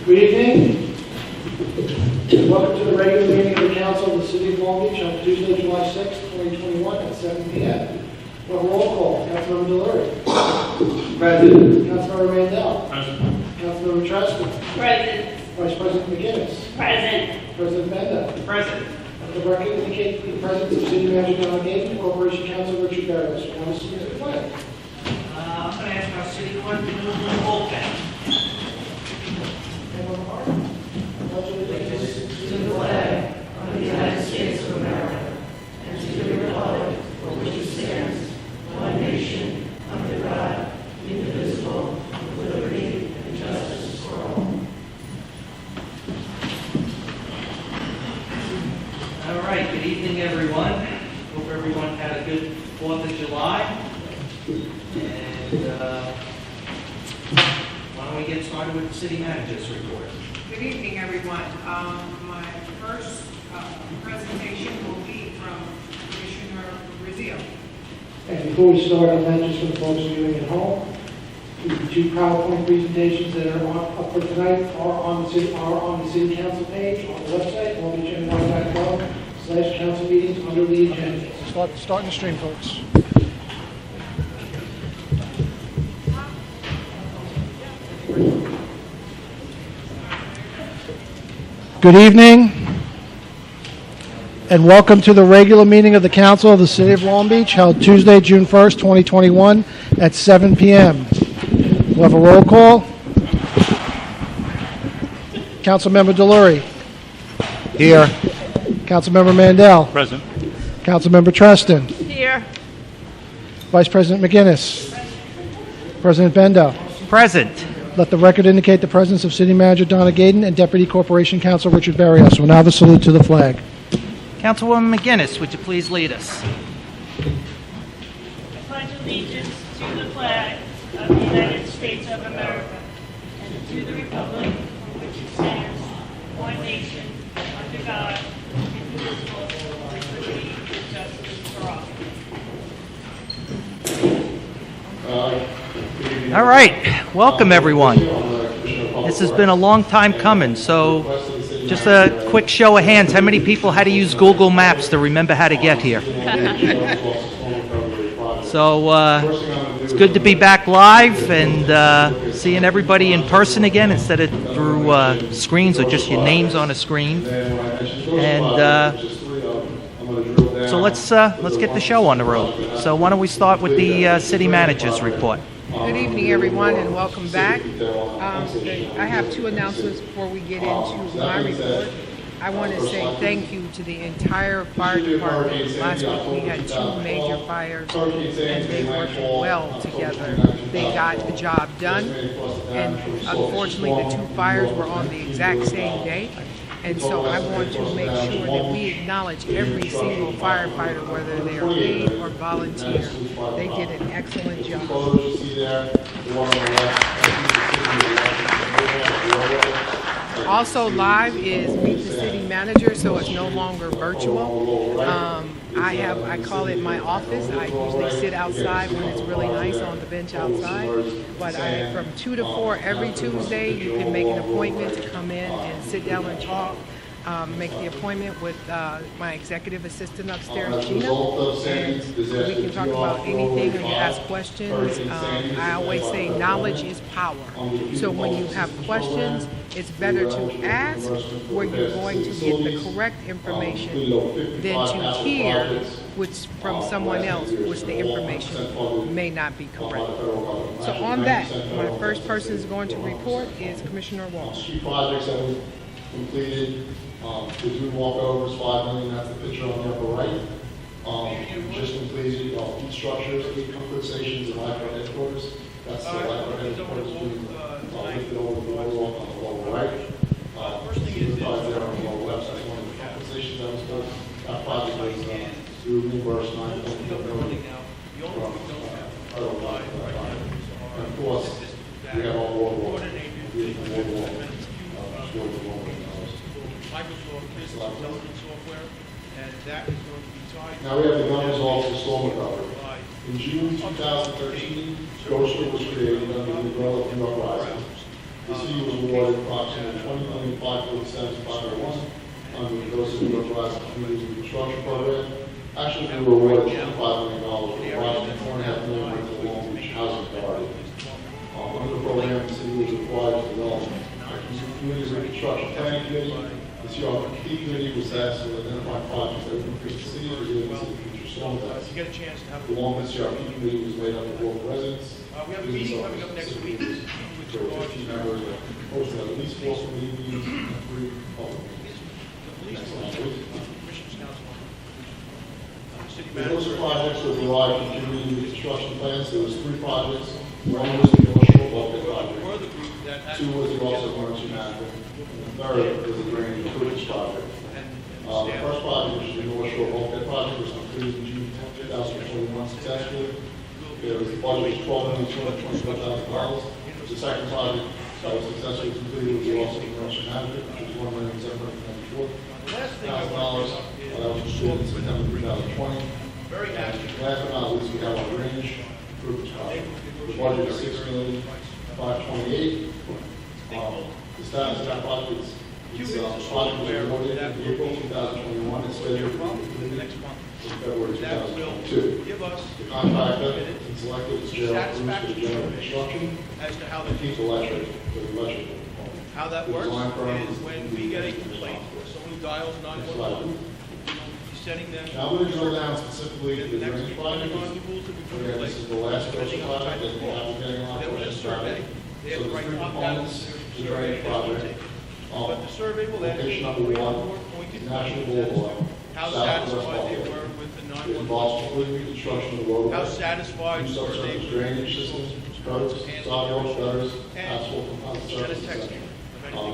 Good evening. Welcome to the regular meeting of the Council of the City of Long Beach on Tuesday, July 6, 2021 at 7 p.m. We'll have a roll call. Councilmember Leroy. Present. Councilmember Mandel. Present. Councilmember Treston. Present. Vice President McGinnis. Present. President Benda. Present. Let the record indicate the presence of City Manager Don Gaten, Corporation Counsel Richard Barros. Now this is the flag. I'm going to ask our city clerk to move the roll call. To the flag of the United States of America and to the republic for which it stands, one nation, under God, indivisible, with liberty and justice for all. All right, good evening, everyone. Hope everyone had a good 4th of July. And why don't we get started with the city manager's report? Good evening, everyone. My first presentation will be from Commissioner Rizio. And before we start on that, just for the folks viewing at home, the two PowerPoint presentations that are up for tonight are on the city council page on the website, LongBeachCOA.com/council meetings under the agenda. Starting the stream, folks. Good evening, and welcome to the regular meeting of the Council of the City of Long Beach, held Tuesday, June 1st, 2021, at 7 p.m. We'll have a roll call. Councilmember Delury. Here. Councilmember Mandel. Present. Councilmember Treston. Here. Vice President McGinnis. President Bendo. Present. Let the record indicate the presence of City Manager Donna Gaden and Deputy Corporation Counsel Richard Barrios. We'll now have a salute to the flag. Councilwoman McGinnis, would you please lead us? I pledge allegiance to the flag of the United States of America and to the republic for which it stands, one nation, under God, indivisible, with liberty and justice for all. All right, welcome everyone. This has been a long time coming, so just a quick show of hands. How many people had to use Google Maps to remember how to get here? So it's good to be back live and seeing everybody in person again instead of through screens or just your names on a screen. And so let's get the show on the road. So why don't we start with the city manager's report? Good evening, everyone, and welcome back. I have two announcements before we get into my report. I want to say thank you to the entire fire department. Last week we had two major fires, and they worked well together. They got the job done, and unfortunately the two fires were on the exact same day. And so I want to make sure that we acknowledge every single firefighter, whether they are paid or volunteer. They did an excellent job. Also live is Meet the City Manager, so it's no longer virtual. I call it my office. I usually sit outside when it's really nice on the bench outside. But from 2 to 4 every Tuesday, you can make an appointment to come in and sit down and talk. Make the appointment with my executive assistant upstairs, Gina, and we can talk about anything or you ask questions. I always say knowledge is power. So when you have questions, it's better to ask where you're going to get the correct information than to hear from someone else which the information may not be correct. So on that, my first person is going to report is Commissioner Walsh. Completed. The Zoom walkovers, $5 million. That's the picture on the upper right. Just completed heat structures, 8 comfort stations, and Lifeguard headquarters. That's the Lifeguard headquarters being lifted over the boardwalk on the lower right. First thing is there on the lower left. That's one of the comfort stations that was built. That project was through reimbursed $9.4 million. And of course, we have all boardwalk. Microsoft Business Intelligence software, and that is going to be tied. Now we have the governor's office of storm recovery. In June 2013, Goshen was created under the umbrella of Authorizing. The city was awarded approximately $20,547,501 under the Authorizing Community Reconstruction Program. Actually, we were awarded $25 million for approximately $4.5 million worth of Long Beach Housing Authority. Under the program, the city was required to develop a community reconstruction planning committee. The CRP committee was tasked with identifying projects that would increase the city's resilience to future storm events. You get a chance to have. The Long Beach CRP committee was made up of local residents. We have a meeting coming up next week. There were 15 members that hosted at least 4 committee meetings and 3 public meetings. Next slide, please. Commissioners Council. City The host manager. projects were derived from community reconstruction plans. There was 3 projects. One was the North Shore Bulkhead We're project. the group that. 2 was the Office of Emergency Management. And the 3rd was the Drainage Improvements Project. The first project, which is the North Shore Bulkhead project, was completed in June 2021 successfully. There was the budget of $12,224,000. The second project that was successfully completed was the Office of Emergency Management, which was $1,794,000. That was completed in September 2020. Very happy. Last but not least, we have our drainage improvements project. The budget is $6,528,000. The status of that project is, project was awarded in April 2021 and scheduled to be completed in February That will 2022. give us The contractor is selected as J.L. Cruz for the general construction as to how and the Keith Electric for the electrical component. How that The works design firm is when we get a complaint, someone who dials 911, we'll be sending them. Now, I'm going to drill down specifically to the the next drainage project. on the rules that we put in Again, place. this is the last social project that we have been getting on. There was a survey. They have So the the right 3 to opt out of components, the the survey. drainage project. But the survey will then Location number 1, National Boulevard, how south of West satisfied they Bulkhead. were with the It 911. involves complete reconstruction of the roadway. How satisfied New were they subsurface with drainage systems, curbs, sidewalks, gutters, asphalt, composite Send a surfaces, text. etc.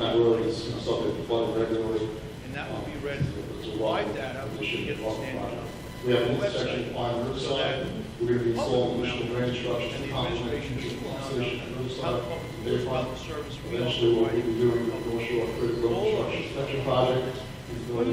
That road is subject to flooding regularly. And that will be read. It's a Live welcome data, we addition get to the our standard. project. We have an intersection plan on So that Riverside. We're going to be installing additional drainage structures and to the complement administration should the know station on how the Riverside. public feels Therefor, about the service we eventually we'll offer. be doing the North Shore Critical Infrastructure Protection Project. When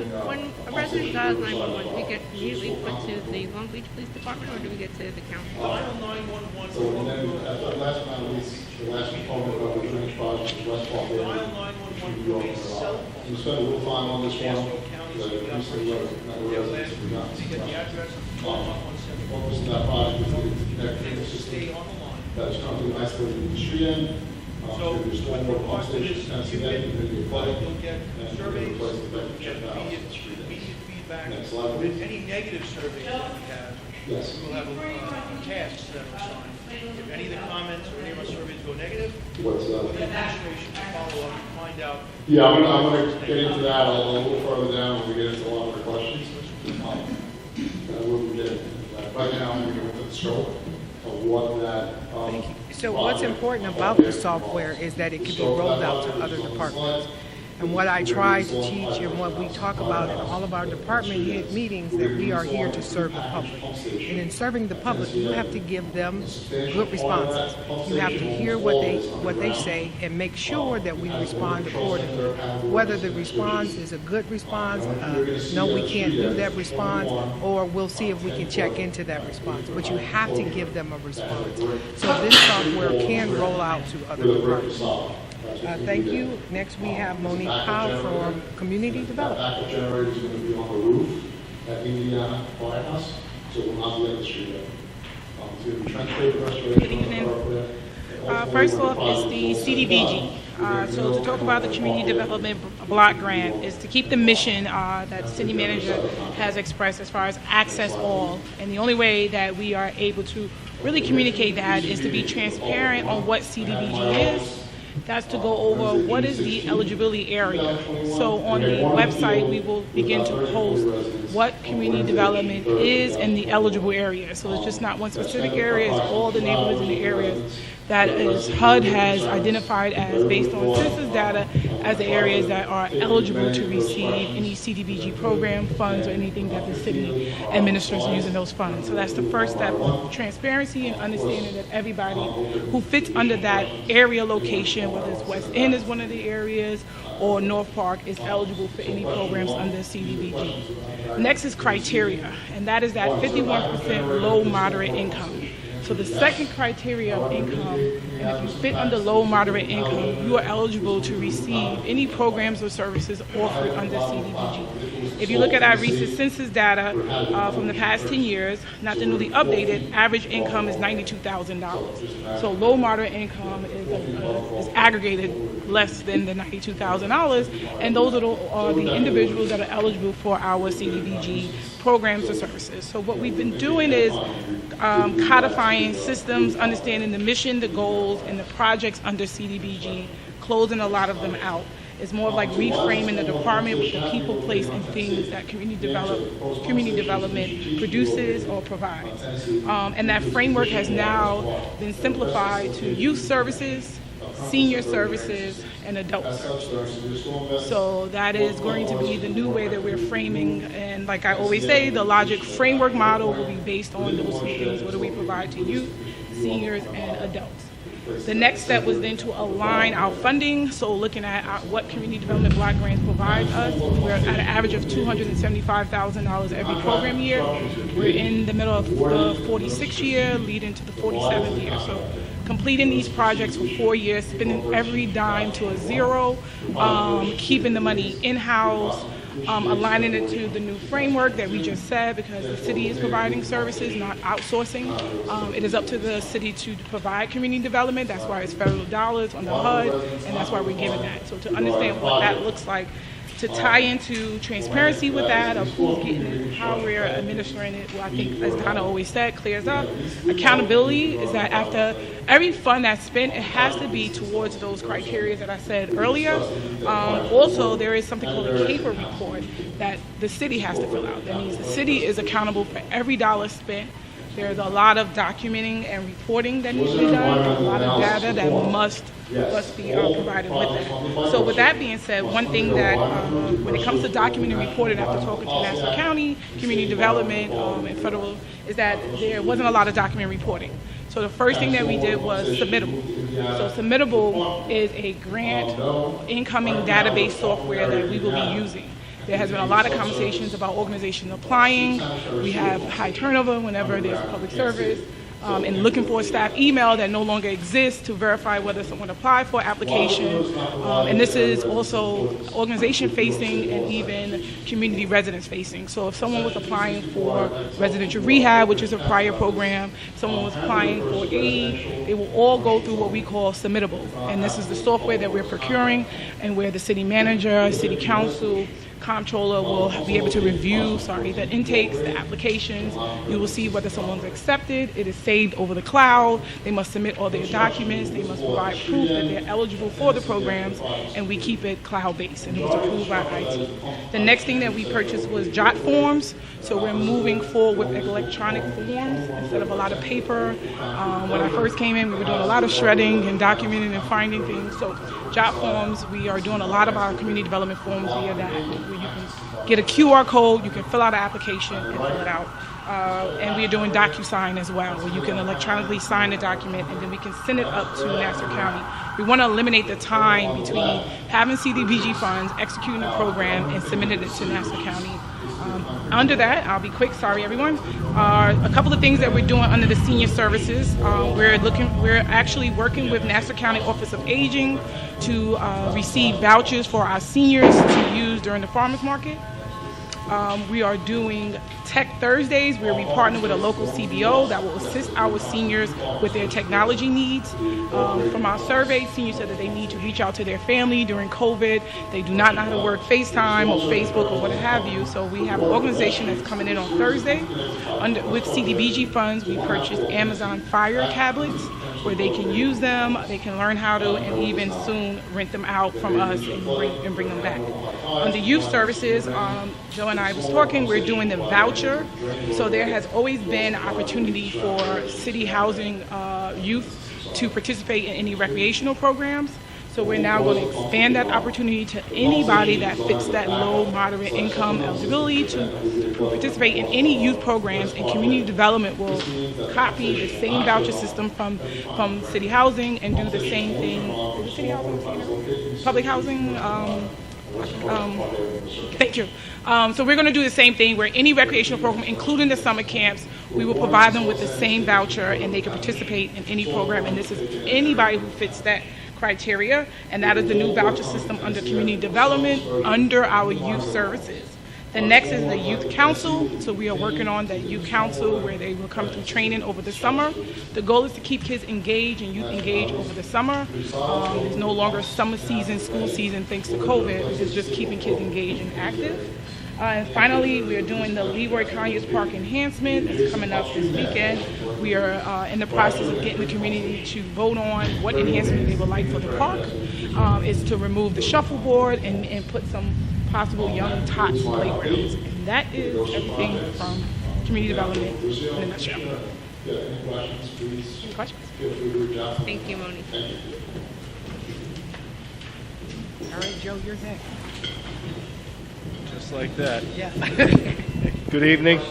a resident dials 911, do we get immediately put to the Long Beach Police Department, or do we get to the council? Dial 911. So, and then, last but not least, the last component of the drainage project is West Park area. Dial 911 from a cell phone. We spent a little time on this one, Asphalt County, because I recently read it, not Their residents last, have begun. to get the address of 117. Focus on that project is to connect They the will system stay on the line. that is currently isolated in the street end. So, There's what one the more pump request station, is, that's you the get, end, and you're flooding. you'll get And surveys, replace the you'll vector get check valve in the street end. immediate feedback. Next slide, And please. any negative surveys that we have, Yes. we'll have tasks that are assigned. If any of the comments or any of our surveys go negative, What's the that? administration will follow up and find out. Yeah, I'm gonna get into that a little further down when we get into a lot of the questions. We'll get into that. Right now, we're going to the scope of what that. So what's important about the software is that it can be rolled out to other departments. And what I try to teach and what we talk about in all of our department head meetings, that we are here to serve the public. And in serving the public, you have to give them good responses. You have to hear what they say and make sure that we respond accordingly. Whether the response is a good response, no, we can't do that response, or we'll see if we can check into that response. But you have to give them a response. So this software can roll out to other departments. Thank you. Next, we have Monique Powell from Community Development. Backup generator is going to be on the roof at Indiana Firehouse, so it will not be on the street. It's going to be trench paper restoration. Good evening. First off is the CDBG. So to talk about the Community Development Block Grant is to keep the mission that the city manager has expressed as far as access all. And the only way that we are able to really communicate that is to be transparent on what CDBG is. That's to go over what is the eligibility area. So on the website, we will begin to post what community development is in the eligible area. So it's just not one specific area, it's all the neighborhoods in the areas that is HUD has identified as, based on census data, as the areas that are eligible to receive any CDBG program funds or anything that the city administers using those funds. So that's the first step of transparency and understanding that everybody who fits under that area location, whether it's West End is one of the areas or North Park, is eligible for any programs under CDBG. Next is criteria, and that is that 51% low moderate income. So the second criteria of income, and if you fit under low, moderate income, you are eligible to receive any programs or services offered under CDBG. If you look at our recent census data from the past 10 years, not the newly updated, average income is $92,000. So low, moderate income is aggregated less than the $92,000, and those are the individuals that are eligible for our CDBG programs or services. So what we've been doing is codifying systems, understanding the mission, the goals, and the projects under CDBG, closing a lot of them out. It's more of like reframing the department with the people, place, and things that community development produces or provides. And that framework has now been simplified to youth services, senior services, and adult services. So that is going to be the new way that we're framing, and like I always say, the logic framework model will be based on those three things. What do we provide to youth, seniors, and adults? The next step was then to align our funding, so looking at what community development block grants provide us. We're at an average of $275,000 every program year. We're in the middle of the 46th year, leading to the 47th year. So completing these projects for 4 years, spending every dime to a zero, keeping the money in-house, aligning it to the new framework that we just said, because the city is providing services, not outsourcing. It is up to the city to provide community development. That's why it's federal dollars on the HUD, and that's why we're giving that. So to understand what that looks like, to tie into transparency with that, of who's getting it, how we're administering it, well, I think, as Donna always said, clears up. Accountability is that after every fund that's spent, it has to be towards those criteria that I said earlier. Also, there is something called a CAPER report that the city has to fill out. That means the city is accountable for every dollar spent. There's a lot of documenting and reporting that needs to be done, a lot of data that must be provided with that. So with that being said, one thing that when it comes to documenting and reporting, after talking to Nassau County, Community Development, and Federal, is that there wasn't a lot of document reporting. So the first thing that we did was Submittable. So Submittable is a grant incoming database software that we will be using. There has been a lot of conversations about organizations applying. We have high turnover whenever there's public service, and looking for a staff email that no longer exists to verify whether someone applied for application. And this is also organization facing and even community residents facing. So if someone was applying for residential rehab, which is a prior program, someone was applying for aid, they will all go through what we call Submittable. And this is the software that we're procuring, and where the city manager, city council, comptroller will be able to review, the intakes, the applications. You will see whether someone's accepted. It is saved over the cloud. They must submit all their documents. They must provide proof that they're eligible for the programs, and we keep it cloud-based, and it was approved by IT. The next thing that we purchased was Jot Forms. So we're moving forward with electronic forms instead of a lot of paper. When I first came in, we were doing a lot of shredding and documenting and finding things. So Jot Forms, we are doing a lot of our community development forms via that, where you can get a QR code, you can fill out an application and fill it out. And we are doing DocuSign as well, where you can electronically sign the document, and then we can send it up to Nassau County. We want to eliminate the time between having CDBG funds, executing the program, and submitting it to Nassau County. Under that, I'll be quick, sorry everyone, a couple of things that we're doing under the senior services. We're actually working with Nassau County Office of Aging to receive vouchers for our seniors to use during the farmers market. We are doing Tech Thursdays, where we partner with a local CBO that will assist our seniors with their technology needs. From our survey, seniors said that they need to reach out to their family during COVID. They do not know how to work FaceTime or Facebook or what have you. So we have an organization that's coming in on Thursday. With CDBG funds, we purchased Amazon Fire tablets, where they can use them, they can learn how to, and even soon rent them out from us and bring them back. Under youth services, Joe and I was talking, we're doing the voucher. So there has always been opportunity for city housing youth to participate in any recreational programs. So we're now going to expand that opportunity to anybody that fits that low, moderate income eligibility to participate in any youth programs, and community development will copy the same voucher system from city housing and do the same thing. Is it city housing? Public housing? Thank you. So we're going to do the same thing, where any recreational program, including the summer camps, we will provide them with the same voucher, and they can participate in any program. And this is anybody who fits that criteria, and that is the new voucher system under community development, under our youth services. The next is the youth council. So we are working on that youth council where they will come through training over the summer. The goal is to keep kids engaged and youth engaged over the summer. There's no longer summer season, school season, thanks to COVID. It's just keeping kids engaged and active. And finally, we are doing the Leroy Kanye's Park Enhancement. It's coming up this weekend. We are in the process of getting the community to vote on what enhancement they would like for the park. It's to remove the shuffleboard and put some possible young tots playgrounds. And that is everything from community development in a nutshell. Any questions, please? Any questions? Feel free to reach out. Thank you, Moni. Thank you. All right, Joe, you're next. Just like that. Yeah. Good evening.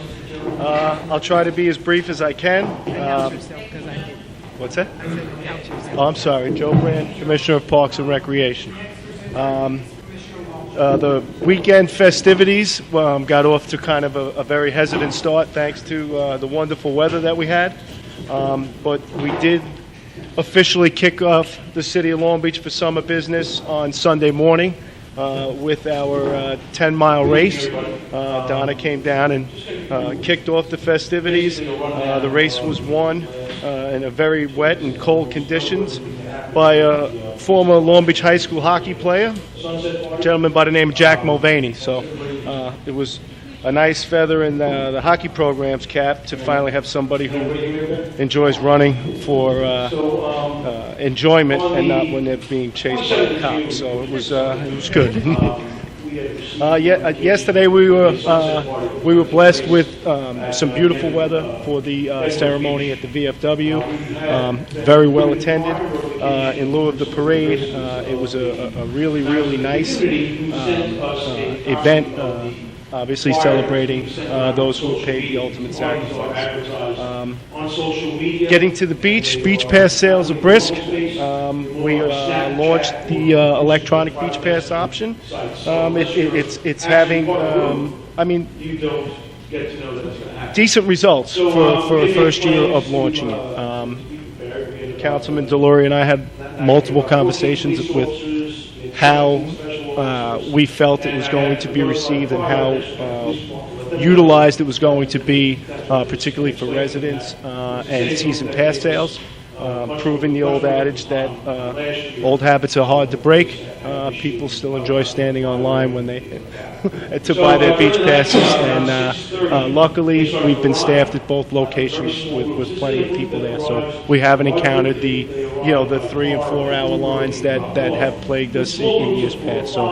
I'll try to be as brief as I can. Announce yourself, because I did. What's that? I said announce yourself. Oh, I'm sorry. Joe Brand, Commissioner of Parks and Recreation. The weekend festivities got off to kind of a very hesitant start thanks to the wonderful weather that we had. But we did officially kick off the City of Long Beach for summer business on Sunday morning with our 10-mile race. Donna came down and kicked off the festivities. The race was won in a very wet and cold conditions by a former Long Beach High School hockey player, a gentleman by the name of Jack Mulvaney. So it was a nice feather in the hockey program's cap to finally have somebody who enjoys running for enjoyment and not when they're being chased by the cops. So it was good. Yesterday we were blessed with some beautiful weather for the ceremony at the VFW. Very well attended. In lieu of the parade, it was a really nice event. Obviously celebrating those who have paid the ultimate sacrifice. Getting to the beach pass sales are brisk. We launched the electronic beach pass option. It's having, decent results for a first year of launching it. Councilman Delory and I had multiple conversations with how we felt it was going to be received and how utilized it was going to be, particularly for residents and season pass sales, proving the old adage that old habits are hard to break. People still enjoy standing online when they to buy their beach passes, and luckily we've been staffed at both locations with plenty of people there, so we haven't encountered the 3 and 4 hour lines that have plagued us in years past. So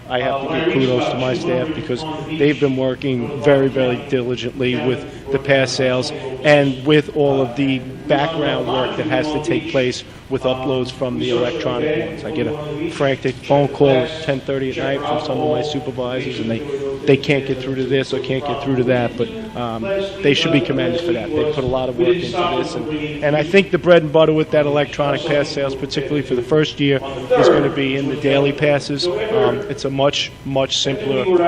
I have to give kudos to my staff because they've been working very diligently with the pass sales and with all of the background work that has to take place with uploads from the electronic ones. I get a frantic phone call at 10:30 at night from some of my supervisors, and they can't get through to this or can't get through to that, but they should be commended for that. They put a lot of work into this, and I think the bread and butter with that electronic pass sales, particularly for the first year, is going to be in the daily passes. It's a much simpler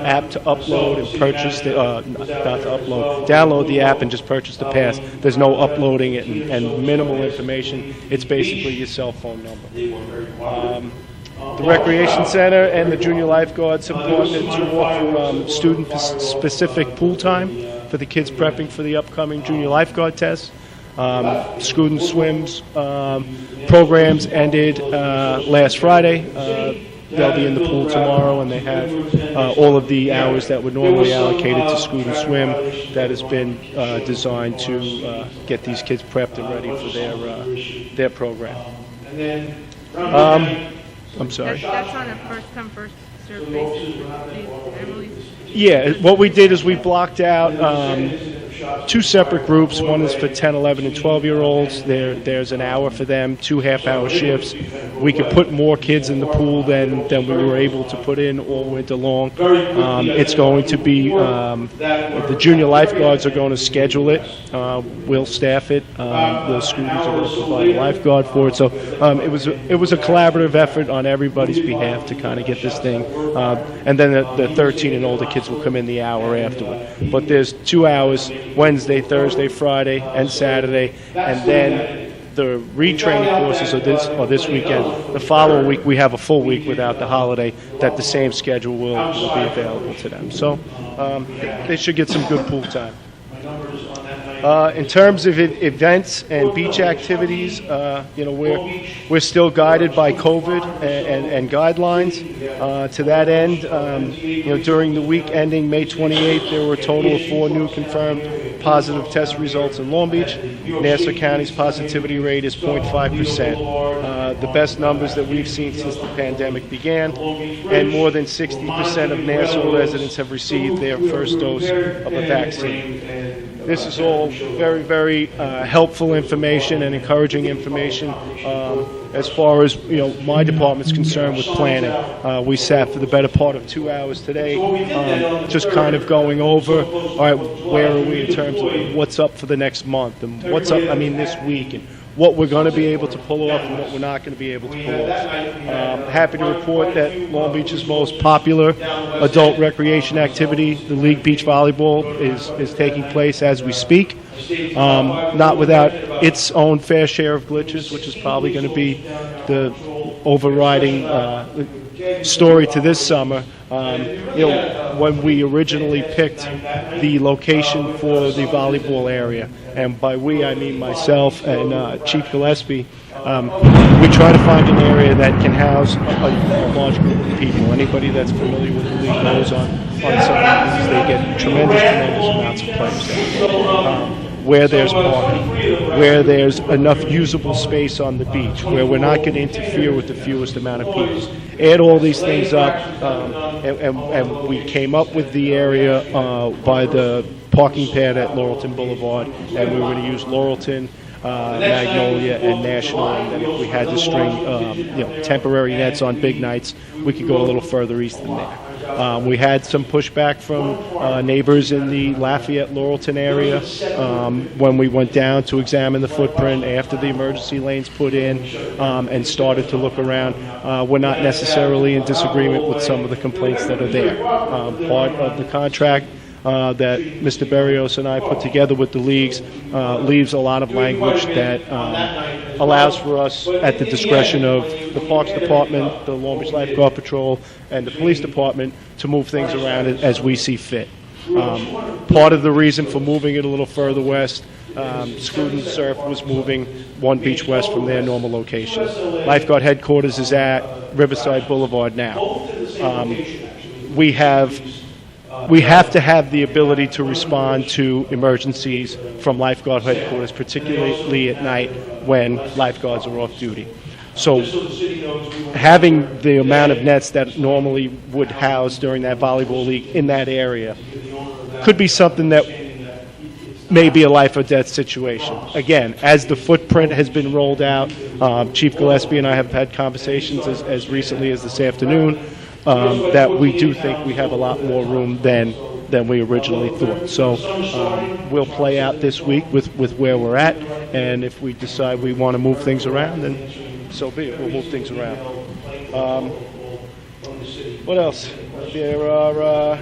app to upload and purchase, not to upload, download the app and just purchase the pass. There's no uploading it and minimal information. It's basically your cell phone number. The Recreation Center and the Junior Lifeguards have partnered to offer student-specific pool time for the kids prepping for the upcoming Junior Lifeguard test. Student swims programs ended last Friday. They'll be in the pool tomorrow, and they have all of the hours that were normally allocated to student swim that has been designed to get these kids prepped and ready for their program. I'm sorry. That's on a first-come, first-served basis. Yeah, what we did is we blocked out 2 separate groups. One is for 10, 11, and 12-year-olds. There's an hour for them, 2 half-hour shifts. We could put more kids in the pool than we were able to put in all winter long. It's going to be, the junior lifeguards are going to schedule it. We'll staff it. The students are going to provide a lifeguard for it. So it was a collaborative effort on everybody's behalf to kind of get this thing. And then the 13 and older kids will come in the hour afterward. But there's 2 hours Wednesday, Thursday, Friday, and Saturday, and then the retraining courses are this weekend. The following week, we have a full week without the holiday, that the same schedule will be available to them. So they should get some good pool time. In terms of events and beach activities, we're still guided by COVID and guidelines. To that end, during the week ending May 28th, there were a total of 4 new confirmed positive test results in Long Beach. Nassau County's positivity rate is 0.5%, the best numbers that we've seen since the pandemic began, and more than 60% of Nassau residents have received their first dose of a vaccine. This is all very, very helpful information and encouraging information as far as my department's concerned with planning. We sat for the better part of 2 hours today, just kind of going over, all right, where are we in terms of what's up for the next month and what's up, this week, and what we're going to be able to pull off and what we're not going to be able to pull off. Happy to report that Long Beach's most popular adult recreation activity, the League Beach Volleyball, is taking place as we speak. Not without its own fair share of glitches, which is probably going to be the overriding story to this summer. When we originally picked the location for the volleyball area, and by we I mean myself and Chief Gillespie, we try to find an area that can house a large group of people. Anybody that's familiar with the league knows on some of these they get tremendous amounts of players there. Where there's parking, where there's enough usable space on the beach, where we're not going to interfere with the fewest amount of people. Add all these things up, and we came up with the area by the parking pad at Laurelton Boulevard, and we were going to use Laurelton, Magnolia, and National, and then if we had to string temporary nets on big nights, we could go a little further east than there. We had some pushback from neighbors in the Lafayette-Laurelton area when we went down to examine the footprint after the emergency lanes put in and started to look around. We're not necessarily in disagreement with some of the complaints that are there. Part of the contract that Mr. Berrios and I put together with the leagues leaves a lot of language that allows for us, at the discretion of the Parks Department, the Long Beach Lifeguard Patrol, and the Police Department, to move things around as we see fit. Part of the reason for moving it a little further west, Scoot and Surf was moving one beach west from their normal location. Lifeguard headquarters is at Riverside Boulevard now. We have to have the ability to respond to emergencies from lifeguard headquarters, particularly at night when lifeguards are off duty. So having the amount of nets that normally would house during that volleyball league in that area could be something that may be a life or death situation. Again, as the footprint has been rolled out, Chief Gillespie and I have had conversations as recently as this afternoon, that we do think we have a lot more room than we originally thought. So we'll play out this week with where we're at, and if we decide we want to move things around, then so be it. We'll move things around. What else? There are,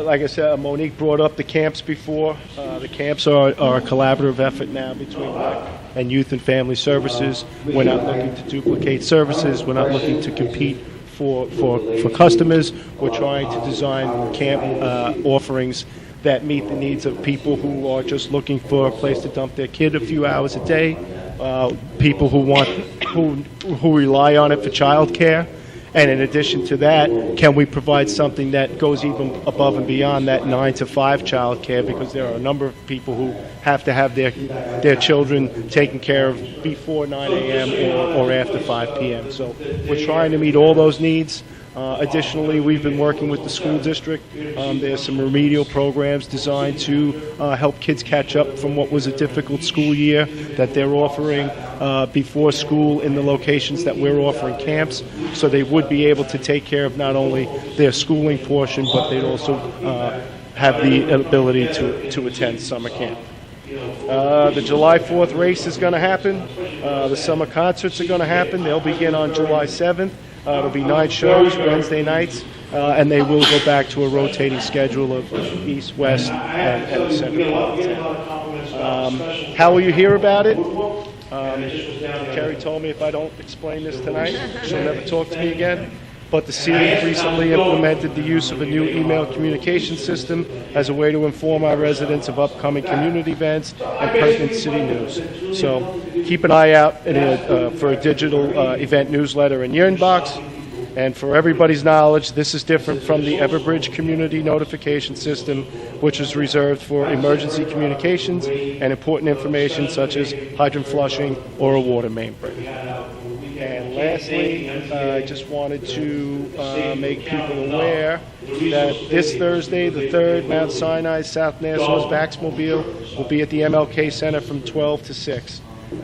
like I said, Monique brought up the camps before. The camps are a collaborative effort now between Rec and Youth and Family Services. We're not looking to duplicate services. We're not looking to compete for customers. We're trying to design camp offerings that meet the needs of people who are just looking for a place to dump their kid a few hours a day, people who rely on it for childcare. And in addition to that, can we provide something that goes even above and beyond that 9 to 5 child care, because there are a number of people who have to have their children taken care of before 9 a.m. or after 5 p.m. So we're trying to meet all those needs. Additionally, we've been working with the school district. There's some remedial programs designed to help kids catch up from what was a difficult school year that they're offering before school in the locations that we're offering camps, so they would be able to take care of not only their schooling portion, but they'd also have the ability to attend summer camp. The July 4th race is going to happen. The summer concerts are going to happen. They'll begin on July 7th. It'll be 9 shows Wednesday nights, and they will go back to a rotating schedule of East, West, and Central Park. How will you hear about it? Kerry told me if I don't explain this tonight, she'll never talk to me again. But the city recently implemented the use of a new email communication system as a way to inform our residents of upcoming community events and pertinent city news. So keep an eye out for a digital event newsletter in your inbox. And for everybody's knowledge, this is different from the Everbridge community notification system, which is reserved for emergency communications and important information such as hydrant flushing or a water main break. And lastly, I just wanted to make people aware that this Thursday, the 3rd, Mount Sinai South Nassau's Vaxmobile will be at the MLK Center from 12 to 6.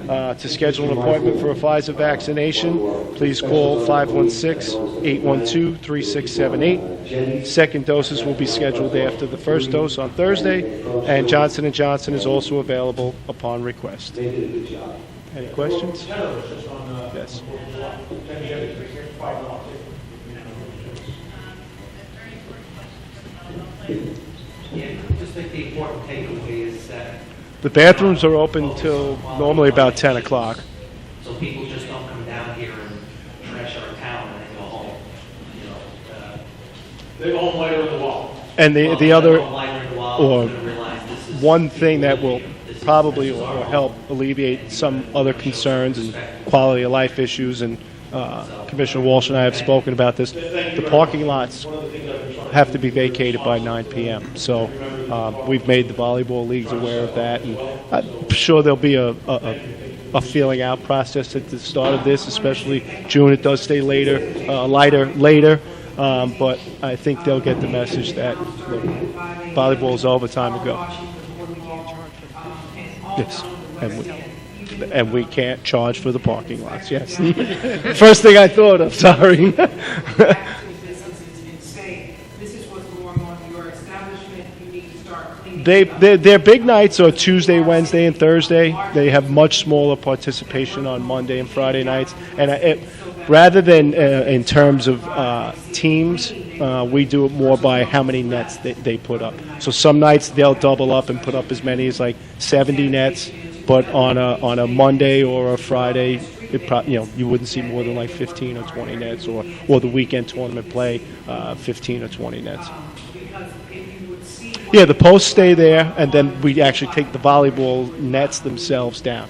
To schedule an appointment for a Pfizer vaccination, please call 516-812-3678. Second doses will be scheduled after the first dose on Thursday, and Johnson & Johnson is also available upon request. Any questions? Yes. Yeah, just think the important takeaway is that The bathrooms are open till normally about 10 o'clock. so people just don't come down here and trash our town and then go home. You know, They go home later in the walk. And well, the other, they'll go lighter in the wall, or they're gonna realize this is- one thing that will this is- probably this is our will home. help alleviate some other concerns and quality of life issues, and Commissioner Walsh and I have spoken about this. The parking lots have to be vacated by 9 p.m. So we've made the volleyball leagues aware of that, and I'm sure there'll be a feeling out process at the start of this, especially June. It does stay lighter later, but I think they'll get the message that look, volleyball is over, time to go. Yes, and we can't charge for the parking lots. Yes, first thing I thought of. Sorry. Their big nights are Tuesday, Wednesday, and Thursday. They have much smaller participation on Monday and Friday nights. And rather than in terms of teams, we do it more by how many nets they put up. So some nights they'll double up and put up as many as like 70 nets. But on a Monday or a Friday, you wouldn't see more than like 15 or 20 nets, or the weekend tournament play 15 or 20 nets. Yeah, the posts stay there, and then we actually take the volleyball nets themselves down.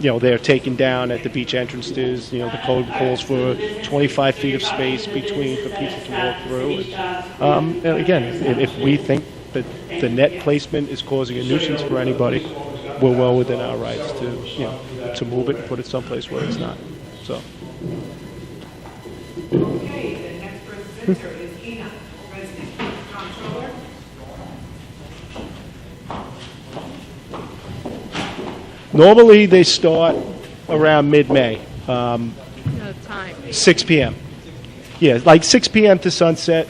They're taken down at the beach entrances. The code calls for 25 feet of space between for people to walk through. And again, if we think that the net placement is causing a nuisance for anybody, we're well within our rights to move it and put it someplace where it's not. So. Okay, the next presenter is Ina, President Comptroller. Normally they start around mid-May, No time. 6 p.m. Yeah, like 6 p.m. to sunset,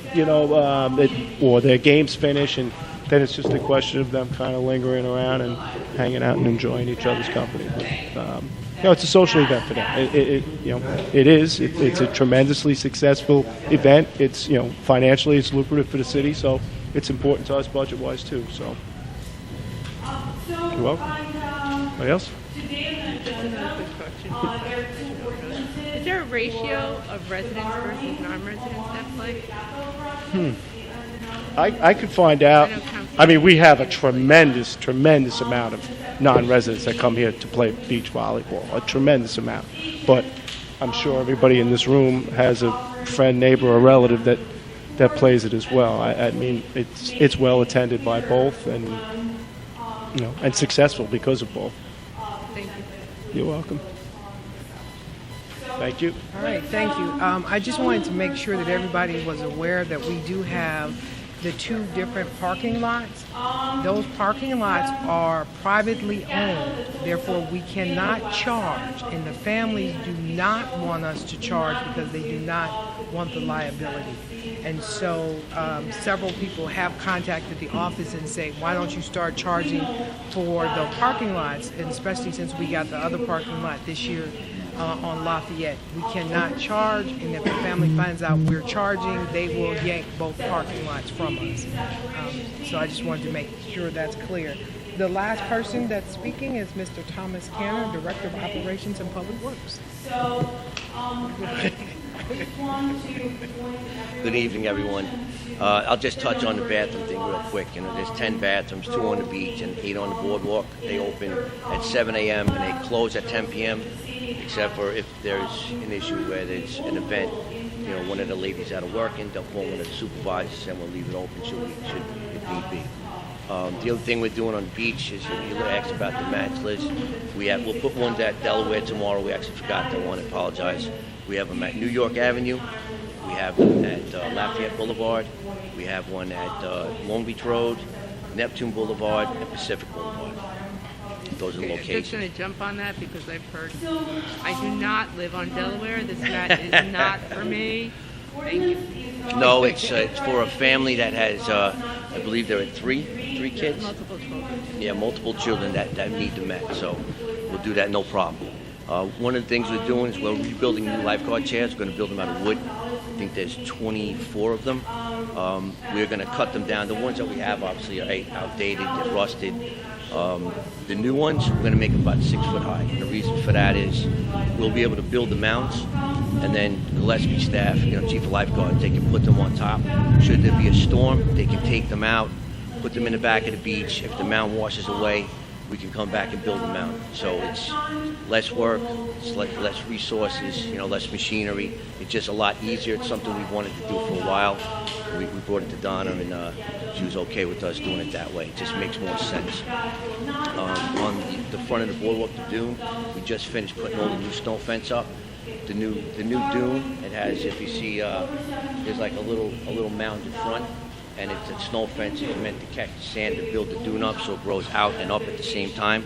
or their games finish, and then it's just a question of them kind of lingering around and hanging out and enjoying each other's company. But, it's a social event for them. It's a tremendously successful event. It's, financially it's lucrative for the city, so it's important to us budget-wise too. So, you're welcome. Anybody else? Today on the agenda, there are two ordinances. Is there a ratio of residents versus non-residents that play? I could find out. I mean, we have a tremendous amount of non-residents that come here to play beach volleyball, a tremendous amount. But I'm sure everybody in this room has a friend, neighbor, or relative that plays it as well. I mean, it's well attended by both, and and successful because of both. Thank you. You're welcome. Thank you. All right, thank you. I just wanted to make sure that everybody was aware that we do have the two different parking lots. Those parking lots are privately owned, therefore we cannot charge, and the families do not want us to charge because they do not want the liability. And so several people have contacted the office and say, why don't you start charging for the parking lots, and especially since we got the other parking lot this year on Lafayette. We cannot charge, and if the family finds out we're charging, they will yank both parking lots from us. So I just wanted to make sure that's clear. The last person that's speaking is Mr. Thomas Canner, Director of Operations and Public Works. Good evening, everyone. I'll just touch on the bathroom thing real quick. You know, there's 10 bathrooms, 2 on the beach and 8 on the boardwalk. They open at 7 a.m. and they close at 10 p.m. except for if there's an issue where there's an event. You know, one of the ladies out of working, they'll call one of the supervisors and we'll leave it open should if need be. The other thing we're doing on the beach is you asked about the mats, Liz. We'll put one at Delaware tomorrow. We actually forgot that one. I apologize. We have them at New York Avenue. We have one at Lafayette Boulevard. We have one at Long Beach Road, Neptune Boulevard, and Pacific Boulevard. Those are the I'm locations. just going to jump on that because I've heard. I do not live on Delaware. This mat is not for me. Thank you. No, it's for a family that has, I believe there are three kids. Multiple children. Yeah, multiple children that need the mat, so we'll do that, no problem. One of the things we're doing is we're rebuilding new lifeguard chairs. We're going to build them out of wood. I think there's 24 of them. We're going to cut them down. The ones that we have obviously are outdated, they're rusted. The new ones, we're going to make them about 6 foot high. And the reason for that is we'll be able to build the mounts, and then Gillespie staff, Chief of Lifeguard, they can put them on top. Should there be a storm, they can take them out, put them in the back of the beach. If the mount washes away, we can come back and build them out. So it's less work, it's less resources, less machinery. It's just a lot easier. It's something we've wanted to do for a while. We brought it to Donna, and she was okay with us doing it that way. It just makes more sense. On the front of the boardwalk, the dune, we just finished putting all the new snow fence up. The new dune, it has, if you see, there's like a little mound in front. And it's a snow fence. It's meant to catch the sand to build the dune up so it grows out and up at the same time.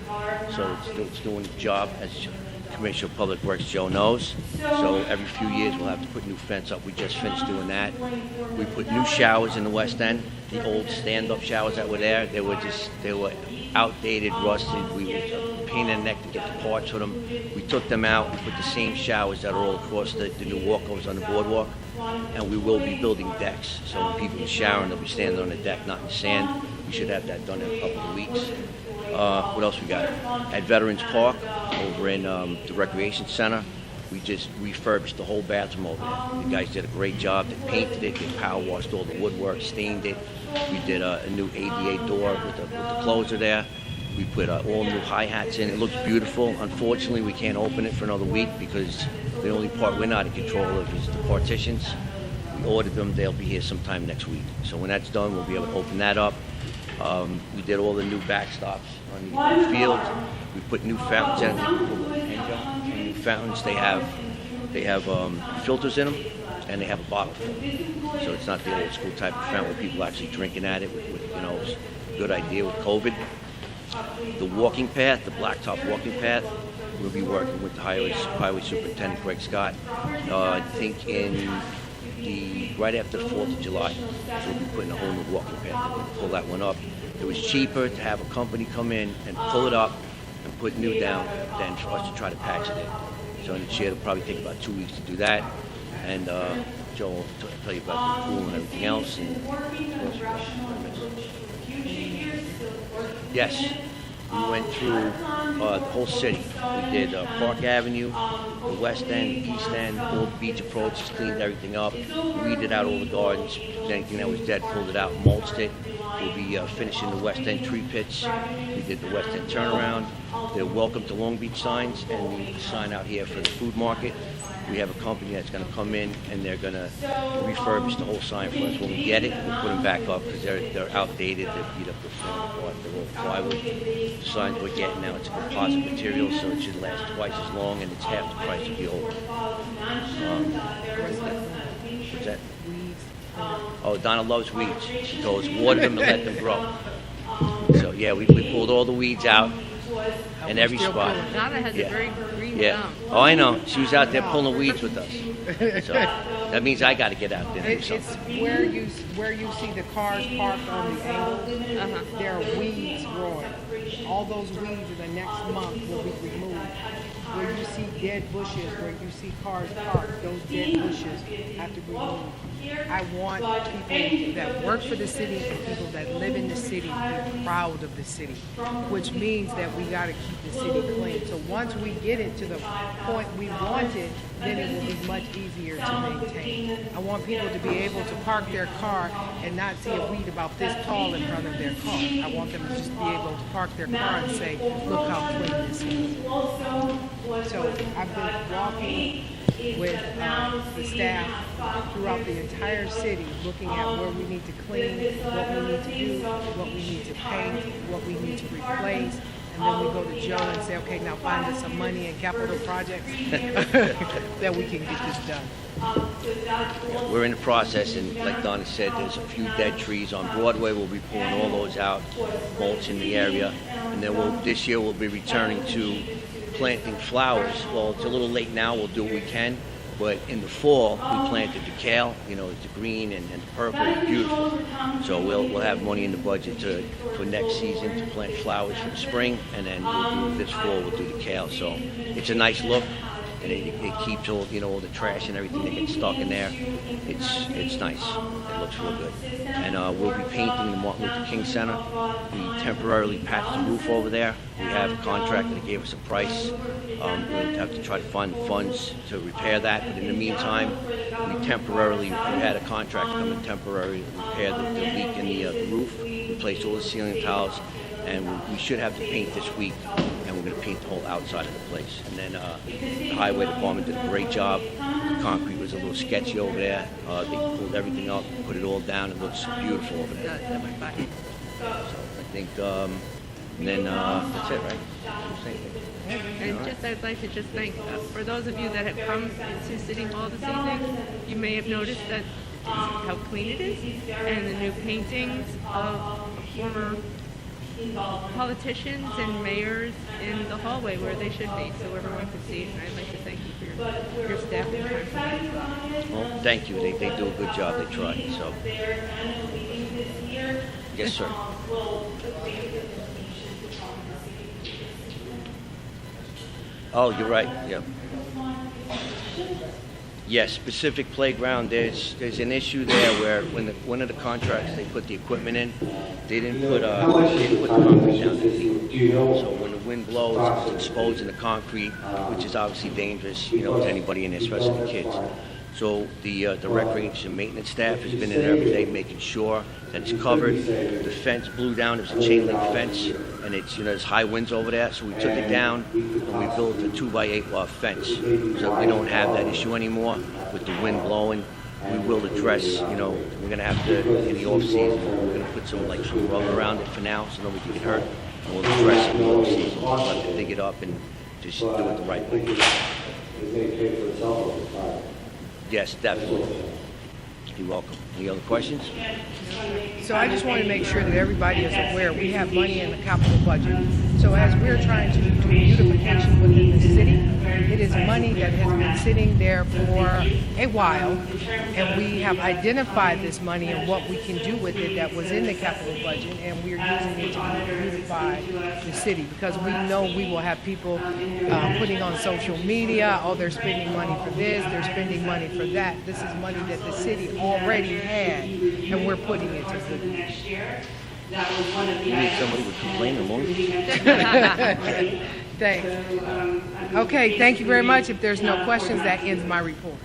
So it's doing its job, as Commissioner of Public Works Joe knows. So every few years we'll have to put new fence up. We just finished doing that. We put new showers in the west end. The old stand-up showers that were there, they were outdated, rusted. We were a pain in the neck to get the parts for them. We took them out and put the same showers that are all across the new walkovers on the boardwalk. And we will be building decks. So when people are showering, they'll be standing on the deck, not in the sand. We should have that done in a couple of weeks. What else we got? At Veterans Park, over in the Recreation Center, we just refurbished the whole bathroom over there. The guys did a great job. They painted it, they power washed all the woodwork, stained it. We did a new ADA door with the closer there. We put all new hi-hats in. It looks beautiful. Unfortunately, we can't open it for another week because the only part we're not in control of is the partitions. We ordered them. They'll be here sometime next week. So when that's done, we'll be able to open that up. We did all the new backstops on the field. We put new fountains in. New fountains. They have filters in them, and they have a bottle filter. So it's not the old school type of fountain where people are actually drinking at it. It's a good idea with COVID. The walking path, the blacktop walking path, we'll be working with the Highway Superintendent Greg Scott. I think right after the 4th of July, so we'll be putting a whole new walking path. We'll pull that one up. It was cheaper to have a company come in and pull it up and put new down than for us to try to patch it in. So in the chair, it'll probably take about 2 weeks to do that. And Joe will tell you about the pool and everything else. Yes, we went through the whole city. We did Park Avenue, the West End, the East End, all the beach approaches, cleaned everything up, weeded out all the gardens, anything that was dead, pulled it out, mulched it. We'll be finishing the West End tree pits. We did the West End turnaround. The welcome to Long Beach signs, and the sign out here for the food market. We have a company that's going to come in and they're going to refurbish the whole sign for us. When we get it, we'll put them back up because they're outdated, they're beat up, they're falling apart, they're all plywood. The signs we're getting now, it's a composite material, so it should last twice as long and it's half the price of the old. What's that? Oh, Donna loves weeds. She told us water them and let them grow. So yeah, we pulled all the weeds out in every spot. Donna has a very green thumb. Oh, I know. She was out there pulling weeds with us. So that means I got to get out there and do something. It's where you see the cars parked on the angle. There are weeds growing. All those weeds in the next month will be removed. where you see dead bushes, where you see cars parked, those dead bushes have to be removed. I want people that work for the city and people that live in the city to be proud of the city, which means that we got to keep the city clean. So once we get it to the point we want it, then it will be much easier to maintain. I want people to be able to park their car and not see a weed about this tall in front of their car. I want them to just be able to park their car and say, look how clean this is. So I've been walking with the staff throughout the entire city, looking at where we need to clean, what we need to do, what we need to paint, what we need to replace. And then we go to Joe and say, okay, now find us some money in capital projects that we can get this done. Yeah, we're in the process, and like Donna said, there's a few dead trees on Broadway. We'll be pulling all those out, mulch in the area, and then this year we'll be returning to planting flowers. Well, it's a little late now. We'll do what we can, but in the fall we planted the kale. You know, it's the green and the purple. It's beautiful. So we'll have money in the budget for next season to plant flowers for the spring, and then we'll do this fall. We'll do the kale. So it's a nice look. And it keeps all the trash and everything that gets stuck in there. It's nice. It looks real good. And we'll be painting the Martin Luther King Center. We temporarily patched the roof over there. We have a contractor that gave us a price. We'll have to try to find the funds to repair that. But in the meantime, we had a contractor come and temporarily repair the leak in the roof, replace all the ceiling tiles, and we should have the paint this week. And we're going to paint the whole outside of the place. And then the highway department did a great job. The concrete was a little sketchy over there. They pulled everything up, put it all down. It looks beautiful over there. So I think, and then that's it, right? And just, I'd like to just thank, for those of you that have come into City Hall this evening, you may have noticed that how clean it is, and the new paintings of former politicians and mayors in the hallway where they should be, so everyone can see it. And I'd like to thank you for your staff and time. Well, thank you. They do a good job. They try. So, yes, sir. Oh, you're right. Yeah. Yes, specific playground. There's an issue there where when one of the contracts they put the equipment in, they didn't put the concrete down deep. So when the wind blows, it's exposing the concrete, which is obviously dangerous, to anybody in there, especially the kids. So the recreation maintenance staff has been in there every day making sure that it's covered. The fence blew down. There's a chain link fence, and it's there's high winds over there. So we took it down and we built a 2x8 fence, so we don't have that issue anymore with the wind blowing. We will address, we're going to have to in the off season. We're going to put some rubber around it for now, so nobody can get hurt. And we'll address it in the off season. We'll have to dig it up and just do it the right way. Yes, definitely. You're welcome. Any other questions? So I just want to make sure that everybody is aware we have money in the capital budget. So as we're trying to do beautification within the city, it is money that has been sitting there for a while, and we have identified this money and what we can do with it that was in the capital budget, and we're using it to beautify the city, because we know we will have people putting on social media, oh, they're spending money for this, they're spending money for that. This is money that the city already had, and we're putting it to good use. You need somebody would complain along. Thanks. Okay, thank you very much. If there's no questions, that ends my report.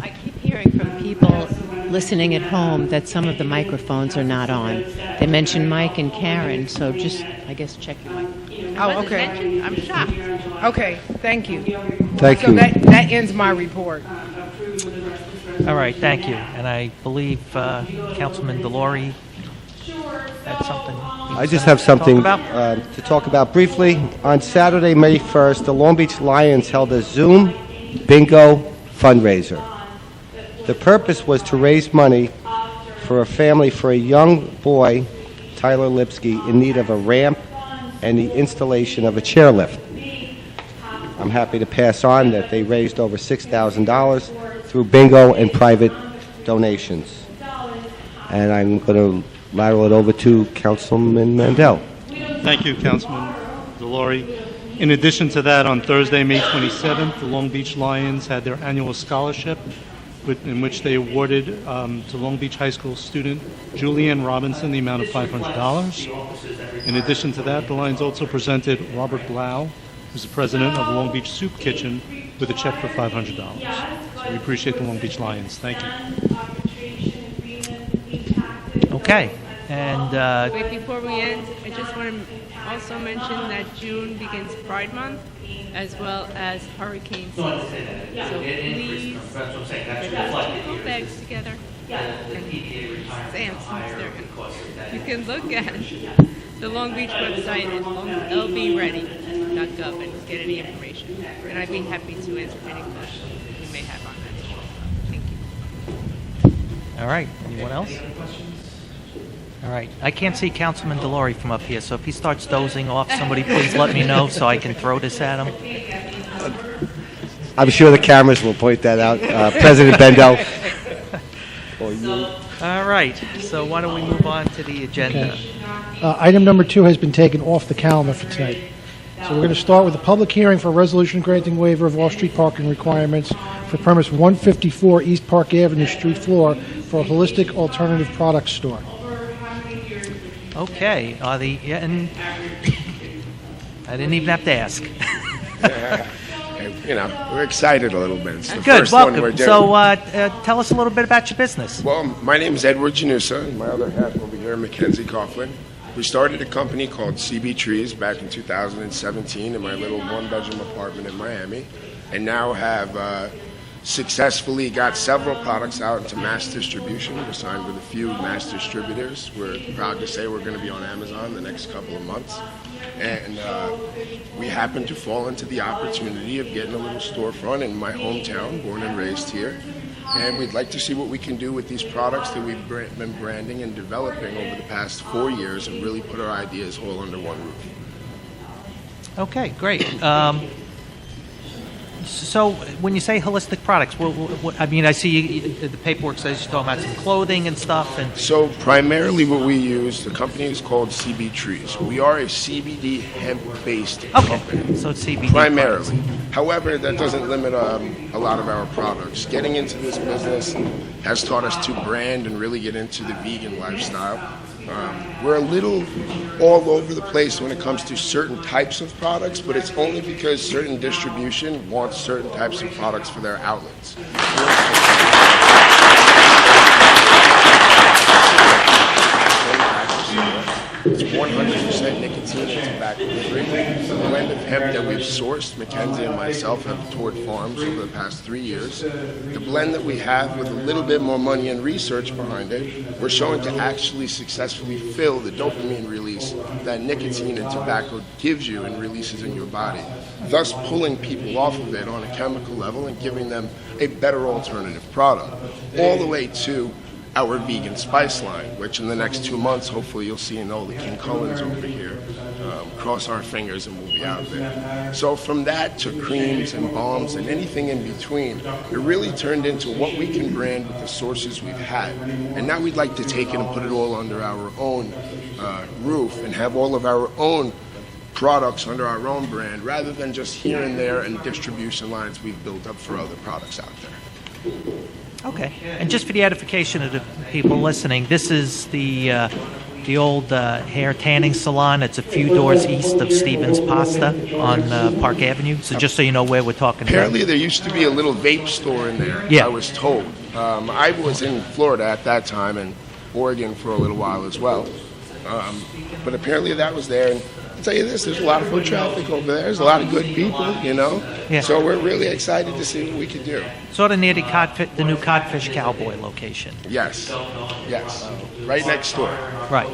I keep hearing from people listening at home that some of the microphones are not on. They mentioned Mike and Karen, so just, I guess, check your mic. Oh, okay. I'm shocked. Okay, thank you. Thank So you. that ends my report. All right, thank you. And I believe Councilman Delory had something. I just have something to to talk about briefly. On Saturday, May 1st, the Long Beach Lions held a Zoom bingo fundraiser. The purpose was to raise money for a family for a young boy, Tyler Lipsky, in need of a ramp and the installation of a chairlift. I'm happy to pass on that they raised over $6,000 through bingo and private donations. And I'm going to lateral it over to Councilman Mandel. Thank you, Councilman Delory. In addition to that, on Thursday, May 27th, the Long Beach Lions had their annual scholarship in which they awarded to Long Beach High School student Julianne Robinson the amount of $500. In addition to that, the Lions also presented Robert Blau, who's the president of the Long Beach Soup Kitchen, with a check for $500. So we appreciate the Long Beach Lions. Thank you. Okay, and Wait, before we end, I just want to also mention that June begins Pride Month as well as hurricane season. So please get your school bags together and Sam's. You can look at the Long Beach website at lbready.gov and get any information. And I'd be happy to answer any questions that you may have on that as well. Thank you. all right, anyone else? All right, I can't see Councilman Delory from up here, so if he starts dozing off, somebody please let me know so I can throw this at him. I'm sure the cameras will point that out. President Bendo. All right, so why don't we move on to the agenda? Okay. Item number 2 has been taken off the calendar for tonight. So we're going to start with a public hearing for a resolution granting waiver of off-street parking requirements for premise 154 East Park Avenue, street floor, for a holistic alternative products store. Okay, and I didn't even have to ask. You know, we're excited a little bit. It's the Good, first one welcome. we're doing. So tell us a little bit about your business. Well, my name is Edward Janusa, and my other half over here, Mackenzie Coughlin. We started a company called CB Trees back in 2017 in my little one-bedroom apartment in Miami, and now have successfully got several products out into mass distribution. We're signed with a few mass distributors. We're proud to say we're going to be on Amazon the next couple of months. And we happen to fall into the opportunity of getting a little storefront in my hometown, born and raised here. And we'd like to see what we can do with these products that we've been branding and developing over the past 4 years and really put our ideas all under one roof. Okay, great. So when you say holistic products, what I mean, I see the paperwork says you're talking about some clothing and stuff. And so primarily what we use, the company is called CB Trees. We are a CBD hemp-based company. So it's CBD primarily. products. However, that doesn't limit a lot of our products. Getting into this business has taught us to brand and really get into the vegan lifestyle. We're a little all over the place when it comes to certain types of products, but it's only because certain distribution wants certain types of products for their outlets. It's 100% nicotine and tobacco-free. The blend of hemp that we've sourced, Mackenzie and myself have toured farms over the past 3 years. The blend that we have, with a little bit more money and research behind it, we're showing to actually successfully fill the dopamine release that nicotine and tobacco gives you and releases in your body, thus pulling people off of it on a chemical level and giving them a better alternative product, all the way to our vegan spice line, which in the next 2 months, hopefully you'll see in all the King Cullens over here. Cross our fingers and we'll be out there. So from that to creams and balms and anything in between, it really turned into what we can brand with the sources we've had. And now we'd like to take it and put it all under our own roof and have all of our own products under our own brand, rather than just here and there and distribution lines we've built up for other products out there. Okay, and just for the edification of the people listening, this is the old hair tanning salon. It's a few doors east of Stevens Pasta on Park Avenue. So just so you know where we're talking Apparently about. there used to be a little vape store in there, Yeah. I was told. I was in Florida at that time and Oregon for a little while as well. But apparently that was there. And I'll tell you this, there's a lot of foot traffic over there. There's a lot of good people, you know. Yeah. So we're really excited to see what we can do. Sort of near the new Codfish Cowboy location. Yes, yes, right next door. Right.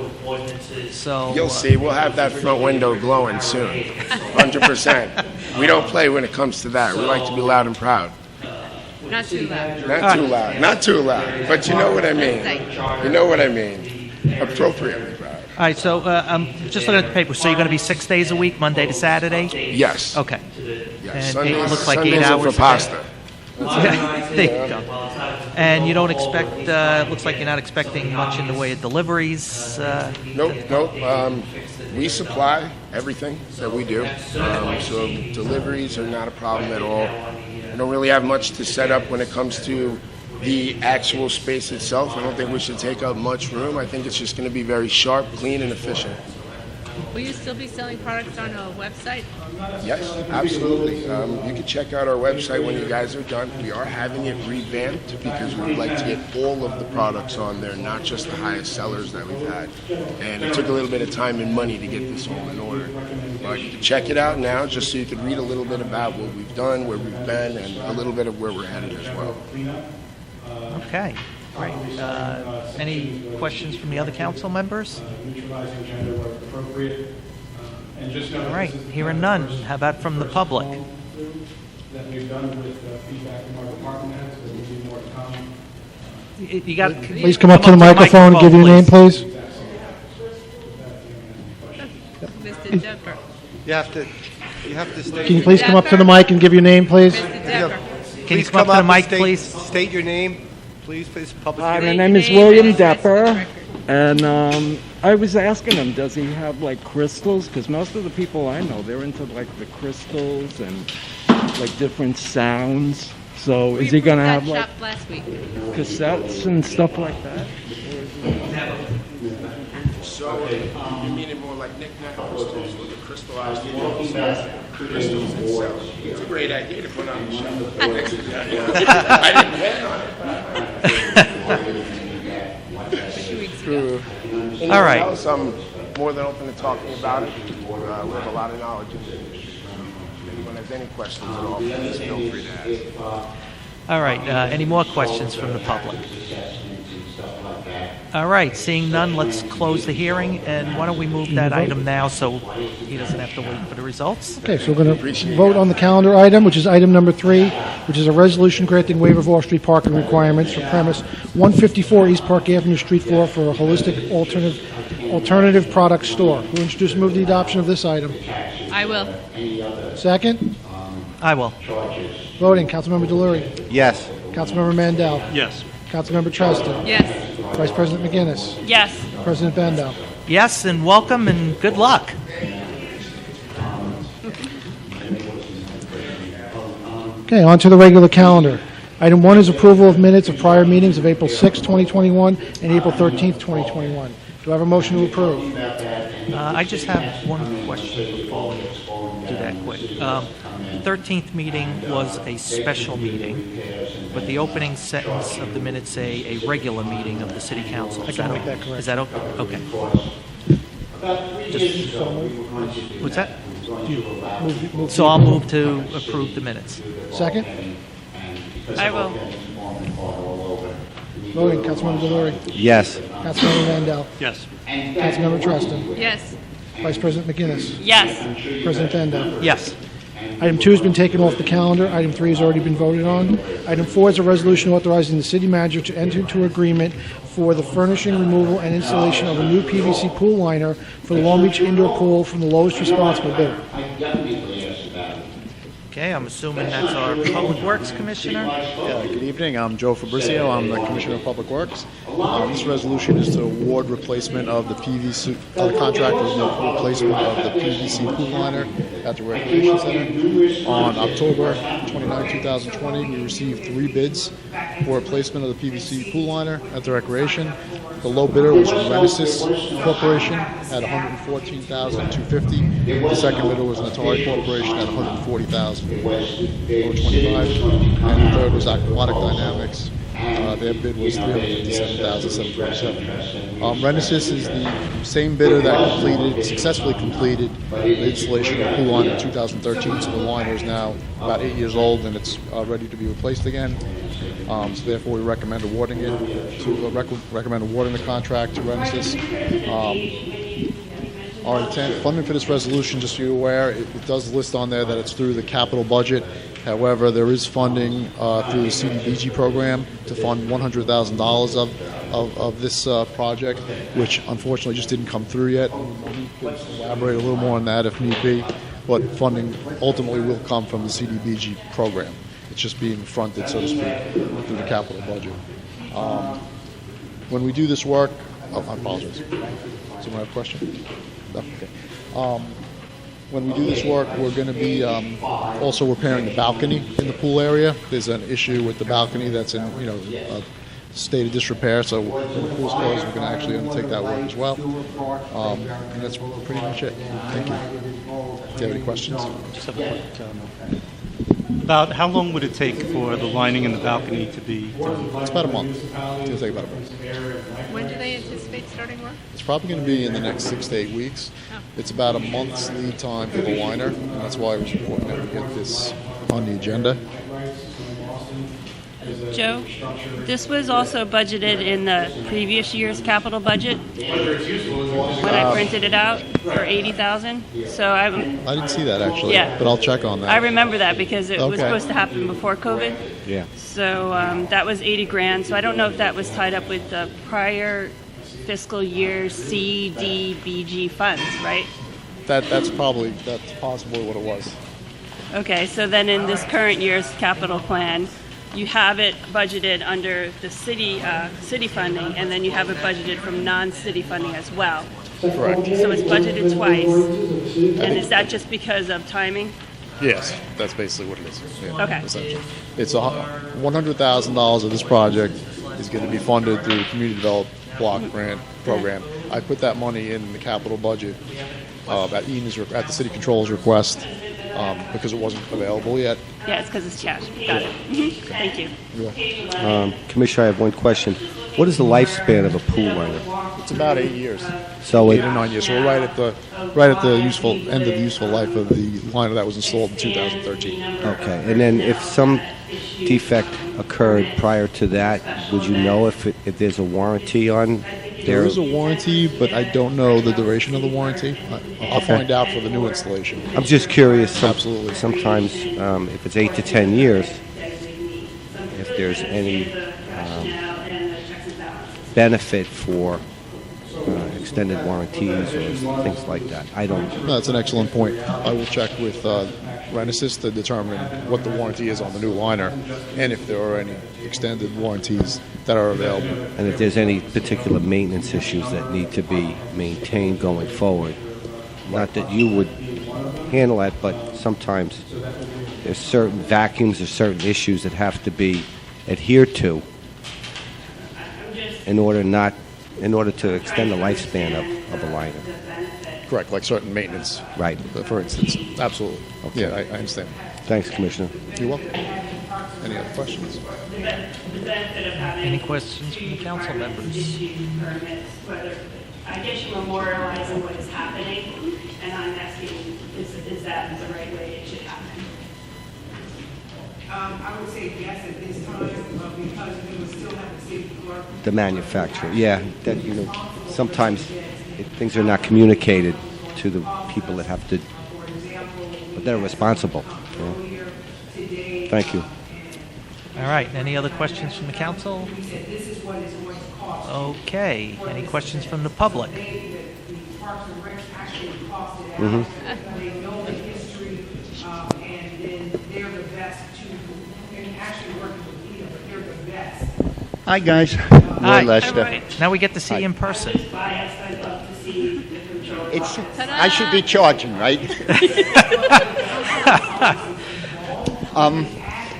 So You'll see, we'll have that front window glowing soon, 100%. We don't play when it comes to that. We like to be loud and proud. Not too loud. Not too loud, not too loud, but you know what I mean. You know what I mean. Appropriately proud. All right, so I'm just looking at the paper. So you're going to be 6 days a week, Monday to Saturday? Yes. Okay. Yes. And Sundays, it looks like Sundays 8 are hours for a day. pasta. Yeah, there you go. And you don't expect, looks like you're not expecting much in the way of deliveries? Nope. We supply everything that we do, so deliveries are not a problem at all. I don't really have much to set up when it comes to the actual space itself. I don't think we should take up much room. I think it's just going to be very sharp, clean, and efficient. Will you still be selling products on a website? Yes, absolutely. You can check out our website when you guys are done. We are having it revamped because we'd like to get all of the products on there, not just the highest sellers that we've had. And it took a little bit of time and money to get this all in order. But you can check it out now just so you can read a little bit about what we've done, where we've been, and a little bit of where we're headed as well. Okay, great. Any questions from the other council members? All right, hearing none. How about from the public? You got. Please come up to the microphone and give your name, please. Mr. Jepper. You have to state. Can you please come up to the mic and give your name, please? Mr. Jepper. Can you come up to the mic, and please? State your name, please, public. Hi, my hearing. name is William Depper, and I was asking him, does he have like crystals? Because most of the people I know, they're into like the crystals and like different sounds. So is he going to have like last week. cassettes and stuff like that? So, you mean it more like knick-knack crystals with the crystallized crystals itself? It's a great idea to put on the shelf. I didn't plan on it. All right. Else, I'm more than open to talking about it. We have a lot of knowledge in it. If anyone has any questions at all, please feel free to ask. All right, any more questions from the public? All right, seeing none, let's close the hearing, and why don't we move that item now so he doesn't have to wait for the results? Okay, so we're going to vote on the calendar item, which is item number 3, which is a resolution granting waiver of off-street parking requirements for premise 154 East Park Avenue, street floor for a holistic alternative product store. Who will introduce and move the adoption of this item? I will. Second? I will. Voting, Councilmember Delury. Yes. Councilmember Mandel. Yes. Councilmember Treston. Yes. Vice President McGinnis. Yes. President Bendo. Yes, and welcome and good luck. Okay, on to the regular calendar. Item 1 is approval of minutes of prior meetings of April 6, 2021 and April 13, 2021. Do I have a motion to approve? I just have one question before we do that quick. The 13th meeting was a special meeting, but the opening sentence of the minutes say a regular meeting of the city council. I can make that correct. Is that okay? Okay. What's that? Move So I'll move to approve the minutes. Second? I will. Voting, Councilmember Delury. Yes. Councilmember Mandel. Yes. Councilmember Treston. Yes. Vice President McGinnis. Yes. President Bendo. Yes. Item 2 has been taken off the calendar. Item 3 has already been voted on. Item 4 is a resolution authorizing the city manager to enter into agreement for the furnishing, removal, and installation of a new PVC pool liner for the Long Beach indoor pool from the lowest responsible bidder. Okay, I'm assuming that's our Public Works Commissioner. Yeah, good evening. I'm Joe Fabrizio. I'm the Commissioner of Public Works. This resolution is to award replacement of the PVC, the contract with the replacement of the PVC pool liner at the Recreation Center. On October 29, 2020, we received 3 bids for replacement of the PVC pool liner at the Recreation. The low bidder was Renesas Corporation at $114,250. The second bidder was Natari Corporation at $140,425, and the third was Aquatic Dynamics. Their bid was $357,747. Renesas is the same bidder that successfully completed the installation of the pool liner in 2013. So the liner is now about 8 years old and it's ready to be replaced again. So therefore, we recommend awarding it recommend awarding the contract to Renesas. Our intent, funding for this resolution, just so you're aware, it does list on there that it's through the capital budget. However, there is funding through the CDBG program to fund $100,000 of this project, which unfortunately just didn't come through yet. We could elaborate a little more on that if need be, but funding ultimately will come from the CDBG program. It's just being fronted, so to speak, through the capital budget. When we do this work, I apologize. Someone have a question? No? Okay. When we do this work, we're going to be also repairing the balcony in the pool area. There's an issue with the balcony that's in, a state of disrepair. So when the pool's closed, we're going to actually undertake that work as well. And that's pretty much it. Thank you. Do you have any questions? Just have a quick about how long would it take for the lining in the balcony to be done? It's about a month. It's going to take about a month. When do they anticipate starting work? It's probably going to be in the next 6 to 8 weeks. It's about a month's lead time for the liner, and that's why it was important that we get this on the agenda. Joe, this was also budgeted in the previous year's capital budget when I printed it out for $80,000. So I didn't see that actually, yeah, but I'll check on that. I remember that because it was Okay. supposed to happen before COVID. Yeah. So that was $80,000. So I don't know if that was tied up with the prior fiscal year CDBG funds, right? That's possibly what it was. Okay, so then in this current year's capital plan, you have it budgeted under the city funding, and then you have it budgeted from non-city funding as well. Correct. So it's budgeted twice. And is that just because of timing? Yes, that's basically what it is. Yeah, Okay. essentially. It's $100,000 of this project is going to be funded through the Community Develop Block Grant Program. I put that money in the capital budget at the City Control's request because it wasn't available yet. Yeah, it's because it's cash. Got it. Mhm. Thank you. Commissioner, I have one question. What is the lifespan of a pool liner? It's about 8 years. So 8 or 9 years. So we're right at the end of the useful life of the liner that was installed in 2013. Okay, and then if some defect occurred prior to that, would you know if there's a warranty on There there? is a warranty, but I don't know the duration of the warranty. I'll Okay. find out for the new installation. I'm just curious. Absolutely. Sometimes, if it's 8 to 10 years, if there's any benefit for extended warranties or things like that. I don't. No, that's an excellent point. I will check with Renesys to determine what the warranty is on the new liner and if there are any extended warranties that are available. And if there's any particular maintenance issues that need to be maintained going forward. Not that you would handle that, but sometimes there's certain vacuums or certain issues that have to be adhered to in order to extend the lifespan of a liner. Correct, like certain maintenance. Right. For instance. Absolutely. Okay. Yeah, I understand. Thanks, Commissioner. You're welcome. Any other questions? Any questions from the council members? I guess you're memorializing what is happening, and I'm asking, is that the right way it should happen? I would say yes at this time, because we would still have the city clerk. The manufacturer, yeah. That sometimes things are not communicated to the people that have to, but they're responsible. Yeah. Thank you. All right, any other questions from the council? Okay, any questions from the public? Mm-hmm. They know the history, and then they're the best and actually working with Lena, but they're the best. Hi, guys. Hi. Lester. Now we get to see you in person. I should be charging, right?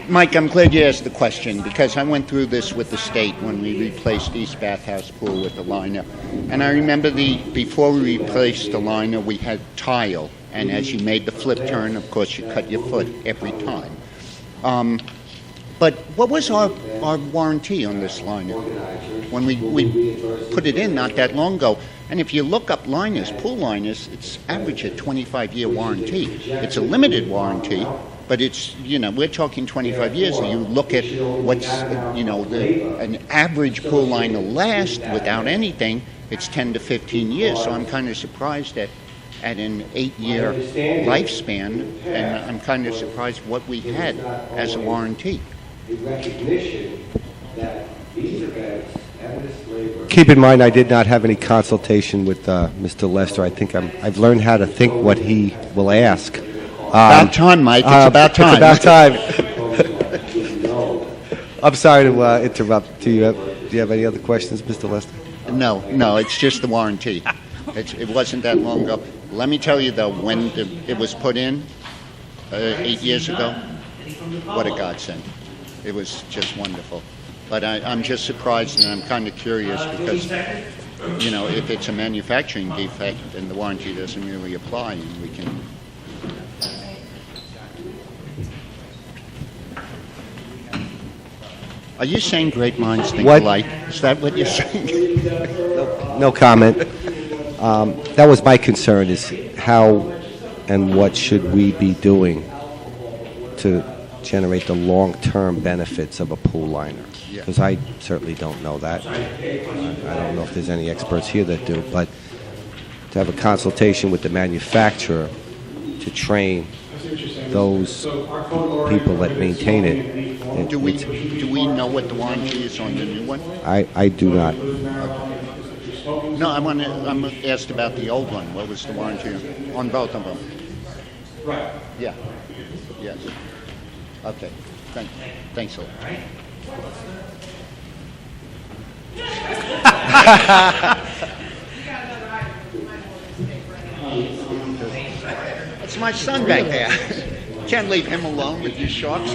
Mike, I'm glad you asked the question because I went through this with the state when we replaced East Bathhouse Pool with the liner. And I remember before we replaced the liner, we had tile. And as you made the flip turn, of course, you cut your foot every time. But what was our warranty on this liner? When we put it in not that long ago, and if you look up liners, pool liners, it's average a 25-year warranty. It's a limited warranty, but it's, we're talking 25 years. So you look at what's, an average pool liner last without anything, it's 10 to 15 years. So I'm kind of surprised at an 8-year lifespan, and I'm kind of surprised what we had as a warranty. The recognition that these events and this labor. Keep in mind, I did not have any consultation with Mr. Lester. I think I've learned how to think what he will ask. About time, Mike. It's about time. It's about time. I'm sorry to interrupt. Do you have any other questions, Mr. Lester? No, it's just the warranty. It wasn't that long ago. Let me tell you, though, when it was put in 8 years ago, what a godsend. It was just wonderful. But I'm just surprised, and I'm kind of curious because, if it's a manufacturing defect, then the warranty doesn't really apply, and we can... Are you saying great minds think alike? Is that what you're saying? No comment. That was my concern, is how and what should we be doing to generate the long-term benefits of a pool liner? Because I certainly don't know that. I don't know if there's any experts here that do, but to have a consultation with the manufacturer to train those people that maintain it. Do we know what the warranty is on the new one? I do not. No, I'm asked about the old one. What was the warranty on both of them? Right. Yeah. Yes. Okay. Thanks a lot. That's my son back there. Can't leave him alone with these sharks.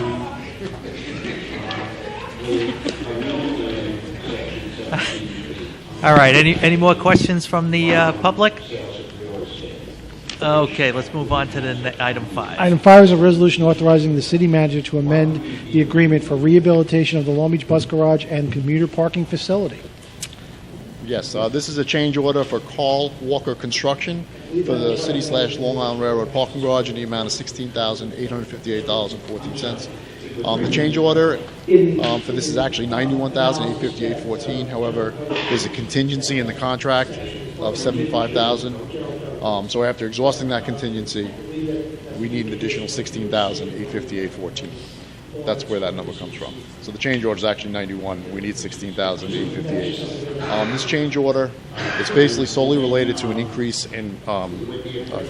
All right, any more questions from the public? Okay, let's move on to the item 5. Item 5 is a resolution authorizing the city manager to amend the agreement for rehabilitation of the Long Beach Bus Garage and Commuter parking facility. Yes, this is a change order for Carl Walker Construction for the City/Long Island Railroad parking garage in the amount of $16,858.14. The change order for this is actually $91,858.14. However, there's a contingency in the contract of $75,000. So after exhausting that contingency, we need an additional $16,858.14. That's where that number comes from. So the change order is actually 91. We need 16,858. This change order is basically solely related to an increase in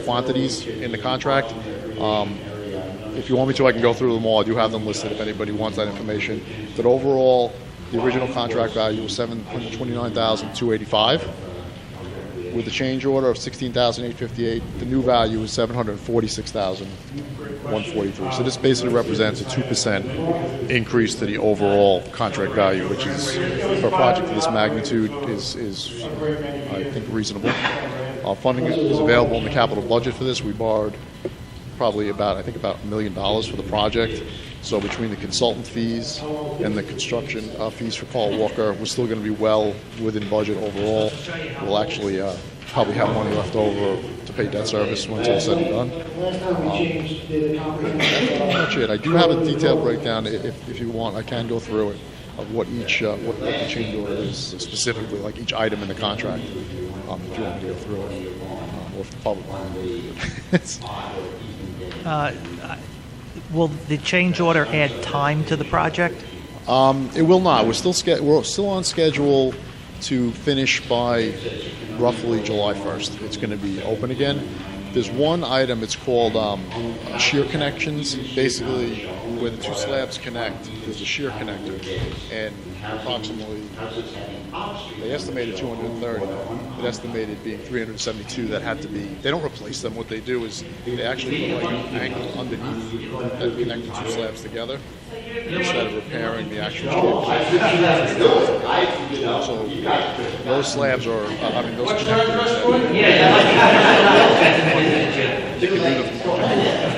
quantities in the contract. If you want me to, I can go through them all. I do have them listed if anybody wants that information. But overall, the original contract value was $729,285. With the change order of $16,858, the new value is $746,143. So this basically represents a 2% increase to the overall contract value, which is, for a project of this magnitude, is I think, reasonable. Funding is available in the capital budget for this. We borrowed probably about $1 million for the project. So between the consultant fees and the construction fees for Carl Walker, we're still going to be well within budget overall. We'll actually probably have money left over to pay debt service once all said and done. That's pretty much it. I do have a detailed breakdown. If you want, I can go through it of what each what the change order is specifically, like each item in the contract. If you want me to go through it, or if the public wants. Will the change order add time to the project? It will not. We're still on schedule to finish by roughly July 1st. It's going to be open again. There's one item, it's called shear connections. Basically, where the two slabs connect, there's a shear connector. And approximately, they estimated 230. It estimated being 372 that had to be, they don't replace them. What they do is they actually put like an angle underneath that connect the two slabs together instead of repairing the actual shear connector. So those slabs are, those connectors, they can do them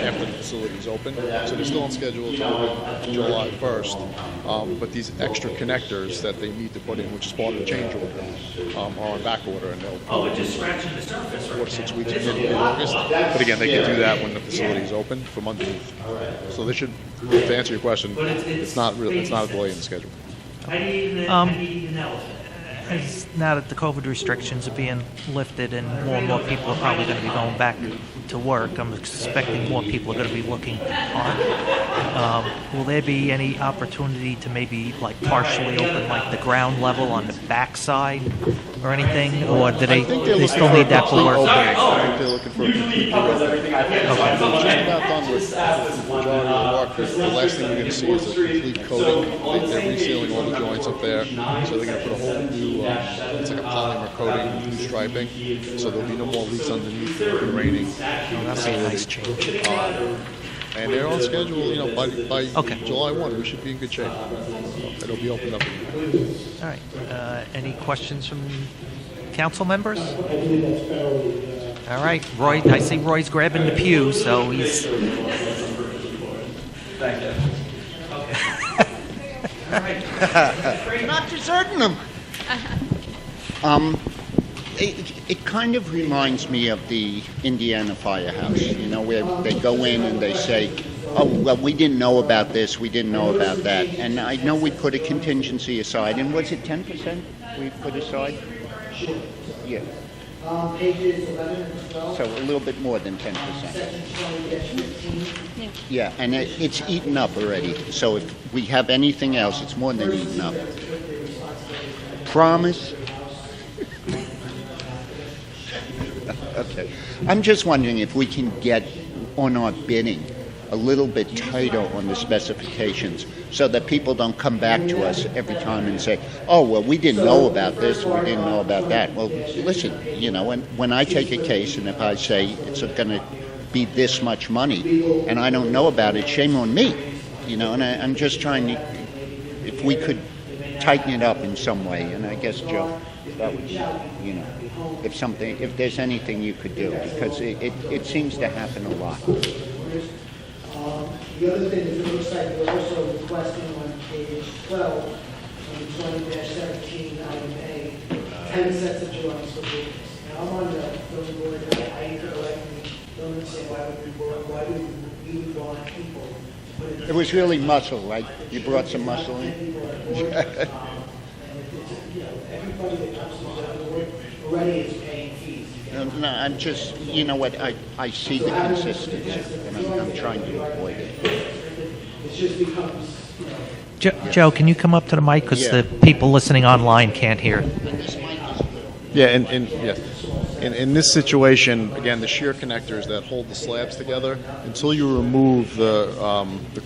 after the facility is open. So they're still on schedule to open July 1st. But these extra connectors that they need to put in, which is part of the change order, are on back order, and they'll just scratching the surface. 4 to 6 weeks in August. But again, they can do that when the facility is open from underneath. So they should, to answer your question, it's not a delay in the schedule. now that the COVID restrictions are being lifted and more people are probably going to be going back to work, I'm expecting more people are going to be looking on. Will there be any opportunity to maybe like partially open like the ground level on the backside or anything, or do they still need that for work? I think they're looking for a complete reopening. We're just about done with the majority of the work. The last thing we're going to see is a complete coating. They're resealing all the joints up there, so they're going to put a whole new, it's like a polymer coating with new striping, so there'll be no more leaks underneath the raining. That's a nice change. And they're on schedule, by July 1, we should be in good shape. It'll be opened up again. All right. Any questions from council members? All right, Roy. I see Roy's grabbing the pew, so he's. Thank you. You're not deserting them. It kind of reminds me of the Indiana firehouse, where they go in and they say, oh, well, we didn't know about this, we didn't know about that. And I know we put a contingency aside, and was it 10% we put aside? Yeah. Pages 11 and 12. So a little bit more than 10%. Section 20-15. Yeah, and it's eaten up already. So if we have anything else, it's more than eaten up. Promise? Okay. I'm just wondering if we can get on our bidding a little bit tighter on the specifications so that people don't come back to us every time and say, oh, well, we didn't know about this, we didn't know about that. Well, listen, when I take a case and if I say it's going to be this much money and I don't know about it, shame on me. And I'm just trying to, if we could tighten it up in some way, and I guess, Joe, that would, if there's anything you could do, because it seems to happen a lot. The other thing is, it looks like we're also requesting on page 12, on the 20-17, item A, 10 sets of joints for vehicles. Now, I'm on the building board, and I correctly don't say why we would want people to put it. It was really muscle, right? You brought some muscle in? Everybody that comes to the board already is paying fees. No, I'm just, I see the consistency, and I'm trying to avoid it. It just becomes, Joe, can you come up to the mic because the people listening online can't hear? Yeah, in this situation, again, the shear connectors that hold the slabs together, until you remove the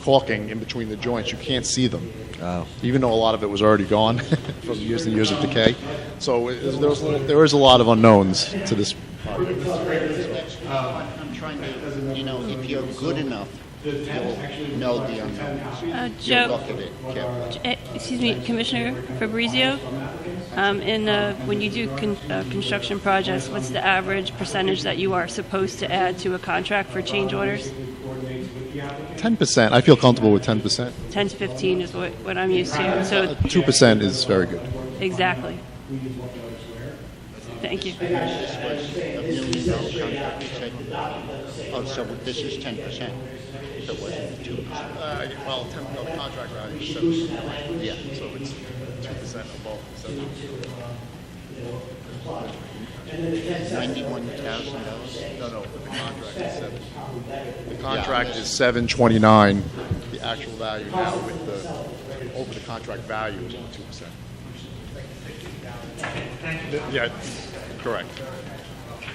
caulking in between the joints, you can't see them. Even though a lot of it was already gone from years and years of decay. So there is a lot of unknowns to this project. I'm trying to, if you're good enough, you'll know the unknowns. Joe, You'll look at it carefully. excuse me, Commissioner Fabrizio, when you do construction projects, what's the average percentage that you are supposed to add to a contract for change orders? 10%. I feel comfortable with 10%. 10 to 15 is what I'm used to. So 2% is very good. Exactly. Thank you. This was a $1 million contract, you said? Oh, so this is 10%. If it wasn't 2%. Well, the contract value is 7%. Yeah, so it's 2% above 7%. $91,000. No, the contract is 7. The contract is 729. The actual value now with over the contract value is only 2%. Thank you. Yeah, correct.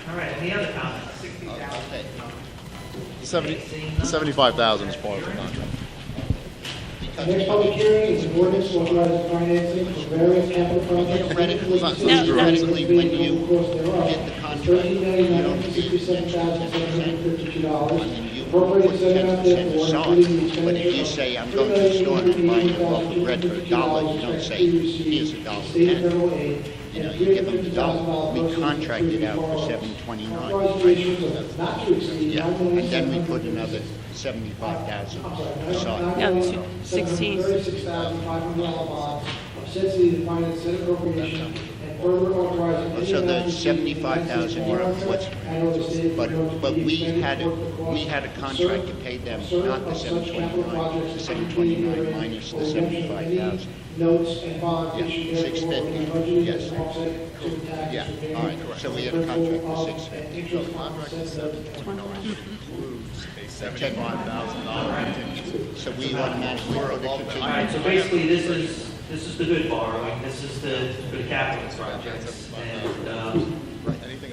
All right. Any other comments? 75,000 is part of the contract. next public hearing is an ordinance authorizing financing for various capital projects. Theoretically, when you get the contract, you don't see $10,752. Appropriate $7,000 aside. But if you say, I'm going to the store and I'm buying a loaf of bread for $1, you don't say, here's $1.10. You give them $1. We contracted out for $729. Yeah, and then we put another $75,000 aside. No, 16. So the $75,000 was, but we had a contract to pay them, not the $729 minus the $75,000. notes and bonds issued therefore $650. and budgeted Yes. as an offset to the taxes Yeah, paid. all right, so we have a contract for Principal of and interest on said So we automatically put it All right, so basically, this is the good borrowing, this is for the capital projects. And,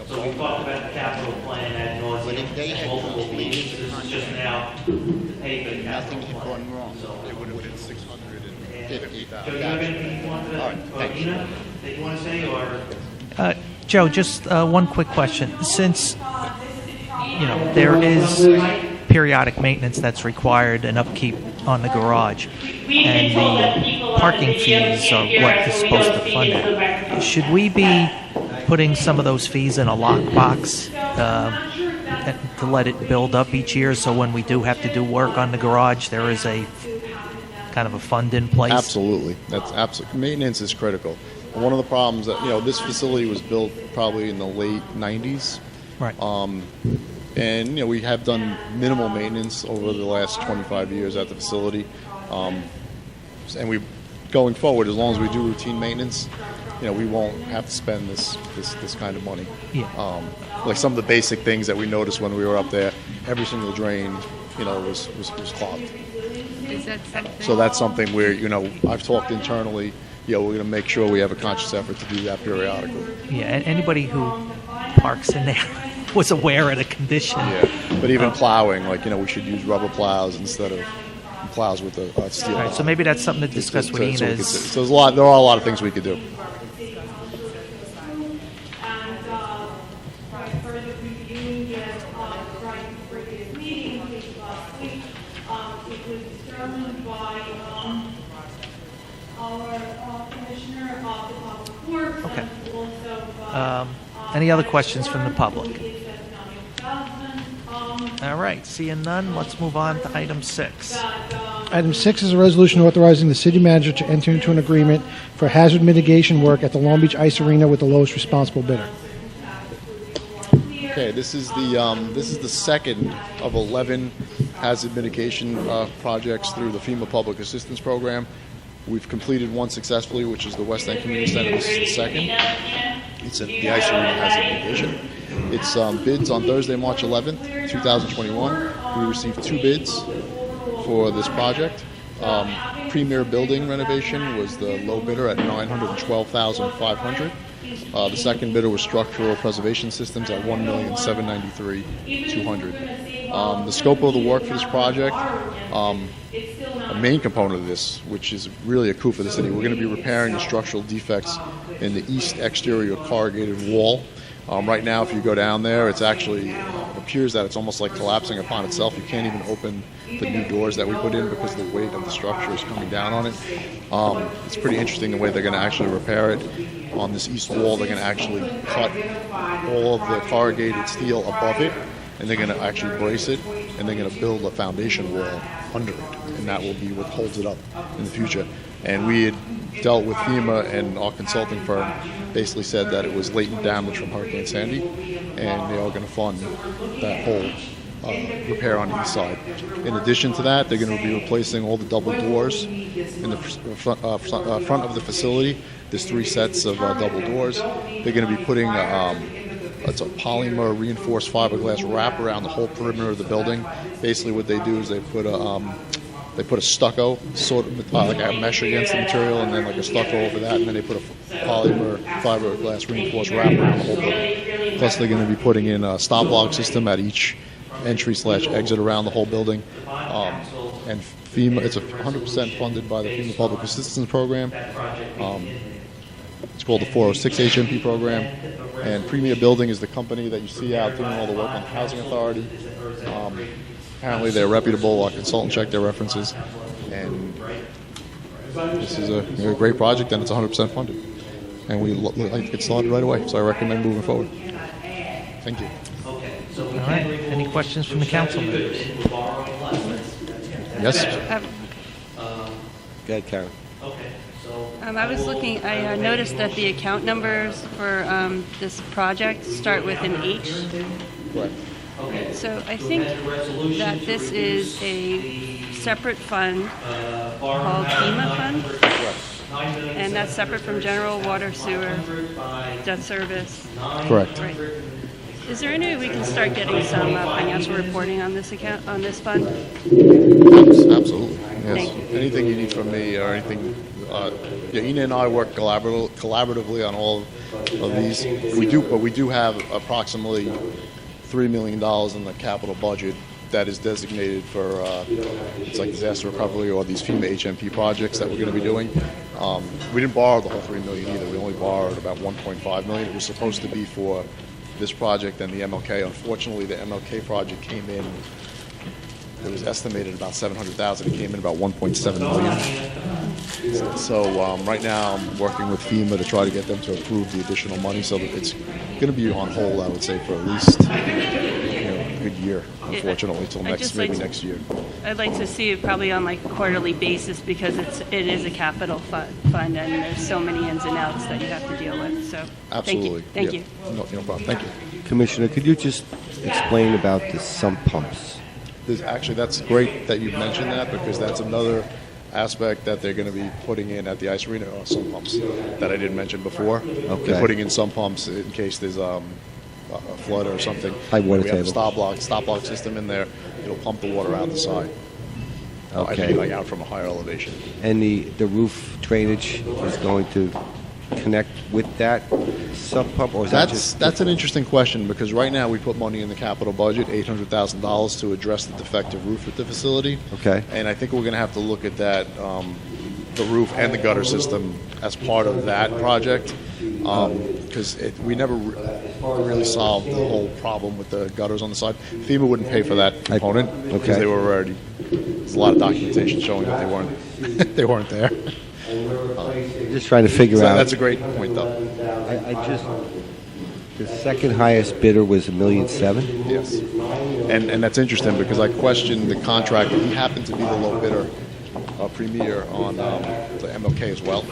so we talked about the capital plan ad nauseam, and multiple meetings, this is just now to pay for the capital plan. So, It would have been 650,000. Joe, do you have anything you want to, or Ina, that you want to say, or? Joe, just one quick question. Since, there is periodic maintenance that's required and upkeep on the garage, and the parking fees are what is supposed to fund it, should we be putting some of those fees in a lockbox to let it build up each year, so when we do have to do work on the garage, there is a kind of a fund in place? Absolutely. That's absolutely. Maintenance is critical. One of the problems that, this facility was built probably in the late 90s. Right. And, we have done minimal maintenance over the last 25 years at the facility. And going forward, as long as we do routine maintenance, we won't have to spend this kind of money. Yeah. Like some of the basic things that we noticed when we were up there, every single drain, was clogged. Is that something? So that's something where, I've talked internally, we're going to make sure we have a conscious effort to do that periodically. Yeah, and anybody who parks in there was aware of the condition. Yeah, but even plowing, we should use rubber plows instead of plows with a steel. All right, so maybe that's something to discuss with Ina. So there are a lot of things we could do. Okay. Any other questions from the public? All right, seeing none, let's move on to item 6. Item 6 is a resolution authorizing the city manager to enter into an agreement for hazard mitigation work at the Long Beach Ice Arena with the lowest responsible bidder. Okay, this is the second of 11 hazard mitigation projects through the FEMA Public Assistance Program. We've completed one successfully, which is the West End Community Center. This is the second. It's at the Ice Arena Hazard Mitigation. It's bids on Thursday, March 11th, 2021. We received 2 bids for this project. Premier building renovation was the low bidder at $912,500. The second bidder was structural preservation systems at $1,793,200. The scope of the work for this project, a main component of this, which is really a coup for the city, we're going to be repairing the structural defects in the east exterior corrugated wall. Right now, if you go down there, it's actually appears that it's almost like collapsing upon itself. You can't even open the new doors that we put in because the weight of the structure is coming down on it. It's pretty interesting the way they're going to actually repair it. On this east wall, they're going to actually cut all of the corrugated steel above it, and they're going to actually brace it, and they're going to build a foundation wall under it, and that will be what holds it up in the future. And we had dealt with FEMA, and our consulting firm basically said that it was latent damage from Hurricane Sandy, and they are going to fund that whole repair on the east side. In addition to that, they're going to be replacing all the double doors in the front of the facility. There's 3 sets of double doors. They're going to be putting it's a polymer reinforced fiberglass wrap around the whole perimeter of the building. Basically, what they do is they put a stucco, sort of like a mesh against the material, and then like a stucco over that, and then they put a polymer fiberglass reinforced wrap around the whole building. Plus, they're going to be putting in a stop log system at each entry/exit around the whole building. And FEMA, it's 100% funded by the FEMA Public Assistance Program. It's called the 406 HMP program. And Premier Building is the company that you see out doing all the work on the Housing Authority. Apparently they're reputable. Our consultant checked their references. And this is a great project, and it's 100% funded. And we like to get started right away, so I recommend moving forward. Thank you. All right. Any questions from the council members? Yes? Go ahead, Karen. I was looking, I noticed that the account numbers for this project start with an H. Right. So I think that this is a separate fund called FEMA fund. And that's separate from general water, sewer, debt service. Correct. Right. Is there any way we can start getting some financial reporting on this account, on this fund? Absolutely, yes. Thank you. Anything you need from me or anything, Ina and I work collaboratively on all of these. We do have approximately $3 million in the capital budget that is designated for, it's like disaster recovery or these FEMA HMP projects that we're going to be doing. We didn't borrow the whole $3 million either. We only borrowed about $1.5 million. It was supposed to be for this project and the MLK. Unfortunately, the MLK project came in, it was estimated about $700,000. It came in about $1.7 million. So right now I'm working with FEMA to try to get them to approve the additional money. So that it's going to be on hold, I would say, for at least a good year, unfortunately, till next year. I'd like to see it probably on like a quarterly basis because it is a capital fund and there's so many ins and outs that you have to deal with. So Absolutely. Thank you. No problem. Thank you. Commissioner, could you just explain about the sump pumps? That's great that you mentioned that because that's another aspect that they're going to be putting in at the ice arena are sump pumps that I didn't mention before. Okay. They're putting in sump pumps in case there's a flood or something. High water we have a table. stop block system in there. It'll pump the water out the side. Okay. Like out from a higher elevation. And the roof drainage is going to connect with that sump pump, or is That's an interesting question because right now we put money in the capital budget, $800,000 to address the defective roof at the facility. Okay. And I think we're going to have to look at that, the roof and the gutter system as part of that project because we never really solved the whole problem with the gutters on the side. FEMA wouldn't pay for that component because they were already. There's a lot of documentation showing that they weren't there. Just trying to figure out. That's a great point, though. The second highest bidder was $1,700,000. Yes, and that's interesting because I questioned the contractor. He happened to be the low bidder, premier on the MLK as well.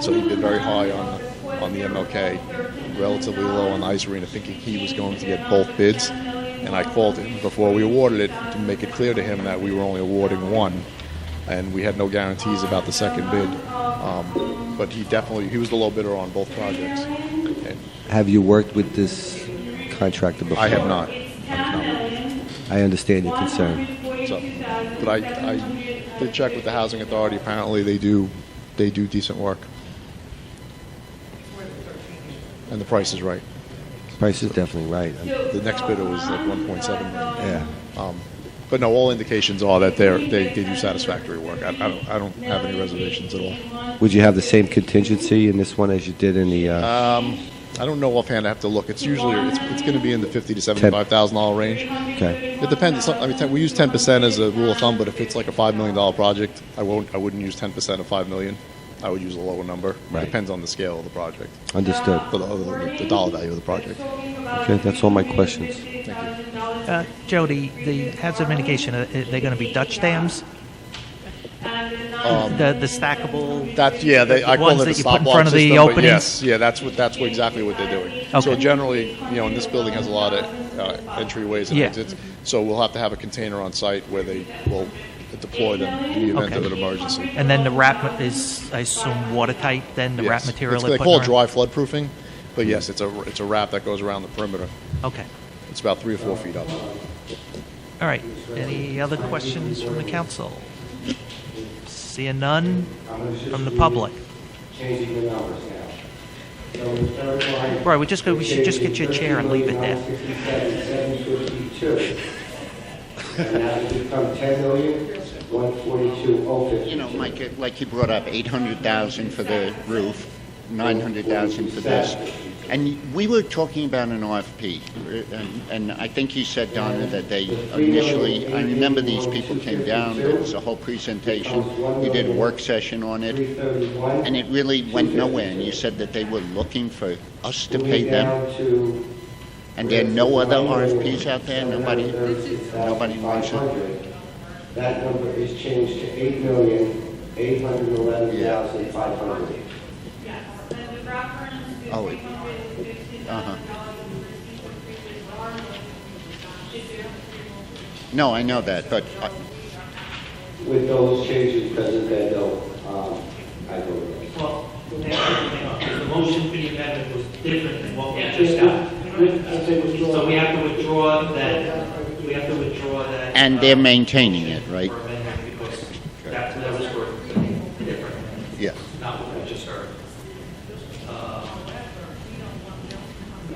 So he bid very high on the MLK, relatively low on the ice arena, thinking he was going to get both bids. And I called him before we awarded it to make it clear to him that we were only awarding one. And we had no guarantees about the second bid. But he was the low bidder on both projects. And have you worked with this contractor before? I have not. I understand your concern. So, but I did check with the Housing Authority. Apparently they do decent work. And the price is right. The price is definitely right. The next bidder was like $1.7 million. Yeah. But no, all indications are that they do satisfactory work. I don't have any reservations at all. Would you have the same contingency in this one as you did in the? I don't know offhand. I have to look. It's usually it's going to be in the $50,000 to $75,000 range. Okay. It depends. I mean, we use 10% as a rule of thumb. But if it's like a $5 million project, I wouldn't use 10% of $5 million. I would use a lower number. Right. It depends on the scale of the project. Understood. The dollar value of the project. Okay, that's all my questions. Thank you. Joe, the hazard mitigation, are they going to be Dutch dams? The stackable. I call it that the you stop put in block front of the system, but openings. yes, that's exactly what they're doing. Okay. So generally, and this building has a lot of entryways and exits. So we'll have to have a container on site where they will deploy them in the event of an emergency. And then the wrap is, I assume, watertight. Then the wrap material. They call it dry flood proofing, but yes, it's a wrap that goes around the perimeter. Okay. It's about 3 or 4 feet up. All right. Any other questions from the council? Seeing none from the public. Right, we should just get you a chair and leave it there. Mike, like you brought up, $800,000 for the roof, $900,000 for this. And we were talking about an RFP, and I think you said, Donna, that they initially, I remember these people came down, there was a whole presentation, you did a work session on it, and it really went nowhere, and you said that they were looking for us to pay them. And there are no other RFPs out there? Nobody wants it? That number is changed to $8,811,500. Oh, No, I know that, but with those changes, President Bendo, I vote yes. everything up. The motion for the amendment was different than what we just got. So we have to withdraw that. We have to withdraw that. And they're maintaining it, right? for amendment because that was for different. Yeah. Not what we just heard.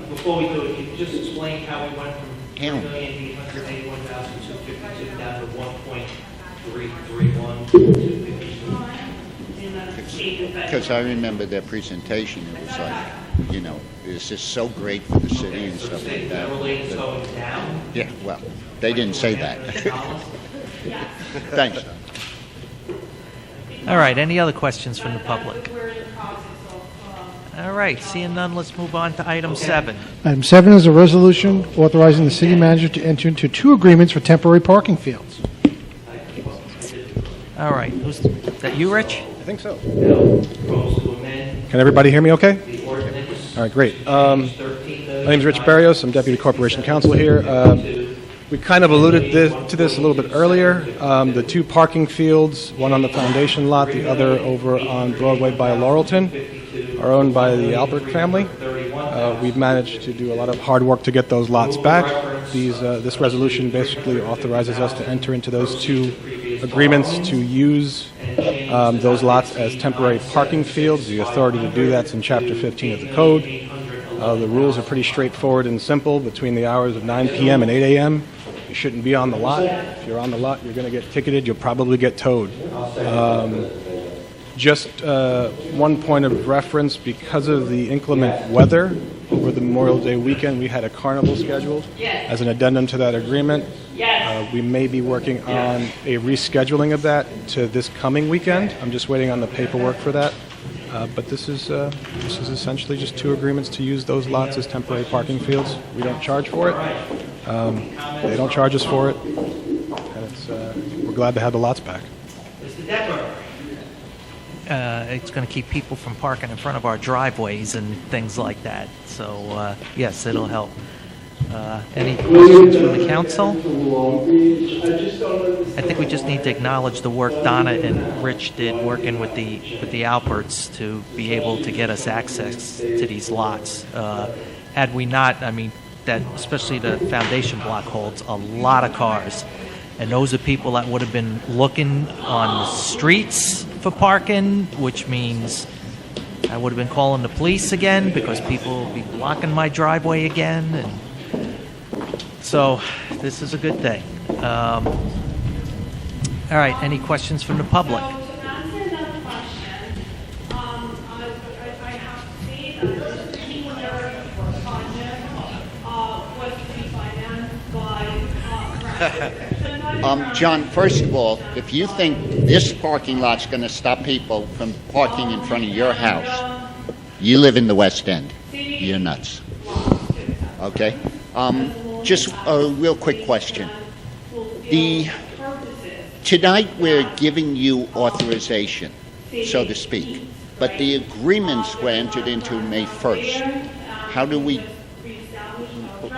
Before we do it, can you just explain how we went from Hell. 3,881,252 down to 1.331,252? Because I remember their presentation, it was like, you know, it's just so great for the city and stuff like that. Related going down? Yeah, well, they didn't say that. Thanks. All right, any other questions from the public? All right, seeing none, let's move on to item 7. Item 7 is a resolution authorizing the city manager to enter into 2 agreements for temporary parking fields. All right, who's that? You, Rich? I think so. Propose to amend Can everybody hear me okay? the ordinance. All right, great. My name is Rich Barrios. I'm Deputy Corporation Counsel here. We kind of alluded to this a little bit earlier. The 2 parking fields, one on the Foundation lot, the other over on Broadway by Laurelton, are owned by the Albert family. We've managed to do a lot of hard work to get those lots back. This resolution basically authorizes us to enter into those 2 agreements to use those lots as temporary parking fields. The authority to do that's in Chapter 15 of the Code. The rules are pretty straightforward and simple. Between the hours of 9 p.m. and 8 a.m., you shouldn't be on the lot. If you're on the lot, you're going to get ticketed. You'll probably get towed. Just one point of reference, because of the inclement weather over the Memorial Day weekend, we had a carnival scheduled as an addendum to that agreement. We may be working on a rescheduling of that to this coming weekend. I'm just waiting on the paperwork for that. But this is essentially just 2 agreements to use those lots as temporary parking fields. We don't charge for it. They don't charge us for it. And we're glad to have the lots back. Mr. Decker. It's going to keep people from parking in front of our driveways and things like that. So, yes, it'll help. Any questions from the council? I think we just need to acknowledge the work Donna and Rich did working with the Alberts to be able to get us access to these lots. Had we not, I mean, that especially the foundation block holds a lot of cars. And those are people that would have been looking on the streets for parking, which means I would have been calling the police again because people will be blocking my driveway again. And so this is a good thing. All right, any questions from the public? So to answer that question, I have to say that the Commuter project was refinanced by John, first of all, if you think this parking lot's going to stop people from parking in front of your house, you live in the West End. You're nuts. Okay? Just a real quick question. Tonight we're giving you authorization, so to speak, but the agreements were entered into May 1st. How do we...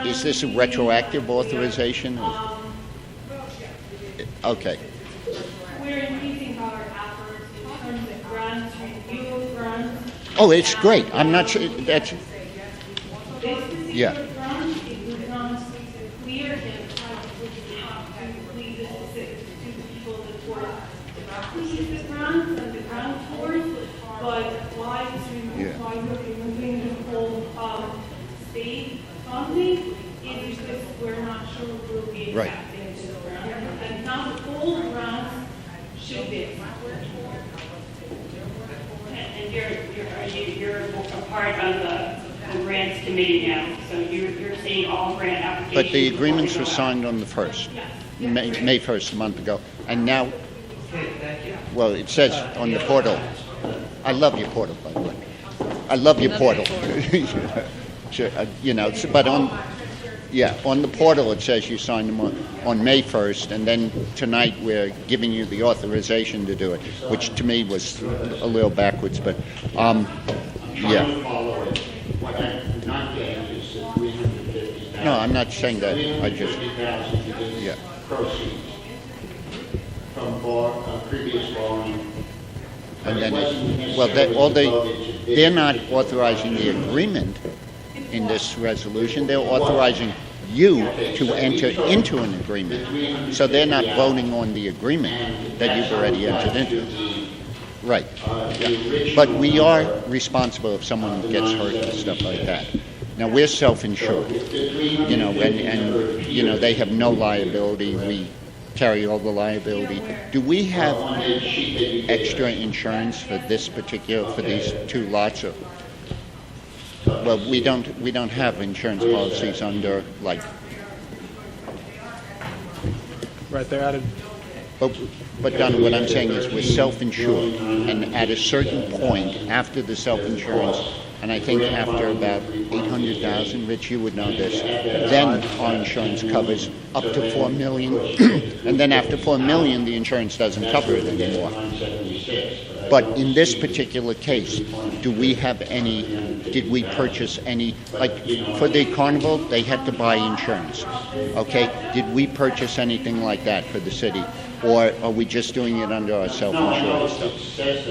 Is this a retroactive authorization? Okay. We're increasing our efforts in terms of grants, review of grants. Oh, it's great. I'm not sure that's... Yeah. Grant, it would not clear that we have to leave the specifics to the people that were directly in the grants and the grant tours, but why we're removing the whole state funding is because we're not sure we'll be Right. accepted into the grant. And now the whole grants should be accepted. And you're a part of the grants committee now, so you're seeing all grant applications. But the agreements were signed on the 1st, May 1st, a month ago. And now, well, it says on the portal, I love your portal, by the way. I love your portal. Sure, you know, but on the portal it says you signed them on May 1st, and then tonight we're giving you the authorization to do it, which to me was a little backwards, but yeah. No, I'm not saying that. I just, yeah. Proceeds from previous borrowing And then, they're not authorizing the agreement in this resolution. They're authorizing you to enter into an agreement. So they're not voting on the agreement that you've already entered into. Right. Yeah. But we are responsible if someone gets hurt and stuff like that. Now, we're self-insured, and they have no liability. We carry all the liability. Do we have extra insurance for these two lots? Well, we don't have insurance policies under, like... Right, they're added. But Don, what I'm saying is we're self-insured, and at a certain point after the self-insurance, and I think after about 800,000, Rich, you would know this, then our insurance covers up to $4 million, and then after $4 million, the insurance doesn't cover it anymore. But in this particular case, did we purchase any, like for the carnival, they had to buy insurance, okay? Did we purchase anything like that for the city? Or are we just doing it under our self-insured stuff?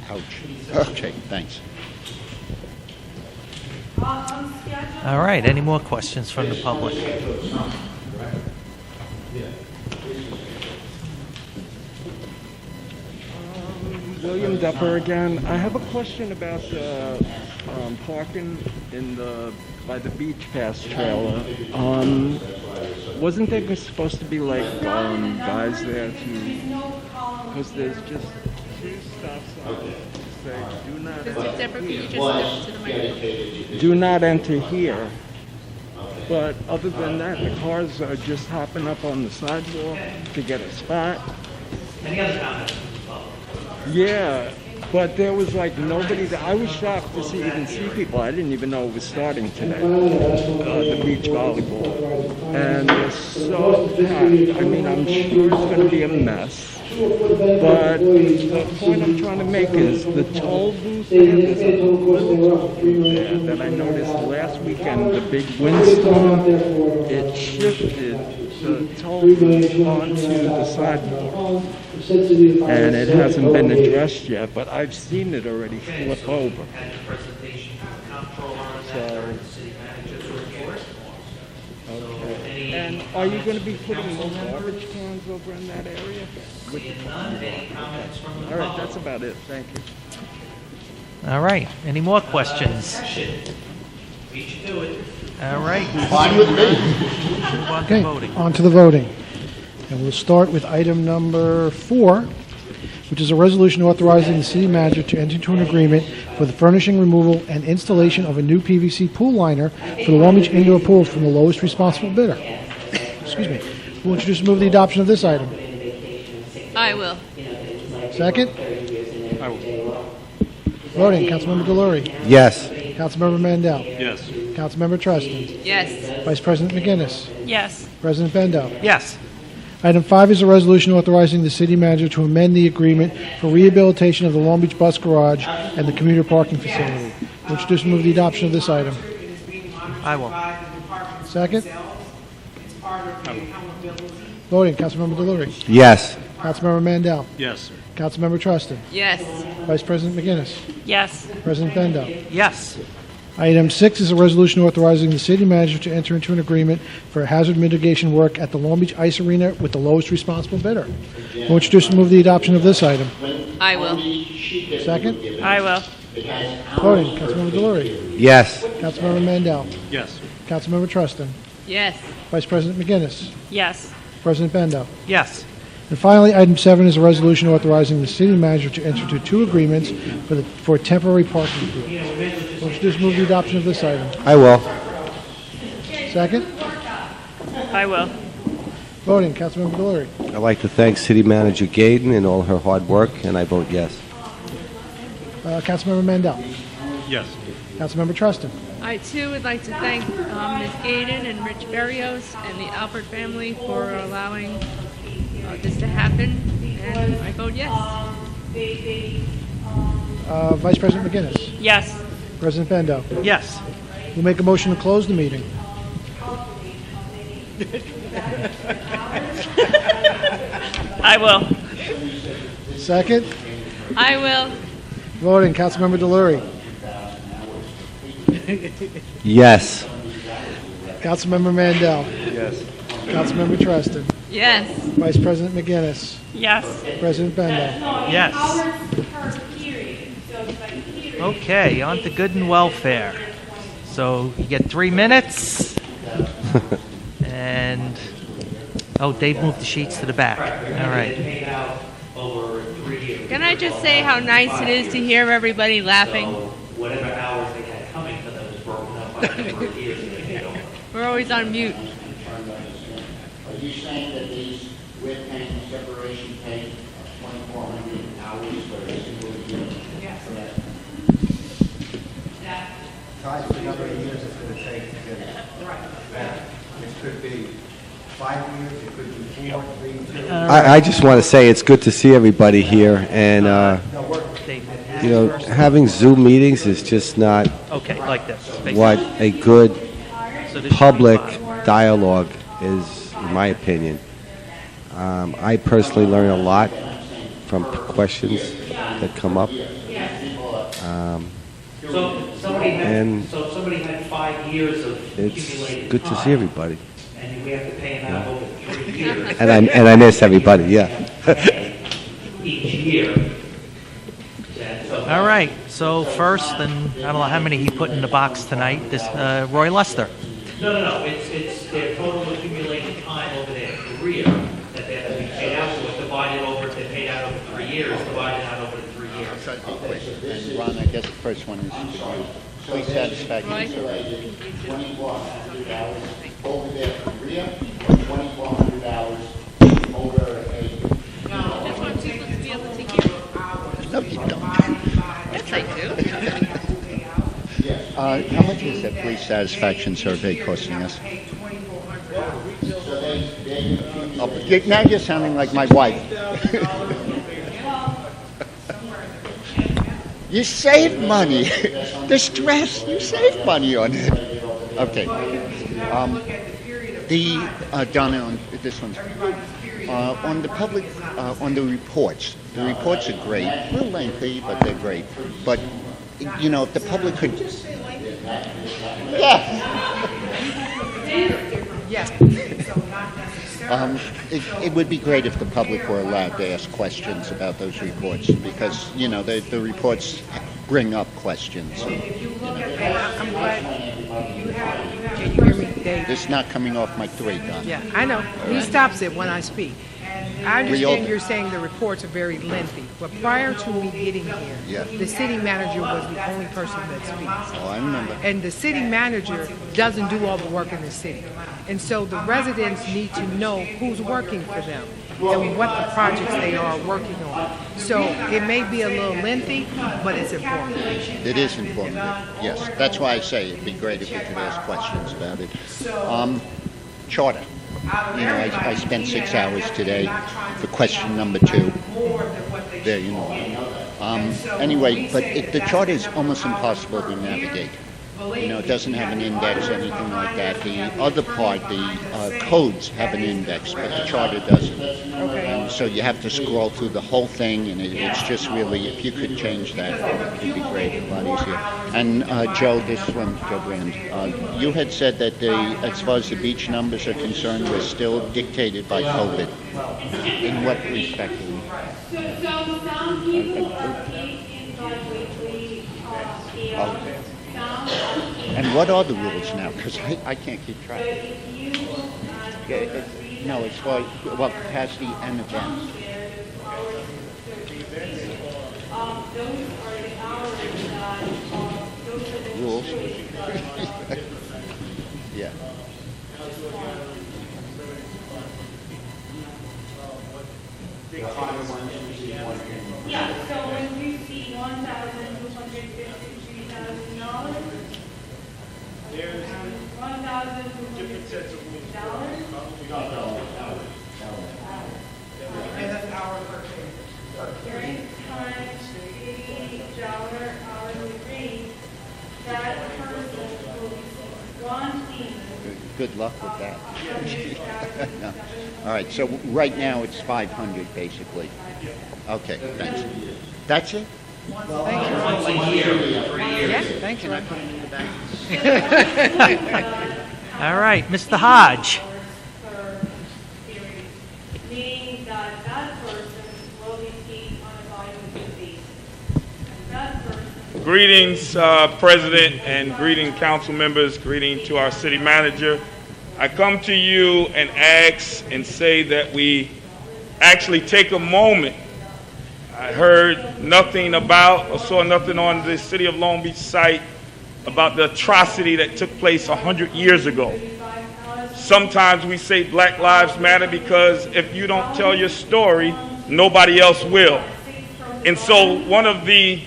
Ouch. Okay, thanks. All right, any more questions from the public? William Depper again. I have a question about the parking by the beach pass trailer. Wasn't there supposed to be like guys there because there's just two stop signs say do not Mr. Deborah, can you just step to the microphone? Do not enter here. But other than that, the cars are just hopping up on the sidewalk to get a spot. Any other comments? Yeah, but there was like nobody there. I was shocked to even see people. I didn't even know it was starting today, the beach volleyball. And it's so packed. I mean, I'm sure it's going to be a mess. But the point I'm trying to make is the toll booth there, there's a little toll booth there that I noticed last weekend, the big windstorm, it shifted the toll booth onto the sidewalk. And it hasn't been addressed yet, but I've seen it already flip over. So, okay. And are you going to be putting more garbage cans over in that area? All right, that's about it. Thank you. All right, any more questions? All right. Fine with me. Move on to Okay, voting. on to the voting. And we'll start with item number 4, which is a resolution authorizing the city manager to enter into an agreement for the furnishing, removal, and installation of a new PVC pool liner for the Long Beach indoor pool from the lowest responsible bidder. Excuse me. Who will introduce and move the adoption of this item? I will. Second? I will. Voting, Councilmember Delory. Yes. Councilmember Mandel. Yes. Councilmember Treston. Yes. Vice President McGinnis. Yes. President Bendo. Yes. Item 5 is a resolution authorizing the city manager to amend the agreement for rehabilitation of the Long Beach Bus Garage and the commuter parking facility. Will introduce and move the adoption of this item? I will. Second? Voting, Councilmember Delory. Yes. Councilmember Mandel. Yes. Councilmember Treston. Yes. Vice President McGinnis. Yes. President Bendo. Yes. Item 6 is a resolution authorizing the city manager to enter into an agreement for hazard mitigation work at the Long Beach Ice Arena with the lowest responsible bidder. Will introduce and move the adoption of this item? I will. Second? I will. Voting, Councilmember Delory. Yes. Councilmember Mandel. Yes. Councilmember Treston. Yes. Vice President McGinnis. Yes. President Bendo. Yes. And finally, item 7 is a resolution authorizing the city manager to enter into 2 agreements for temporary parking fields. Will introduce and move the adoption of this item? I will. Second? I will. Voting, Councilmember Delory. I'd like to thank City Manager Gaden and all her hard work, and I vote yes. Councilmember Mandel. Yes. Councilmember Treston. I, too, would like to thank Ms. Gaden and Rich Berrios and the Albert family for allowing this to happen, and I vote yes. Vice President McGinnis. Yes. President Bendo. Yes. We'll make a motion to close the meeting. I will. Second? I will. Voting, Councilmember Delory. Yes. Councilmember Mandel. Yes. Councilmember Treston. Yes. Vice President McGinnis. Yes. President Bendo. Yes. Okay, on to good and welfare. So you get 3 minutes. And, oh, Dave moved the sheets to the back. All right. Can I just say how nice it is to hear everybody laughing? Whatever hours they had coming for them was broken up by the number of years they had going. We're always on mute. Are you saying that these with paying separation pay 2,400 hours for a single year? Yes. Tied for the number of years it's going to take to get it. Right. It could be 5 years, it could be 4, 3, 2. I just want to say it's good to see everybody here, and you know, having Zoom meetings is just not Okay, like this. what a good So this should be public fine. dialogue is, in my opinion. I personally learn a lot from questions that come up. So somebody And had 5 years of It's accumulated good to time, see everybody. and we have to pay them out over 3 years. And I miss everybody, yeah. Each year. All right, so first, and I don't know how many he put in the box tonight, this Roy Lester. No, it's their total accumulated time over their career that they have to be paid out for, divided over, if they paid out over 3 years, divided out over the 3 years. And Ron, I guess the first one is for you. Police satisfaction survey, 2,400 hours over their career, or 2,400 hours over a... Just want people to be able to take care of No, you don't. Yes, I do. How much is that police satisfaction survey costing us? Now you're sounding like my wife. You save money. The stress, you save money on it. Okay. Donna, on this one's on the public, on the reports. The reports are great. A little lengthy, but they're great. But, you know, if the public could... Yeah. It would be great if the public were allowed to ask questions about those reports, because, you know, the reports bring up questions. If you look at that, I'm glad you have. Can you hear me, Dave? It's not coming off my 3, Don. Yeah, I know. He stops it when I speak. I We all- understand you're saying the reports are very lengthy, but prior to me getting here, Yeah. the city manager was the only person that speaks. Oh, I remember. And the city manager doesn't do all the work in the city. And so the residents need to know who's working for them and what the projects they are working on. So it may be a little lengthy, but it's informative. It is informative, yes. That's why I say it'd be great if we could ask questions about it. Charter. You know, I spent 6 hours today for question number 2. There, you know. Anyway, but the charter is almost impossible to navigate. You know, it doesn't have an index or anything like that. The other part, the codes have an index, but the charter doesn't. So you have to scroll through the whole thing, and it's just really, if you could change that, it would be great, a lot easier. And Joe, this one, Joe Brand, you had said that as far as the beach numbers are concerned, we're still dictated by COVID. In what respect? So some people are paid in bi-weekly Okay. And what are the rules now? Because I can't keep track. No, as far as, well, capacity and events. Rules. Yeah. Yeah, so when we see $1,253,000, There's different sets of rules. And that's hour per case. During times $88 hourly rate, that person will receive one payment. good luck with that. No. All right, so right now it's 500 basically. Okay, thanks. That's it? Thank you. Once a year, 3 years. Yeah, thank you. All right, Mr. Hodge. Meaning that that person will be paid on a bi-weekly basis. And that person Greetings, President, and greeting council members, greeting to our city manager. I come to you and ask and say that we actually take a moment. I heard nothing about or saw nothing on the city of Long Beach site about the atrocity that took place 100 years ago. Sometimes we say Black Lives Matter because if you don't tell your story, nobody else will. And so one of the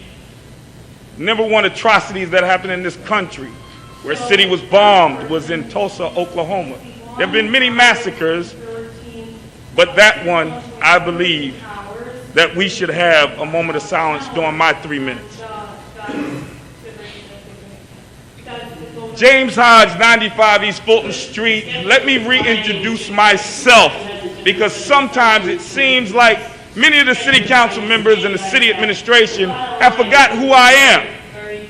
#1 atrocities that happened in this country, where a city was bombed, was in Tulsa, Oklahoma. There have been many massacres, but that one, I believe, that we should have a moment of silence during my 3 minutes. James Hodge, 95 East Fulton Street. Let me reintroduce myself, because sometimes it seems like many of the city council members and the city administration have forgotten who I am.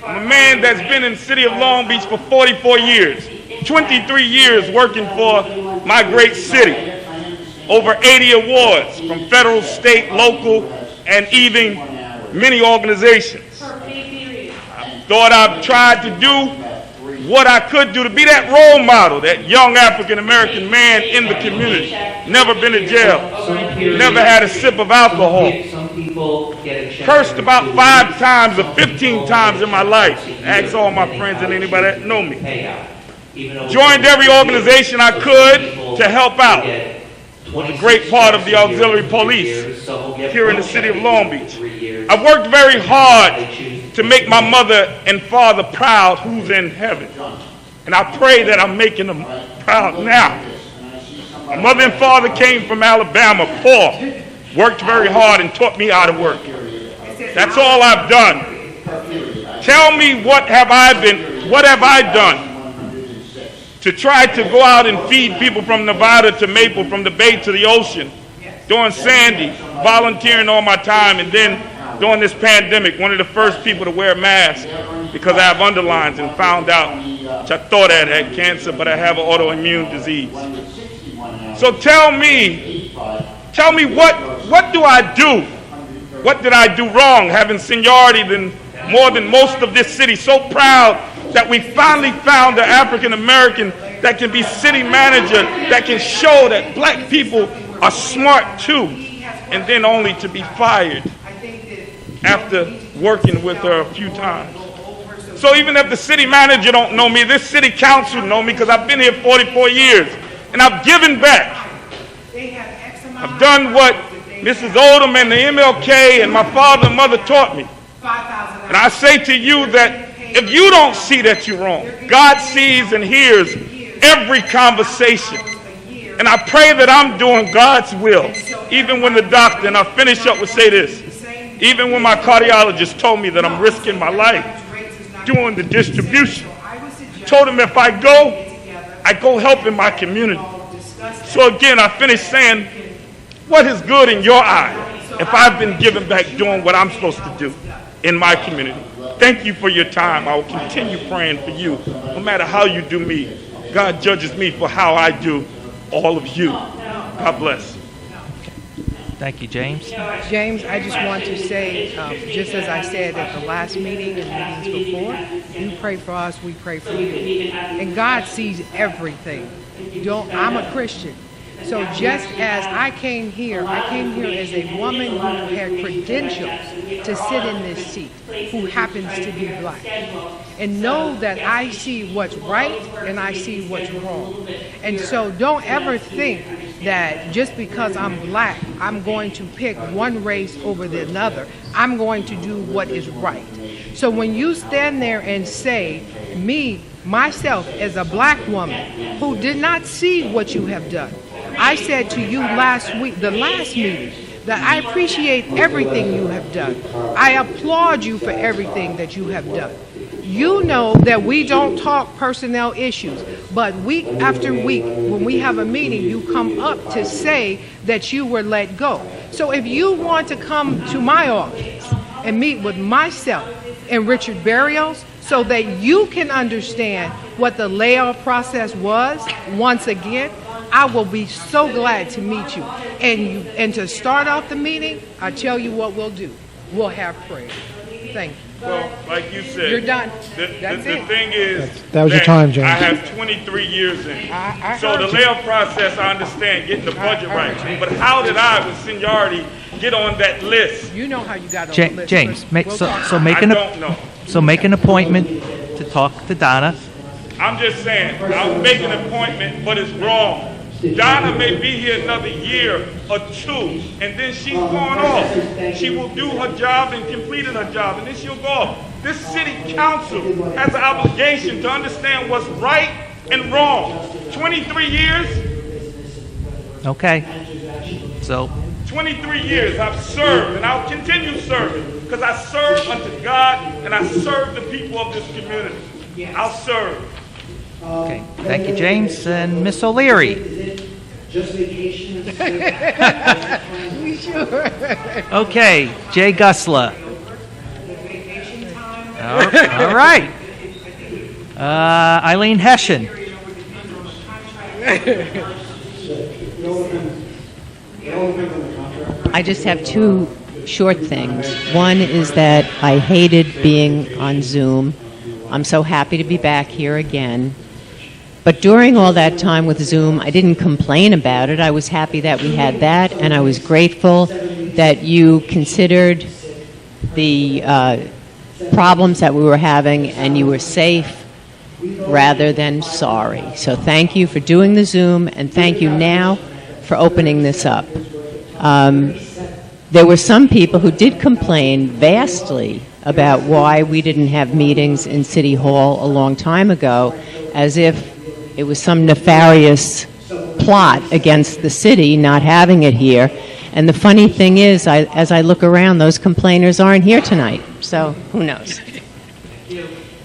I'm a man that's been in the city of Long Beach for 44 years, 23 years working for my great city. Over 80 awards from federal, state, local, and even many organizations. I thought I've tried to do what I could do to be that role model, that young African-American man in the community. Never been to jail, never had a sip of alcohol. Cursed about 5 times or 15 times in my life. Ask all my friends and anybody that know me. Joined every organization I could to help out. Was a great part of the auxiliary police here in the city of Long Beach. I've worked very hard to make my mother and father proud, who's in heaven. And I pray that I'm making them proud now. My mother and father came from Alabama, poor, worked very hard and taught me how to work. That's all I've done. Tell me what have I done to try to go out and feed people from Nevada to Maple, from the Bay to the ocean, during Sandy, volunteering all my time, and then during this pandemic, one of the first people to wear a mask because I have underlines and found out, which I thought I had cancer, but I have an autoimmune disease. So tell me what do I do? What did I do wrong, having seniority more than most of this city? So proud that we finally found an African American that can be city manager, that can show that black people are smart too, and then only to be fired after working with her a few times. So even if the city manager don't know me, this city council know me because I've been here 44 years, and I've given back. I've done what Mrs. Oldham and the MLK and my father and mother taught me. And I say to you that if you don't see that you're wrong, God sees and hears every conversation. And I pray that I'm doing God's will. Even when the doctor, and I'll finish up with say this, even when my cardiologist told me that I'm risking my life doing the distribution, I told him if I go help in my community. So again, I finish saying, what is good in your eye if I've been giving back doing what I'm supposed to do in my community? Thank you for your time. I will continue praying for you. No matter how you do me, God judges me for how I do all of you. God bless. Thank you, James. James, I just want to say, just as I said at the last meeting and meetings before, you pray for us, we pray for you. And God sees everything. I'm a Christian. So just as I came here as a woman who had credentials to sit in this seat, who happens to be black. And know that I see what's right and I see what's wrong. And so don't ever think that just because I'm black, I'm going to pick one race over the another. I'm going to do what is right. So when you stand there and say, myself as a black woman who did not see what you have done, I said to you the last meeting, that I appreciate everything you have done. I applaud you for everything that you have done. You know that we don't talk personnel issues, but week after week, when we have a meeting, you come up to say that you were let go. So if you want to come to my office and meet with myself and Richard Barrios so that you can understand what the layoff process was, once again, I will be so glad to meet you. And to start off the meeting, I tell you what we'll do. We'll have prayer. Thank you. Well, like you said, You're done. The That's it. thing is That was your time, James. I have 23 years in. I So the heard you. layoff process, I understand, getting the budget I right. heard you. But how did I, with seniority, get on that list? You know how you got on the list. James, We'll talk. make I an don't know. so make an appointment to talk to Donna. I'm just saying, I'll make an appointment, but it's wrong. Donna may be here another year or two, and then she's gone off. She will do her job and completed her job, and then she'll go off. This city council has an obligation to understand what's right and wrong. 23 years? Okay. So 23 years I've served, and I'll continue serving, because I serve unto God, and I serve the people of this community. I'll serve. okay. Thank you, James and Miss O'Leary. Just vacation? You sure? Okay, Jay Gusla. All right. Eileen Hessian. I just have two short things. One is that I hated being on Zoom. I'm so happy to be back here again. But during all that time with Zoom, I didn't complain about it. I was happy that we had that, and I was grateful that you considered the problems that we were having, and you were safe rather than sorry. So thank you for doing the Zoom, and thank you now for opening this up. There were some people who did complain vastly about why we didn't have meetings in City Hall a long time ago, as if it was some nefarious plot against the city not having it here. And the funny thing is, as I look around, those complainers aren't here tonight. So who knows?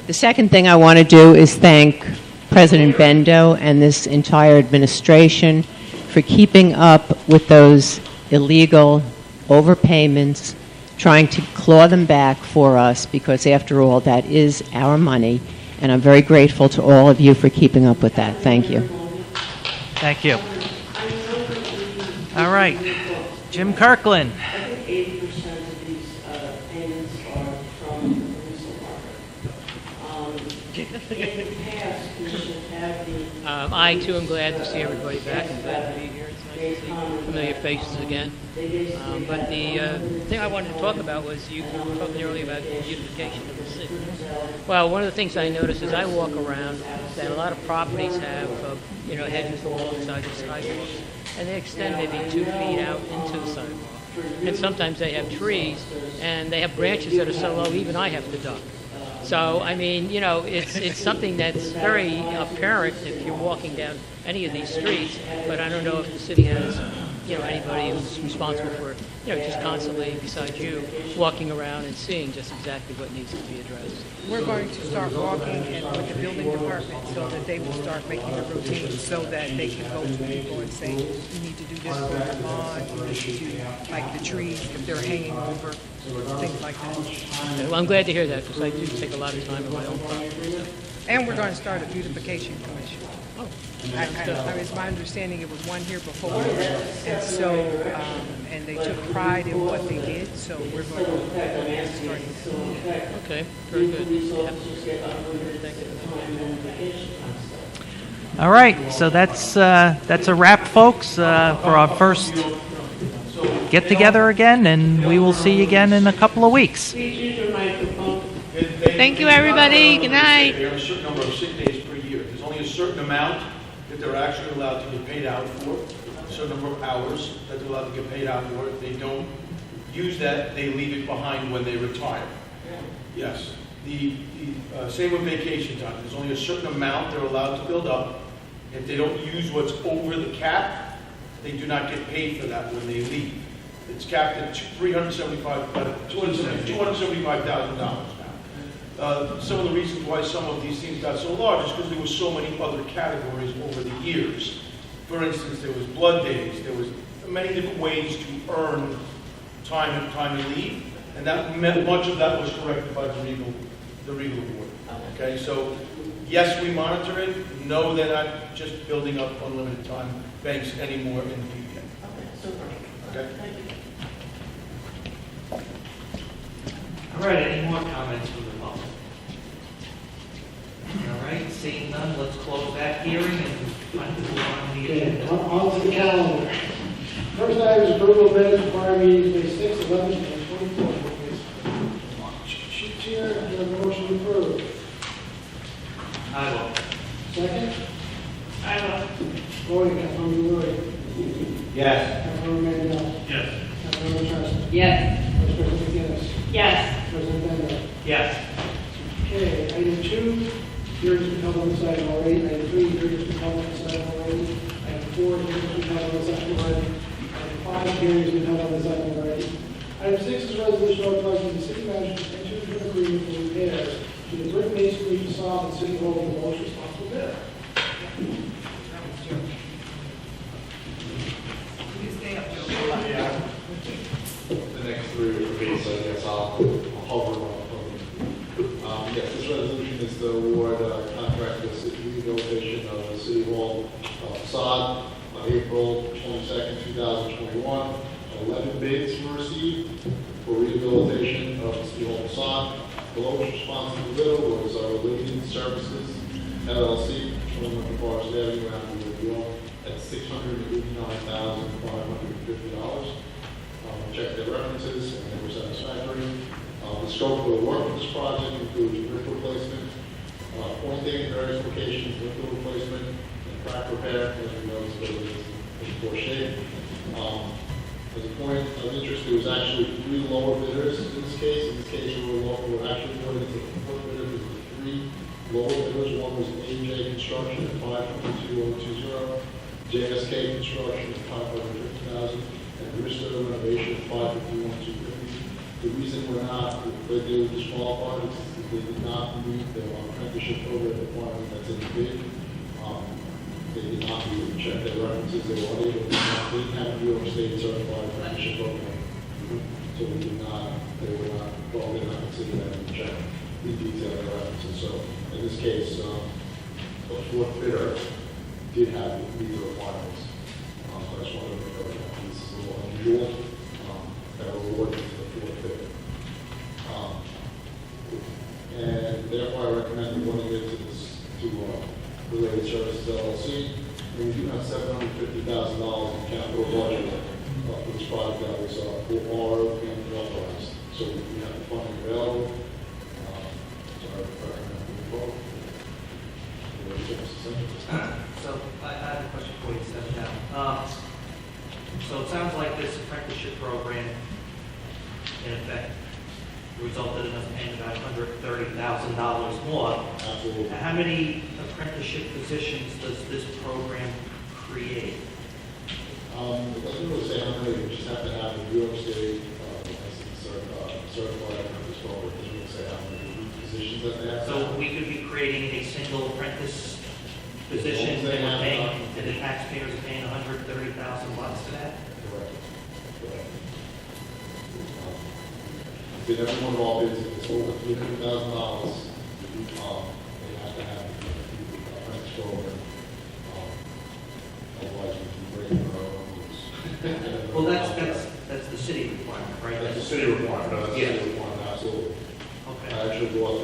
The second thing I want to do is thank President Bendo and this entire administration for keeping up with those illegal overpayments, trying to claw them back for us, because after all, that is our money. And I'm very grateful to all of you for keeping up with that. Thank you. Thank you. All right, Jim Kirkland. 80% of these payments are from the police department. In the past, we should have the... I, too, am glad to see everybody back. I'm glad to be here. It's nice to see familiar faces again. But the thing I wanted to talk about was you were talking earlier about the beautification of the city. Well, one of the things I notice is I walk around that a lot of properties have, hedges alongside the sidewalks, and they extend maybe 2 feet out into the sidewalk. And sometimes they have trees, and they have branches that are so low even I have to duck. So, I mean, it's something that's very apparent if you're walking down any of these streets, but I don't know if the city has, anybody who's responsible for, just constantly, besides you, walking around and seeing just exactly what needs to be addressed. We're going to start walking with the building department so that they will start making a routine so that they can go to people and say, you need to do this for your lawn, you need to do like the trees if they're hanging over, things like that. Okay, well, I'm glad to hear that because I do take a lot of time on my own property. And we're going to start a beautification commission. It's my understanding it was one here before, and so and they took pride in what they did. So we're going to start. Okay, very good. Yeah. Thank you. All right, so that's a wrap, folks, for our first get together again, and we will see you again in a couple of weeks. Thank you, everybody. Good night. There are a certain number of sick days per year. There's only a certain amount that they're actually allowed to get paid out for, a certain number of hours that they're allowed to get paid out for. If they don't use that, they leave it behind when they retire. Yes. The same with vacation time. There's only a certain amount they're allowed to build up. If they don't use what's over the cap, they do not get paid for that when they leave. It's capped at $275,000 now. Some of the reasons why some of these things got so large is because there were so many other categories over the years. For instance, there was blood days, there was many different ways to earn time and leave, and that meant much of that was corrected by the legal board. Okay, so yes, we monitor it. No, they're not just building up unlimited time banks anymore in the PPA. Okay. All right, any more comments from the public? All right, seeing none, let's close that hearing and find the move on the Okay, agenda. on to the calendar. First item is approval of minutes of prior meetings, May 6th, 11th, and 24th. Sheets here, do you have a motion to approve? I will. Second? I will. Voting, Councilmember Leroy. Yes. Councilmember Mandel. Yes. Councilmember Trust. Yes. Vice President McGinnis. Yes. President Bender. Yes. Okay, item 2, hearings been held on this item already. Item 3, hearings been held on this item already. Item 4, hearings been held on this item already. Item 5, hearings been held on this item already. Item 6 is a resolution authorizing the city manager to enter into an agreement for repairs to the brick masonry facade in City Hall with the Walsh responsible bidder. You can stay up, Joe. The next three are for me, so I guess I'll hover on. Yes, this resolution is to award contract for rehabilitation of the City Hall facade on April 22nd, 2021. 11 bids were received for rehabilitation of the City Hall facade. The lowest responsible bidder was Living Services LLC, 21 Forest Avenue, New York, at $689,550. Check their references, and they were satisfactory. The scope of the work of this project includes brick replacement, pointing in various locations, window replacement, and crack repair. As we know, this building is in poor shape. As a point of interest, there was actually 3 lower bidders in this case. In this case, we were actually going into the fourth bidder. There were 3 lower bidders. One was AJ Construction at $522,020, JSK Construction at $550,000, and Bristol Renovation at $551,250. The reason they were disqualified is that they did not meet the apprenticeship program requirement that's in the bid. They did not check their references. They were unable to didn't have New York State certified apprenticeship program. So they did not consider that in check in detail their references. So in this case, the fourth bidder did have meet the requirements. I just wanted to make that this is a little unusual. That were awarded to the fourth bidder. And therefore I recommend awarding it to Related Services LLC. And we do have $750,000 in capital budget for this project that was borrowed and authorized. So we have the funding available. So I recommend moving forward. So I have a question before you step down. So it sounds like this apprenticeship program, in effect, resulted in us paying about $130,000 more. Absolutely. How many apprenticeship positions does this program create? It doesn't really say how many. We just have to have a New York State certified apprentice program. It doesn't really say how many positions that they have. So we could be creating a single apprentice position, and the taxpayers are paying $130,000 for that? Correct. Did everyone involved is if it's over $300,000, they have to have a apprentice program. Otherwise, we can break our own rules. Well, that's the city requirement, right? That's a city requirement. That's a Yeah. city requirement, absolutely. Okay. I actually brought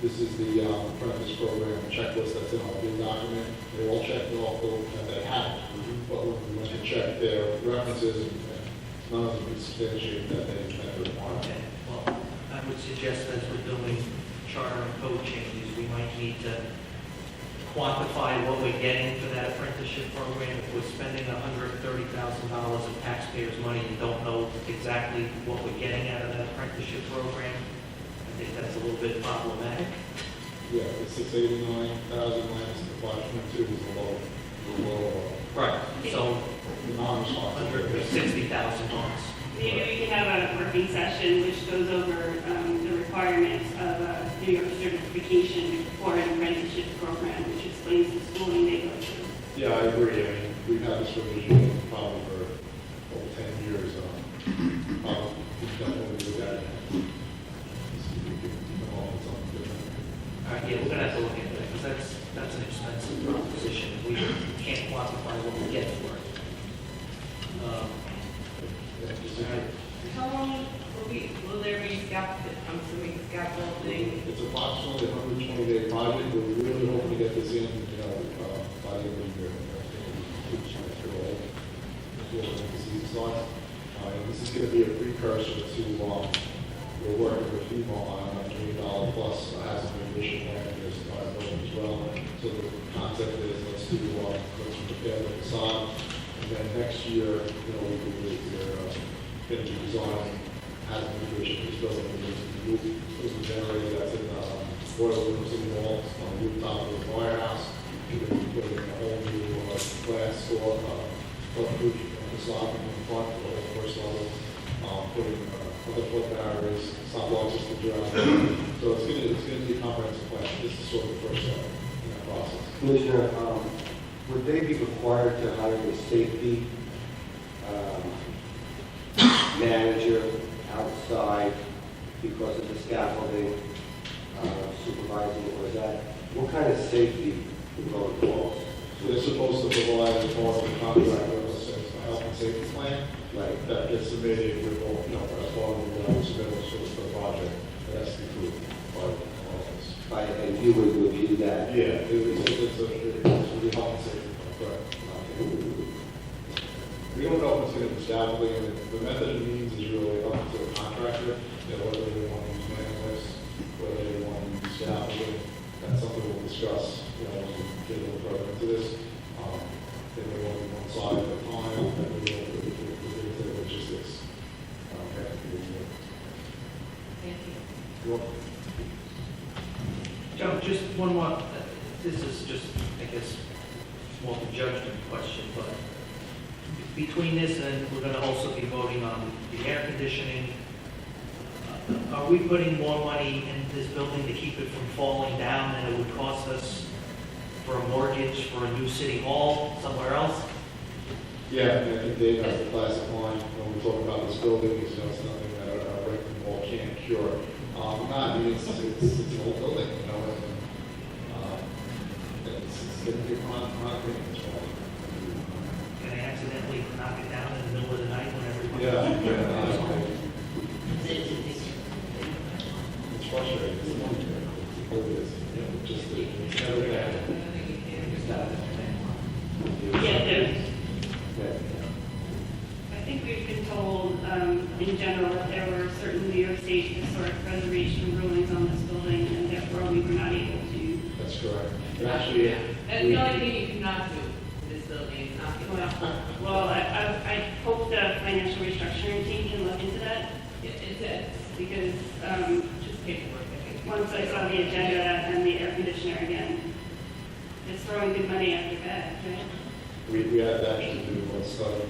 this is the apprentice program checklist that's in our bid document. They all checked it off, and they have it. But when we went to check their references, none of them could substantiate that they met the requirement. Okay. Well, I would suggest as we're doing charter and code changes, we might need to quantify what we're getting for that apprenticeship program. If we're spending $130,000 of taxpayers' money and don't know exactly what we're getting out of that apprenticeship program, I think that's a little bit problematic. Yeah, the 689,000 minus the 522 is the low. Right. So non-responsible. $160,000. Maybe we can have a working session which goes over the requirements of a New York certification for an apprenticeship program, which explains the schooling they go through. Yeah, I agree. I mean, we've had this revision probably for over 10 years. We definitely do that. Yeah, we're gonna have to look into that, because that's an expensive proposition. We can't quantify what we get for it. How long will there be scaffolding? It's approximately a 120-day project. We're really hoping to get this in, by the end of the year. The season starts. This is going to be a precursor to, we're working with FEMA on a $1 million plus hazard mitigation plan for this building as well. So the concept is let's repair the facade, and then next year, we're going to be designing hazard mitigation for this building. There's a generator that's in boiler rooms in the walls on the rooftop of the firehouse. We're going to be putting a whole new glass door, proof facade in the front for the first level, putting other foot barriers, stop log systems around there. So it's going to be a comprehensive plan. This is sort of the first step in that process. Commissioner, would they be required to hire a safety manager outside because of the scaffolding supervising, or is that, what kind of safety protocols? So they're supposed to provide as part of the contract with us a health and safety plan, like that gets submitted with all, as part of the submittals for the project. That has to be approved by the office. And you would review that? Yeah, it's a health and safety plan, correct. We don't know if it's going to be scaffolding. The method of means is really up to the contractor, whether they want to use manuals, whether they want to use scaffolding. That's something we'll discuss, when we get a little further into this. They may want to be one side at a time, and we will get into the logistics. Thank you. You're welcome. Joe, just one more, this is just, I guess, more of a judgment question, but between this and we're going to also be voting on the air conditioning, are we putting more money in this building to keep it from falling down than it would cost us for a mortgage for a new city hall somewhere else? Yeah, I think Dave has the classic line when we talk about this building, it's nothing that a wrecking ball can't cure. It's an old building, and it's going to be chronic maintenance. Can I accidentally knock it down in the middle of the night when everybody... Yeah. It's frustrating. It's never going to happen. I think we've been told, in general, that there were certain New York State historic preservation rulings on this building, and therefore we were not able to. That's correct. And actually, That's the only thing you cannot do in this building, is not get out. Well, I hope the financial restructuring team can look into that. It says, Because just paperwork. once I saw the agenda and the air conditioner again, it's throwing good money after bad, right? we had to actually do a study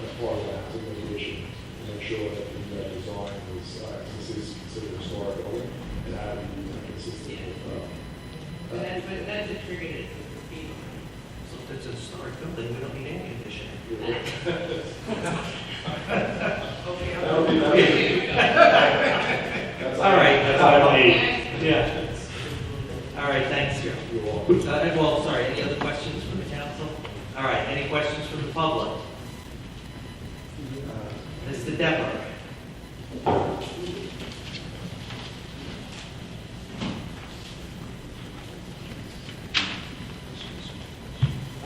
as part of that hazard mitigation to make sure that the design was, this is considered a historic building, and had to be consistent with. But that's a trigger. So if it's a historic building, we don't need air conditioning. All right, that's all I need. Yeah. All right, thanks, Joe. You're welcome. Well, sorry, any other questions from the council? All right, any questions from the public? Mr. Deborah.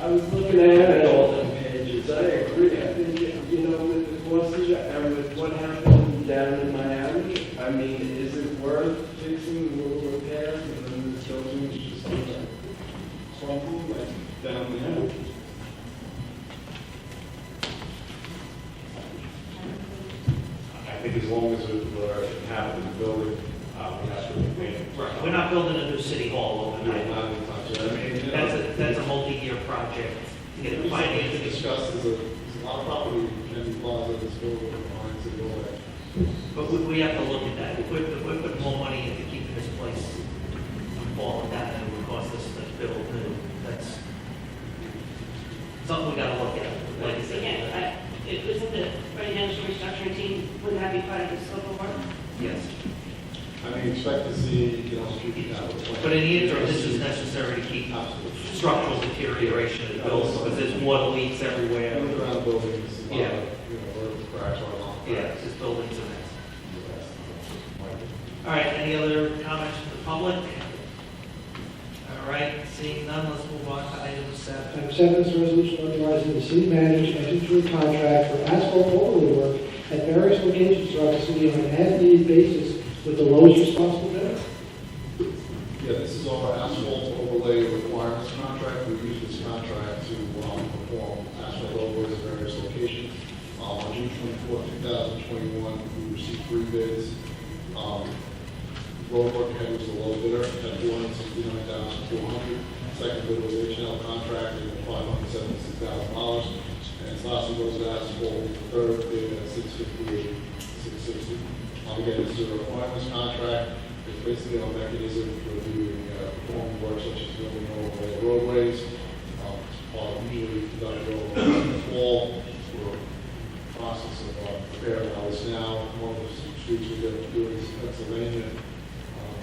I was looking at all the pages. I agree. I think, with the courses and with what happened down in Miami, I mean, is it worth fixing the little repairs and then the buildings just going to crumble like down there? I think as long as we're inhabiting the building, we have to maintain. Right, we're not building a new city hall overnight. Not anytime soon. I mean, That's a multi-year project to get the we financing. discussed as a a lot of property can be plaza that's built with lines and all that. But we have to look at that. If we put more money into keeping this place from falling down, than it would cost us to build new. That's something we gotta look at. Like I Once said, again, it isn't the residential restructuring team, wouldn't that be part of the scope of work? yes. I mean, expect to see, future capital plans. But in the interim, this is necessary to keep structural deterioration of the building, because there's water leaks everywhere. Underground buildings, a lot Yeah. of, vertical cracks are on. Yeah, this building's a mess. All right, any other comments from the public? All right, seeing none, let's move on to item 7. Item 7 is a resolution authorizing the city manager to enter into a contract for asphalt overlay work at various locations throughout the city on an as-needed basis with the lowest responsible bidder. Yeah, this is our asphalt overlay requirements contract. We use this contract to perform asphalt overlays at various locations. On June 24, 2021, we received 3 bids. Road work ahead was the low bidder at $469,400. Second bid was H&L Contracting at $576,000. And its last one was asphalt, the third bid at $658,660. Again, this is a requirements contract. It's basically a mechanism for doing performing work such as building overlay roadways. Usually conducted over the fall. We're in the process of preparing all this now. One of the streets we're going to do is Pennsylvania,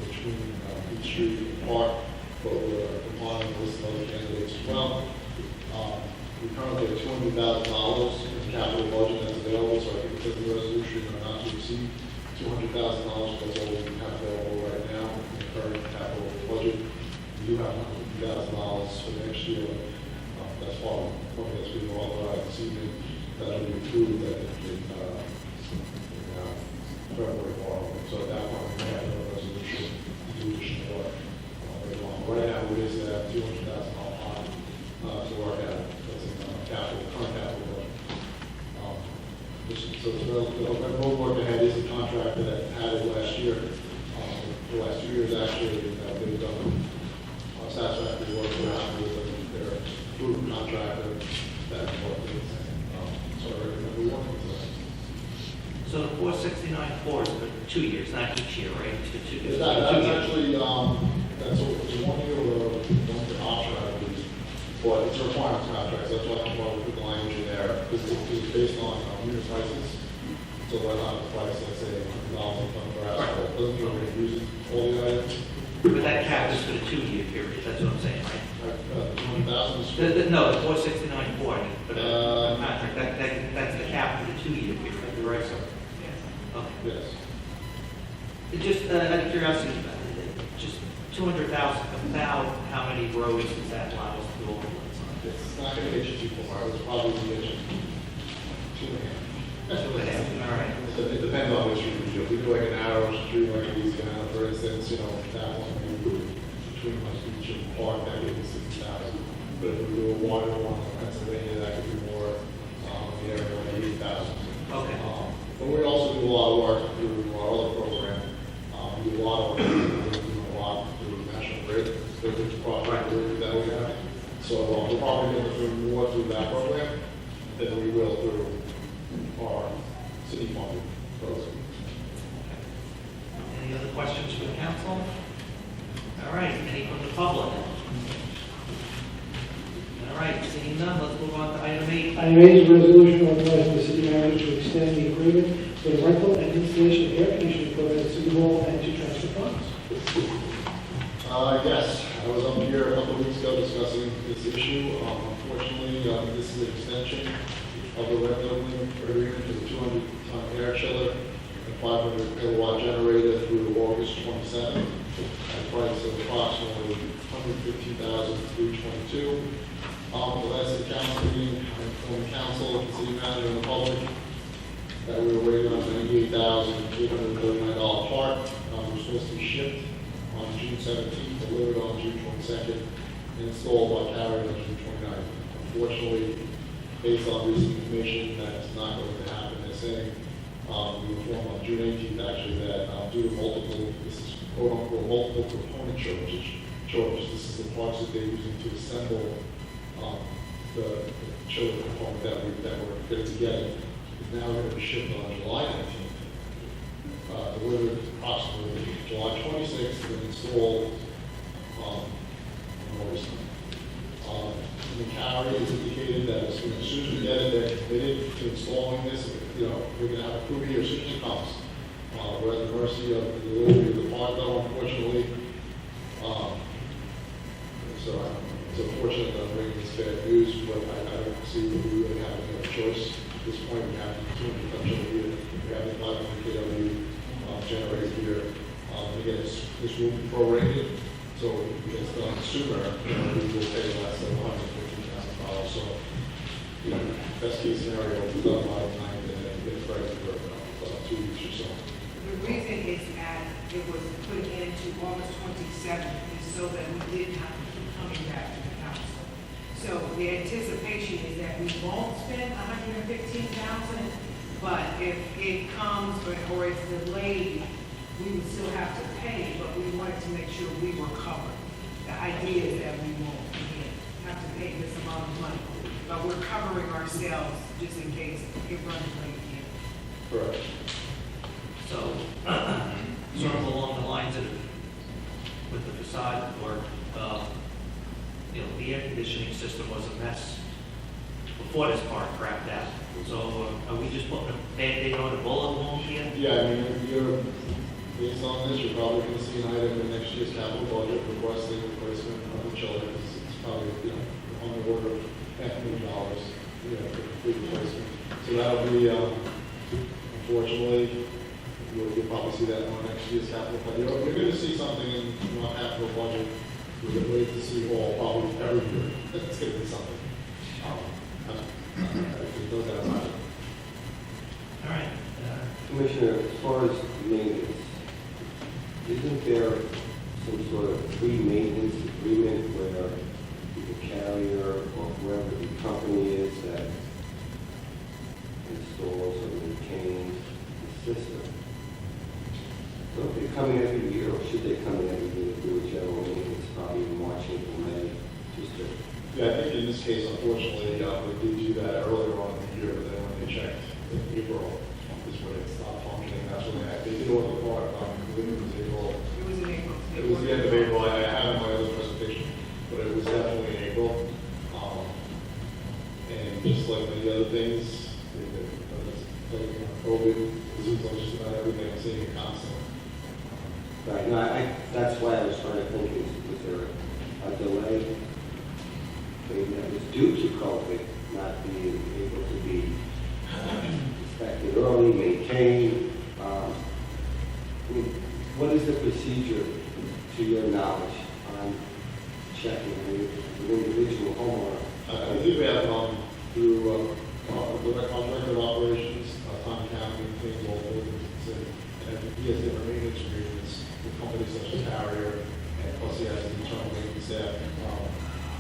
between Beach Street and Park, but we're complying with some other candidates as well. We currently have $200,000 in the capital budget that's available, so I think we took the resolution not to exceed $200,000. That's all we have available right now in the current capital budget. We do have $150,000 for next year. That's part of the money that's being authorized this evening. That'll be approved in February borrowing. So at that point, we have no resolution to do additional work. Right now, we is at $200,000 to work at. That's in current capital budget. So the road work ahead is a contract that had it last year. The last 2 years, actually, they've done satisfactory work around with their proven contractor that worked with. So I recommend we work with them. So the 469.4 is for 2 years, not each year, right? It's for 2 years. That's actually, that's a 1 year or 1 year option, I believe. But it's a requirements contract, so that's why I want to put the language in there, because it's based on unit prices. So we're not the price, let's say, $100 a ton for asphalt, doesn't mean we're going to use all the items. But that cap is for the 2-year period, that's what I'm saying, right? 200,000 is No, the 469.4, for the contract, that's the cap for the 2-year period, you're right, sir? Okay. Yes. Just out of curiosity, just 200,000, about how many roads does that allow us to do overlays on? It's not going to get you too far, it's probably going to get you 2.5. 2.5, all right. It depends on which street we do. If we do like an arrow street like Louisiana, for instance, that one we do between West Beach and Park, that could be 60,000. But if we do a water one in Pennsylvania, that could be more in the area of 80,000. Okay. But we also do a lot of work through our other program. We do a lot of work, we're doing a lot through National Grid, the project that we have. So we're probably going to do more through that program than we will through our city funded program. Any other questions for the council? All right, any from the public? All right, seeing none, let's move on to item 8. Item 8 is a resolution authorizing the city manager to extend the agreement for the rental and installation of air conditioning equipment at City Hall and to transfer funds. Yes, I was up here a couple of weeks ago discussing this issue. Unfortunately, this is an extension of the rental agreement for the 200-ton air chiller and 500 kilowatt generator through August 27th at a price of approximately $115,322. The last council meeting, I informed the council, the city manager, and the public that we were waiting on an $98,839 part. It was supposed to be shipped on June 17th, delivered on June 22nd, and installed by carrier on June 29th. Unfortunately, based on recent information, that's not going to happen. They're saying we were informed on June 18th actually that due to multiple, this is quote unquote multiple component shortages. This is the parts that they're using to assemble the chiller component that we're going to be getting is now going to be shipped on July 19th. Delivered approximately July 26th and installed on August 9th. The carrier has indicated that as soon as we get it, they're committed to installing this. You know, we're going to have a crew here as soon as it comes. We're at the mercy of the delivery of the part, though, unfortunately. So it's unfortunate that I'm bringing this bad news, but I don't see that we really have any other choice. At this point, we have 200 ton chiller here. We have the 500 kW generator here. Again, this will be prorated, so if it's done sooner, we will pay less than $115,000. So, you know, best case scenario, it's done by the time that it gets ready for 2 weeks or so. The reason it's at, it was put into August 27th is so that we didn't have to keep coming back to the council. So the anticipation is that we won't spend $115,000, but if it comes or it's delayed, we would still have to pay, but we wanted to make sure we were covered. The idea is that we won't again have to pay this amount of money, but we're covering ourselves just in case it runs late again. Correct. So, sort of along the lines of with the facade work, you know, the air conditioning system was a mess before this part crapped out. So, are we just putting a Band-Aid on a bullet wound here? Yeah, I mean, if you're, based on this, you're probably going to see an item in next year's capital budget requesting replacement of the chiller. It's probably, you know, on the order of $500,000, you know, for complete replacement. So that'll be, unfortunately, you'll probably see that on next year's capital budget. You're going to see something in our capital budget. We're going to wait to see all probably every year. It's going to be something. There's no doubt about it. All right. Commissioner, as far as maintenance, isn't there some sort of pre-maintenance agreement where the carrier or whoever the company is that installs or maintains the system? So if they come in every year, or should they come in every year to do a general maintenance, probably in March, April, May, just to... Yeah, I think in this case, unfortunately, they did do that earlier on in the year, but then when they checked in April, is when it stopped functioning. That's when they did order the part. I believe it was April. It was in April. It was the end of April. I have in my other presentation, but it was definitely in April. And just like many other things, like COVID, it seems like just about everything I'm seeing it constantly. Right, no, that's why I was trying to think, was there a delay? Maybe that was due to COVID not being able to be inspected early, maintained. I mean, what is the procedure, to your knowledge, on checking an individual homeowner? I think we have through direct contractor operations, Tom County, maintains all buildings, and he has different maintenance agreements with companies such as Carrier, and plus he has an internal maintenance staff.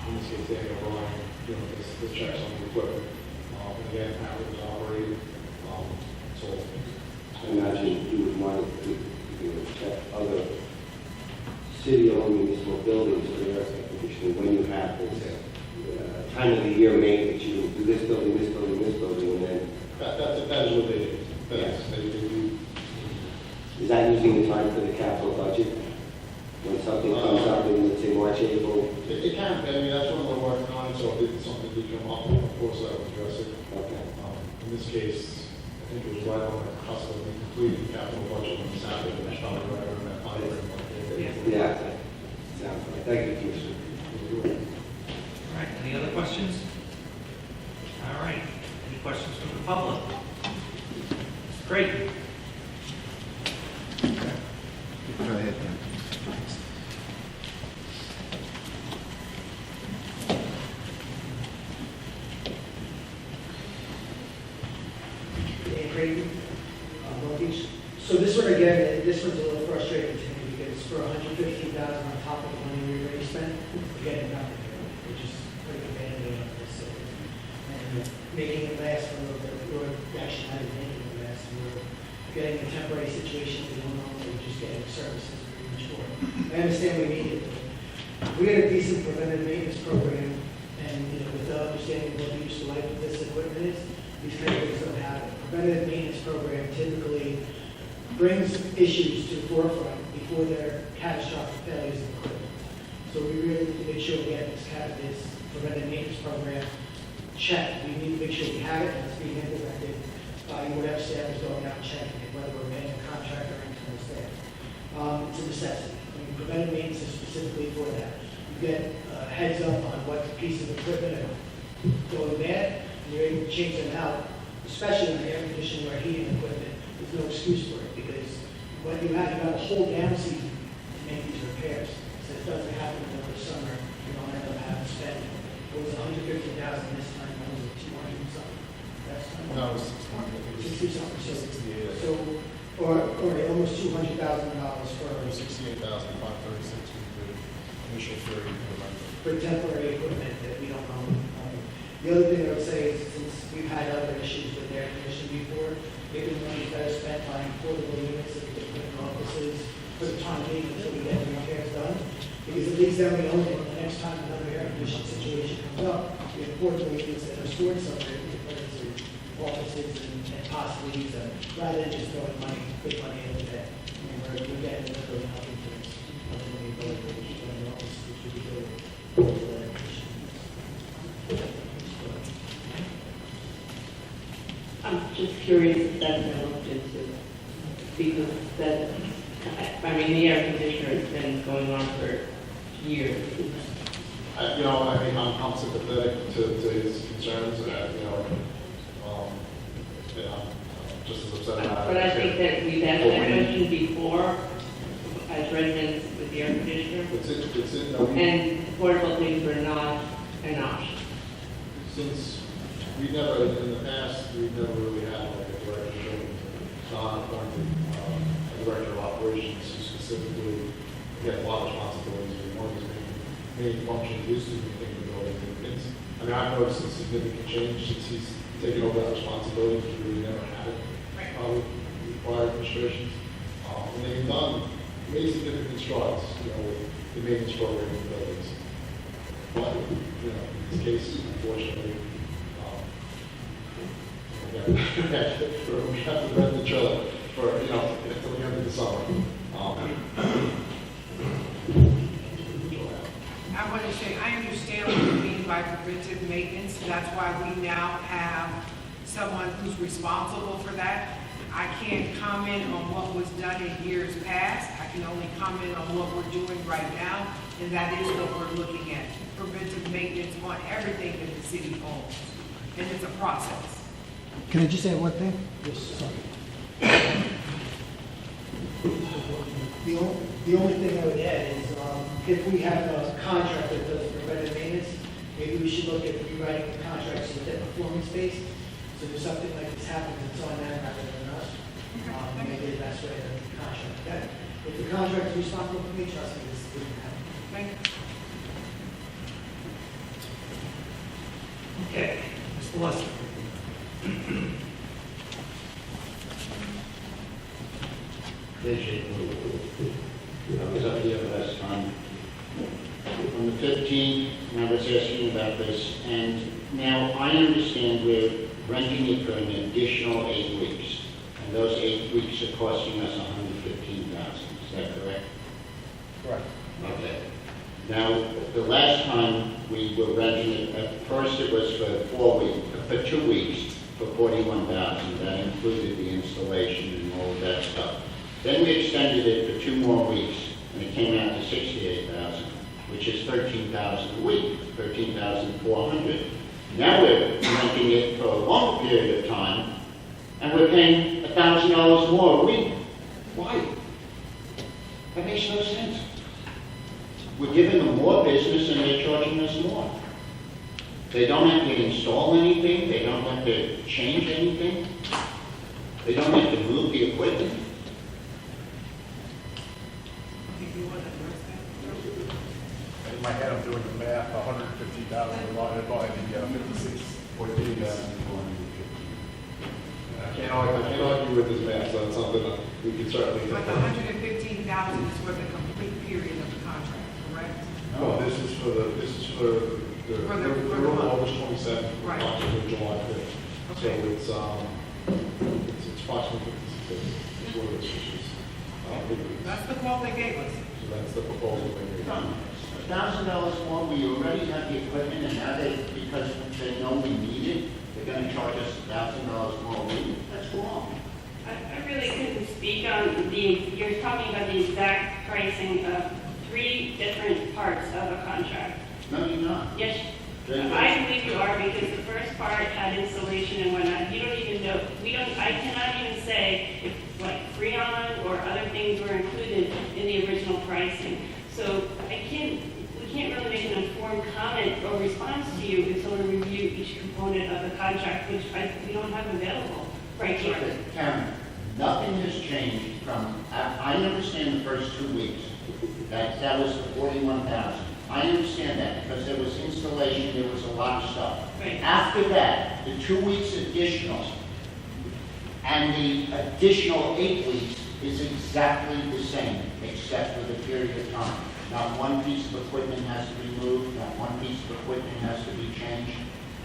In this case, Daniel Ryan, you know, the checks on the equipment. And again, how it was operated. So I imagine you would want to check other city-owned municipal buildings for their air conditioning when you have this time of the year maintenance. You do this building, this building, this building, and then... That is what they do. Yes. They do. Is that using the time for the capital budget? When something comes up in, let's say, March, April? It can, I mean, that's what we're working on, so if something did come up, of course, I would address it. Okay. In this case, I think it was right on the cusp of the completed capital budget when this happened, and it's probably right around that time frame. Yeah. Sounds right. Thank you, Commissioner. All right, any other questions? All right, any questions from the public? Great. Go ahead, Dan. Long Beach. So this one again, this one's a little frustrating to me because for $115,000 on top of the money we already spent, we're getting nothing. We're just putting a Band-Aid on this and making it last for a little bit. Or actually not even making it last. We're getting a temporary situation we don't know. We're just getting services pretty much for it. I understand we need it. We had a decent preventive maintenance program And, with the understanding of what the useful life of this equipment is, these kind of things don't happen. Preventative maintenance program typically brings issues to the forefront before there are catastrophic failures of equipment. So we really need to make sure we have this preventative maintenance program checked. We need to make sure we have it and it's being implemented by whatever staff is going out and checking it, whether we're paying a contractor or internal staff. It's a necessity. I mean, preventative maintenance is specifically for that. You get a heads up on what piece of equipment are going bad, and you're able to change them out, especially on air conditioning or heating equipment. There's no excuse for it because when you have a whole down season to make these repairs. So it doesn't happen over the summer. You don't end up having to spend. It was $150,000 this time. It was 200 something. That's No, it was 60 something. 68. So, or almost $200,000 for 68,536 with the initial 30 for the rental. for temporary equipment that we don't own. The other thing I would say is since we've had other issues with air conditioning before, maybe the money's better spent buying portable units that we can put in offices for the time being until we get the repairs done. Because at least then we own it. The next time another air conditioning situation comes up, we have portable units that are stored somewhere, we can put it into offices and possibly use them, rather than just throwing money, big money into that. I mean, we're getting a little health insurance. Ultimately, we're going to keep it in the office, which would be good. I'm just curious if that's been looked into, because that, I mean, the air conditioner has been going on for years. I mean, I'm sympathetic to his concerns, I'm just as upset about it. But I think that we've asked that question before, as residents with the air conditioner. It's in, And portable things were not an option. since we never, in the past, we've never really had like a director, non-appointed director of operations who specifically get a lot of responsibilities. One of his main functions is to maintain the building. I mean, I've noticed a significant change since he's taken over that responsibility, because we really never had it with prior administrations. And they've made significant strides, with the maintenance program in the buildings. But, in this case, unfortunately, we have to rent each other for, until the end of the summer. I want to say, I understand what you mean by preventive maintenance. That's why we now have someone who's responsible for that. I can't comment on what was done in years past. I can only comment on what we're doing right now, and that is what we're looking at. Preventive maintenance on everything that the city owns, and it's a process. Can I just add one thing? Yes, sorry. The only thing I would add is, if we have a contract that does preventive maintenance, maybe we should look at rewriting the contract so that performance-based. So if something like this happens, it's on them rather than us. Maybe that's where the contract. If the contract is responsible for me, trust me, this wouldn't happen. Thank you. Okay, Mr. Lester. I was up here last time. On the 15th, and I was asking about this, and now I understand we're renting it for an additional 8 weeks, and those 8 weeks are costing us $115,000. Is that correct? Correct. Okay. Now, the last time we were renting it, at first it was for 2 weeks for $41,000. That included the installation and all of that stuff. Then we extended it for 2 more weeks, and it came out to $68,000, which is $13,000 a week, $13,400. Now we're renting it for a longer period of time, and we're paying $1,000 more a week. Why? That makes no sense. We're giving them more business, and they're charging us more. They don't have to install anything. They don't have to change anything. They don't have to move the equipment. In my head, I'm doing the math, 150,000 divided by the 56.8. I can't argue with this math, so it's something that we can certainly. But the 115,000 is for the complete period of the contract, correct? No, this is for They're on August 27th, Right. approximately July 5th. So it's approximately 56 days, is what it is, which is, That's the quote they gave us. so that's the proposal they made. $1,000 more, we already have the equipment, and now they, because they know we need it, they're gonna charge us $1,000 more a week. That's wrong. I really couldn't speak on you're talking about the exact pricing of 3 different parts of a contract. No, you're not. Yes, I believe you are, because the first part had installation and whatnot. You don't even know, I cannot even say if like Freon or other things were included in the original pricing. So we can't really make an informed comment or response to you until we review each component of the contract, which we don't have available right here. Karen, nothing has changed from, I understand the first 2 weeks, that was the 41,000. I understand that, because there was installation, there was a lot of stuff. Right. After that, the 2 weeks additional, and the additional 8 weeks is exactly the same, except for the period of time. Not one piece of equipment has to be moved, not one piece of equipment has to be changed,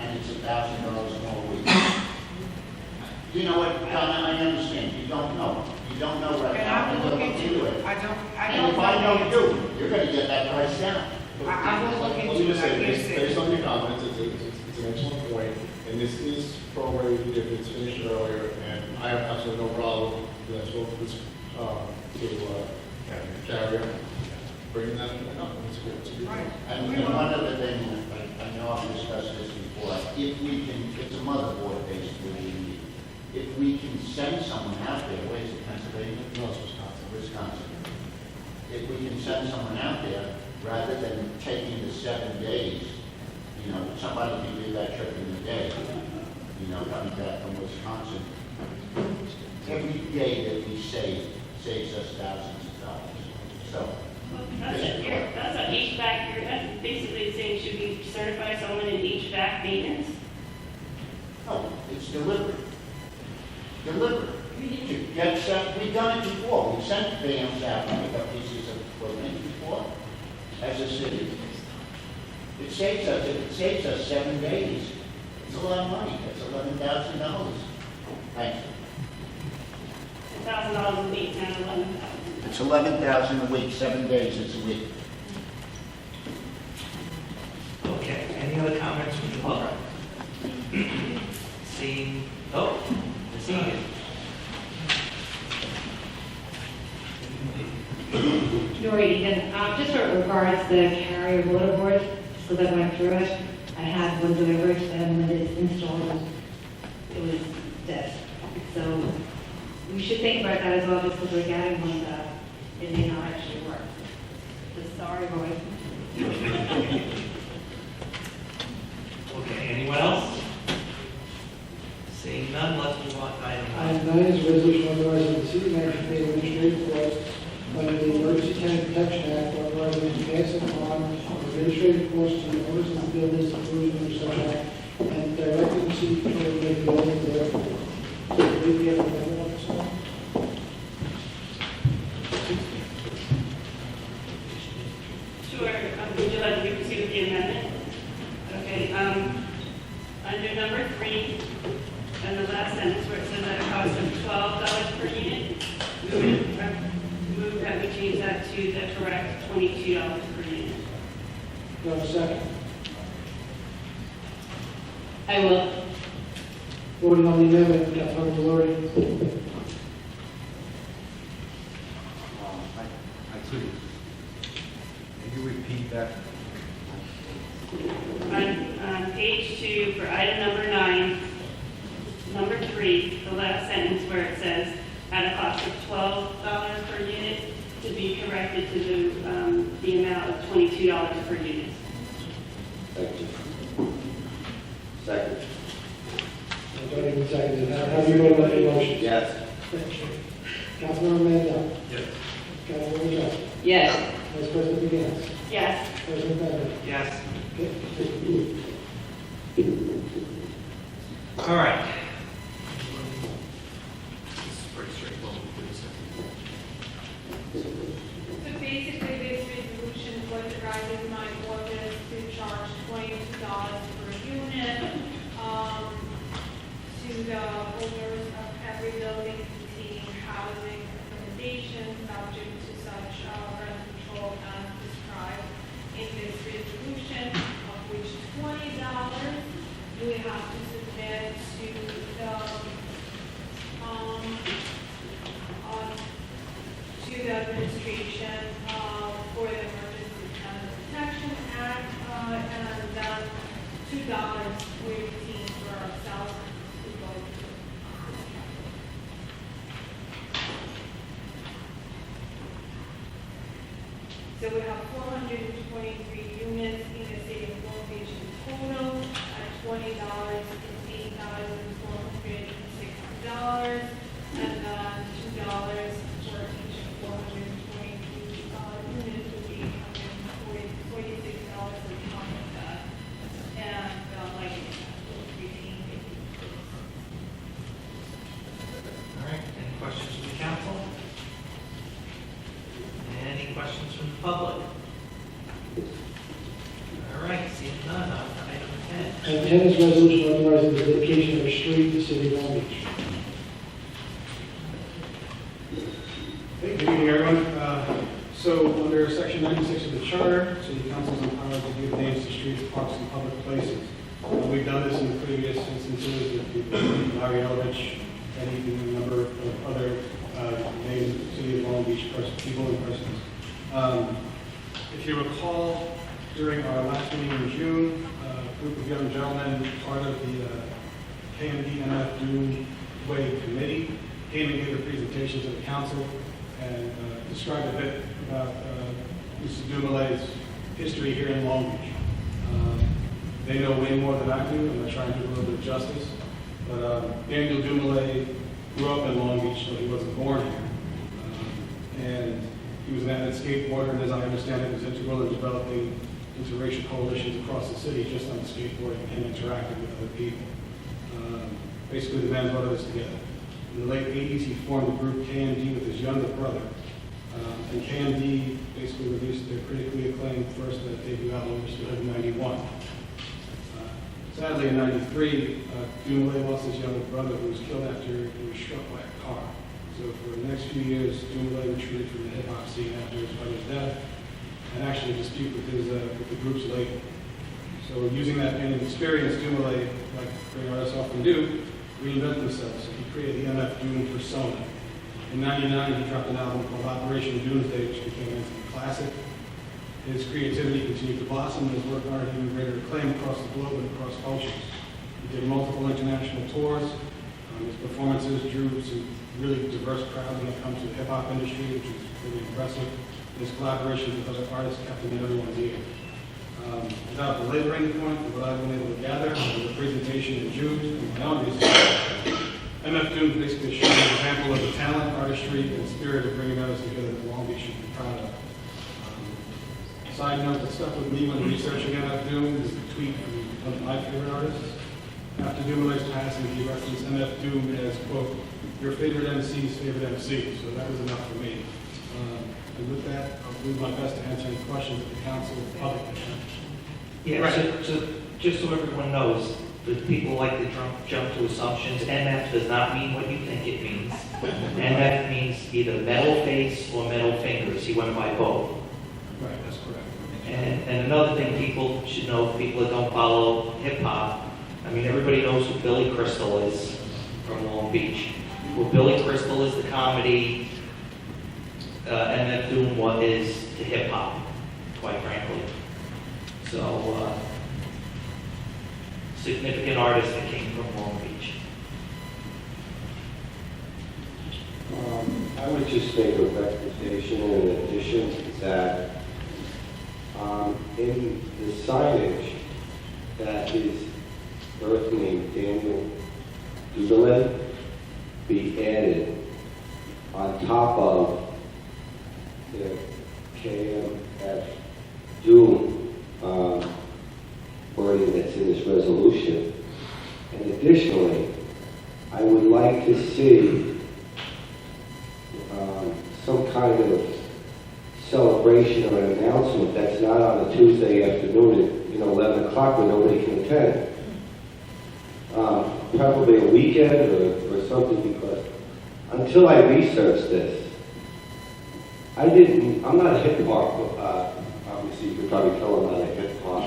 and it's $1,000 more a week. You know what, Donna, I understand, you don't know. You don't know right And now. I will look into it. it. I don't And if I know you, you're gonna get that price down. I will look Let me into just it. I say, can't based say. on your comments, it's an excellent point, and this is prorated if it's finished earlier, and I have absolutely no problem, that's what this, carrier, bringing that up, it's good, it's a good. Right. And one other thing, I know I've discussed this before, if we can, it's a motherboard basically, if we can send someone out there, where is it, Pennsylvania? No, it's Wisconsin. Wisconsin. If we can send someone out there, rather than taking the 7 days, you know, somebody can do that trip in a day, you know, coming back from Wisconsin. Every day that we save saves us thousands of dollars. So, That's a HVAC, that's basically saying, should we certify someone in HVAC maintenance? no, it's deliberate. Deliberate. To get stuff, we've done it before. We've sent vans out to pick up pieces of equipment before, as a city. It saves us 7 days. It's a lot of money. It's $11,000. Thanks. $1,000 a week, not $11,000. It's $11,000 a week, 7 days is a week. Okay, any other comments from the public? Seeing, Ms. Egan. Lori, Egan, just with regards to the carrier water board, so that went through it, I had one delivered, and when it's installed, it was dead. So we should think about that as well, just because we're getting one that it may not actually work. Just sorry, Roy. Okay, anyone else? Seeing none, let's move on to item 9. Item 9 is a resolution authorizing the city manager to pay administrative costs under the Emergency Tenant Protection Act, authorizing to pass upon administrative costs to the owners of the buildings including of such act, and directing the city clerk to make the order therefore. So, do we have a member on this one? Sure. Would you like me to proceed with the amendment? Okay. Under number 3, and the last sentence where it says at a cost of $12 per unit, move that we change that to the correct $22 per unit. Do I have a second? I will. Voting on the amendment, Councilmember Delory. I couldn't. Can you repeat that? On page 2, for item number 9, number 3, the last sentence where it says at a cost of $12 per unit, to be corrected to the amount of $22 per unit. Thank you. Second. Don't even second it. How do you vote on the motion? Yes. Councilmember Mandel. Yes. Councilmember Jot. Yes. Vice President McGinnis. Yes. President Bender. Yes. Okay. All right. This is pretty straightforward. So basically, this resolution authorizes my office to charge $22 $2 for ourselves to go to. So we have 423 units in the city of Long Beach in total at $20, $8,460, and $2 for each 423 units would be $146 for common that. And like All right, any questions from the council? Any questions from the public? All right, seeing none, on to item 10. Item 10 is resolution authorizing the dedication of a street to the city of Long Beach. Hey, good evening, everyone. So under section 96 of the charter, city council is empowered to give names to streets, parks, and public places. We've done this in the previous instances with Larry Eldridge and even a number of other named City of Long Beach people and persons. If you recall, during our last meeting in June, a group of young gentlemen, part of the KMDNF Dune Way Committee, came and gave a presentation to the council and described a bit about Mr. Dumoulin history here in Long Beach. They know way more than I do, and they're trying to do a little bit of justice. But Daniel Dumoulin grew up in Long Beach, but he wasn't born here. And he was an avid skateboarder, and as I understand it, was integral in developing interracial coalitions across the city just on skateboarding and interacting with other people. Basically, the man brought us together. In the late 80s, he formed the group KMD with his younger brother. And KMD basically released their critically acclaimed first debut album, which was in 91. Sadly, in 93, Dumoulin lost his younger brother, who was killed after he was struck by a car. So for the next few years, Dumoulin retreated from the hip-hop scene after his brother's death, and actually a dispute with the group's label. So using that kind of experience, Dumoulin, like great artists often do, reinvent themselves. So he created the MF Doom persona. In 99, he dropped an album called Operation Doomsday, which became an instant classic. His creativity continued to blossom, and his work garnered even greater acclaim across the globe and across cultures. He did multiple international tours. His performances drew some really diverse crowds when it comes to the hip-hop industry, which is really impressive. His collaborations with other artists kept him in everyone's ear. Without belaboring the point, what I've been able to gather from the presentation in June and my own research, MF Doom basically showed an example of the talent, artistry, and spirit of bringing others together that Long Beach should be proud of. Side note that stuck with me when researching MF Doom is the tweet from one of my favorite artists. After Dumoulin's passing, he referenced MF Doom as, quote, your favorite MC's favorite MC. So that was enough for me. And with that, I'll do my best to answer any questions that the council or public have. Yeah, Right. so just so everyone knows, that people like to jump to assumptions. MF does not mean what you think it means. MF means either metal face or metal fingers. He went by both. Right, that's correct. And another thing people should know, people that don't follow hip-hop, I mean, everybody knows who Billy Crystal is from Long Beach. Well, Billy Crystal is the comedy, MF Doom what is to hip-hop, quite frankly. So, significant artist that came from Long Beach. I would just make a recommendation in addition that in the signage that his birth name, Daniel Dumoulin, be added on top of the KMF Doom wording that's in this resolution. And additionally, I would like to see some kind of celebration or an announcement that's not on a Tuesday afternoon at 11 o'clock when nobody can attend. Probably a weekend or something, because until I researched this, I'm not a hip hop, obviously you can probably tell I'm not a hip hop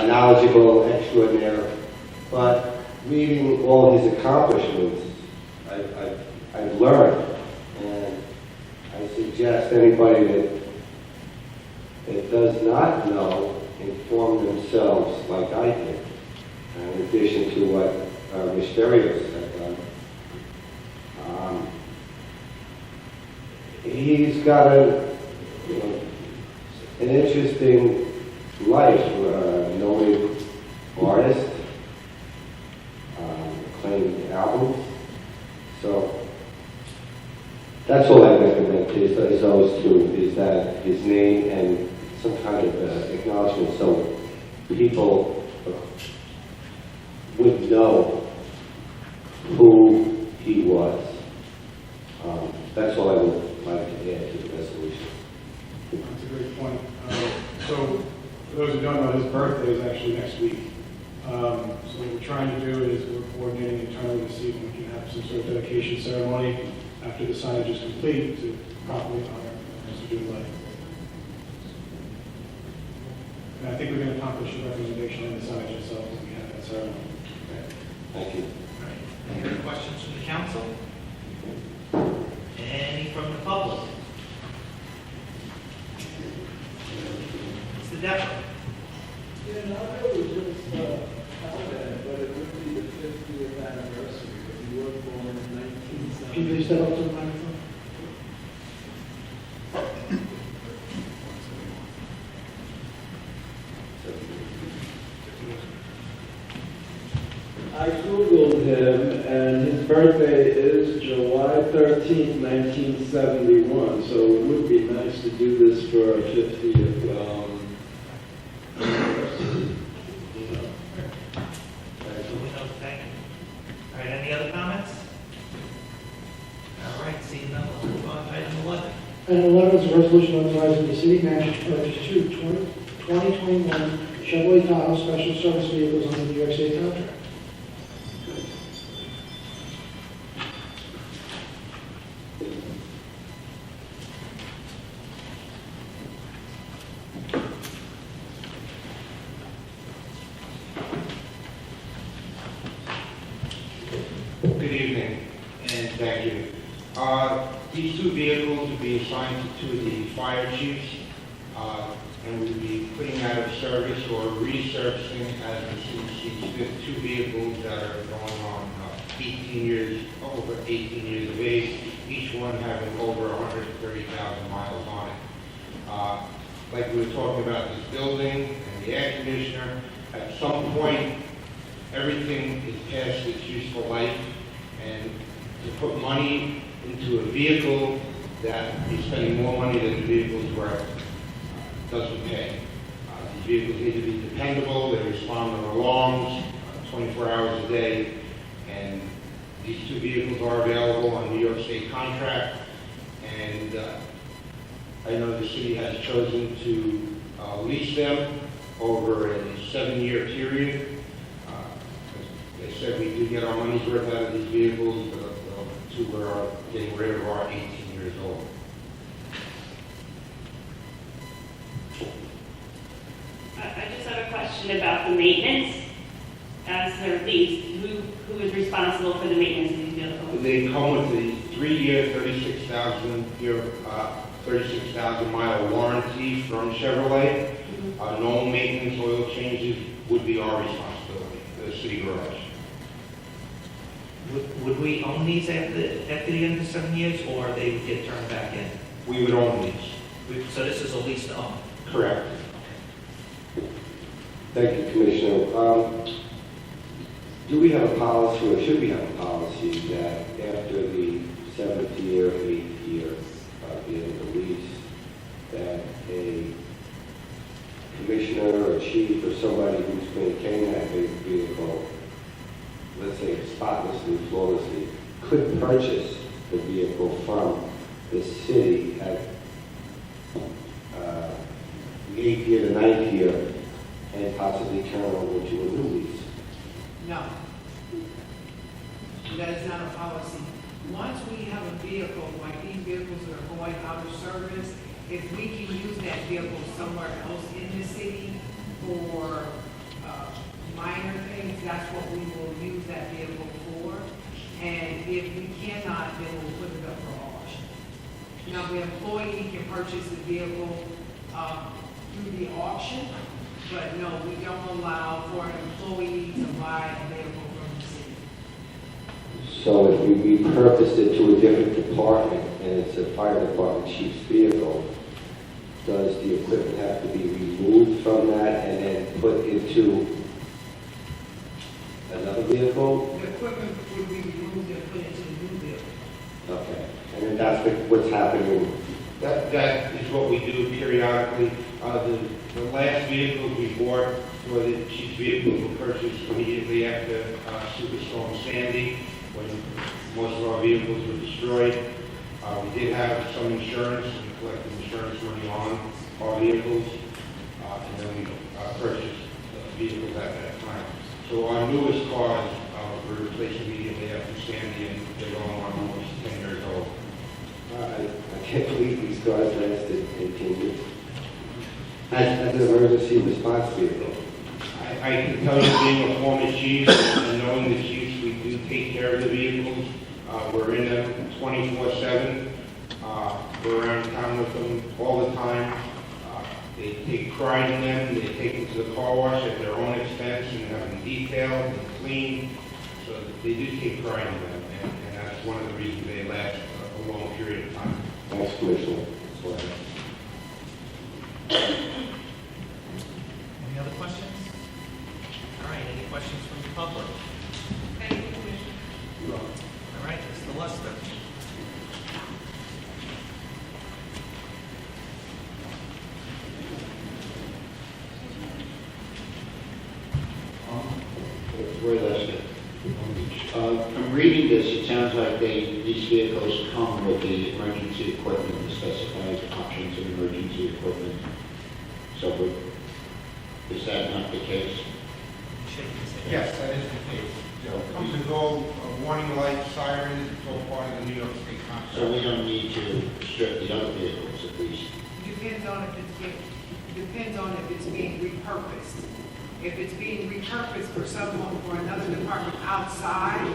knowledgeable extraordinaire, but reading all his accomplishments, I've learned, and I suggest anybody that does not know inform themselves like I did, in addition to what Ms. Darius had done. He's got an interesting life, knowing artist, acclaimed albums. So that's all I recommend is those two, is that his name and some kind of acknowledgement so people would know who he was. That's all I would like to add to the resolution. That's a great point. So, for those who don't know, his birthday is actually next week. So what we're trying to do is we're coordinating internally to see if we can have some sort of dedication ceremony after the signage is complete to properly honor Mr. Dooley. And I think we're going to accomplish the recommendation on the signage itself if we have that ceremony. Okay. Thank you. All right. Any other questions from the council? Any from the public? Mr. Defects? Yeah, no, I was just comment, but it would be the 50th anniversary, but you were born in 1970. Can you step up to the microphone? I Googled him, and his birthday is July 13th, 1971, so it would be nice to do this for a 50th anniversary. Thank you. All right, any other comments? All right, seeing none, we'll move on to item 11. Item 11 is a resolution authorizing the city manager to purchase two 2021 Chevrolet Tahoe special service vehicles under the New York State contract. Good evening, and thank you. These two vehicles will be assigned to two of the fire chiefs, and we'll be putting out of service or resurfacing as the city sees fit two vehicles that are going on 18 years, over 18 years of age, each one having over 130,000 miles on it. Like we were talking about this building and the air conditioner, at some point, everything is past its useful life, and to put money into a vehicle that is spending more money than the vehicle's worth doesn't pay. These vehicles need to be dependable, they respond to alarms 24 hours a day, and these two vehicles are available on New York State contract, and I know the city has chosen to lease them over a 7-year period. They said we do get our money's worth out of these vehicles, but the two are getting rid of our 18 years old. I just have a question about the maintenance. As they're leased, who is responsible for the maintenance of these vehicles? They come with a 3-year, 36,000 mile warranty from Chevrolet. Normal maintenance, oil changes would be our responsibility, the city garage. Would we own these after the end of 7 years, or they would get turned back in? We would own these. So this is a lease to own? Correct. Thank you, Commissioner. Do we have a policy, or should we have a policy, that after the 7th year, 8th year of the end of the lease, that a commissioner or chief or somebody who's maintaining that vehicle, let's say spotlessly, flawlessly, could purchase the vehicle from the city at the 8th year, the 9th year, and possibly turn over to a new lease? No. That is not a policy. Once we have a vehicle, like these vehicles that are going out of service, if we can use that vehicle somewhere else in the city for minor things, that's what we will use that vehicle for. And if we cannot, then we'll put it up for auction. Now, the employee can purchase the vehicle through the auction, But no, we don't allow for an employee to buy a vehicle from the city. So if we repurposed it to a different department and it's a fire department chief's vehicle, does the equipment have to be removed from that and then put into another vehicle? The equipment would be removed and put into the new vehicle. Okay, and then that's what's happening. That is what we do periodically. The last vehicle we bought for the chief's vehicle were purchased immediately after Superstorm Sandy, when most of our vehicles were destroyed. We did have some insurance, and collected insurance money on our vehicles, and then we purchased vehicles at that time. So our newest cars were replaced immediately after Sandy, and they're going on almost 10 years old. I can't believe these cars lasted 18 years. As an emergency response vehicle. I can tell you, being a former chief and knowing the chiefs, we do take care of the vehicles. We're in them 24/7. We're around town with them all the time. They take pride in them. They take them to the car wash at their own expense and have them detailed and cleaned. So they do take pride in them, and that's one of the reasons they last a long period of time. Thanks, Commissioner. Any other questions? All right, any questions from the public? Thank you, Commissioner. All right, Mr. Lester. Roy Lester. From reading this, it sounds like these vehicles come with the emergency equipment, the specified options of emergency equipment. So is that not the case? Yes, that is the case. It comes and go, warning lights, sirens, it's all part of the New York State contract. So we don't need to strip the other vehicles at least? Depends on if it's being repurposed. If it's being repurposed for someone, for another department outside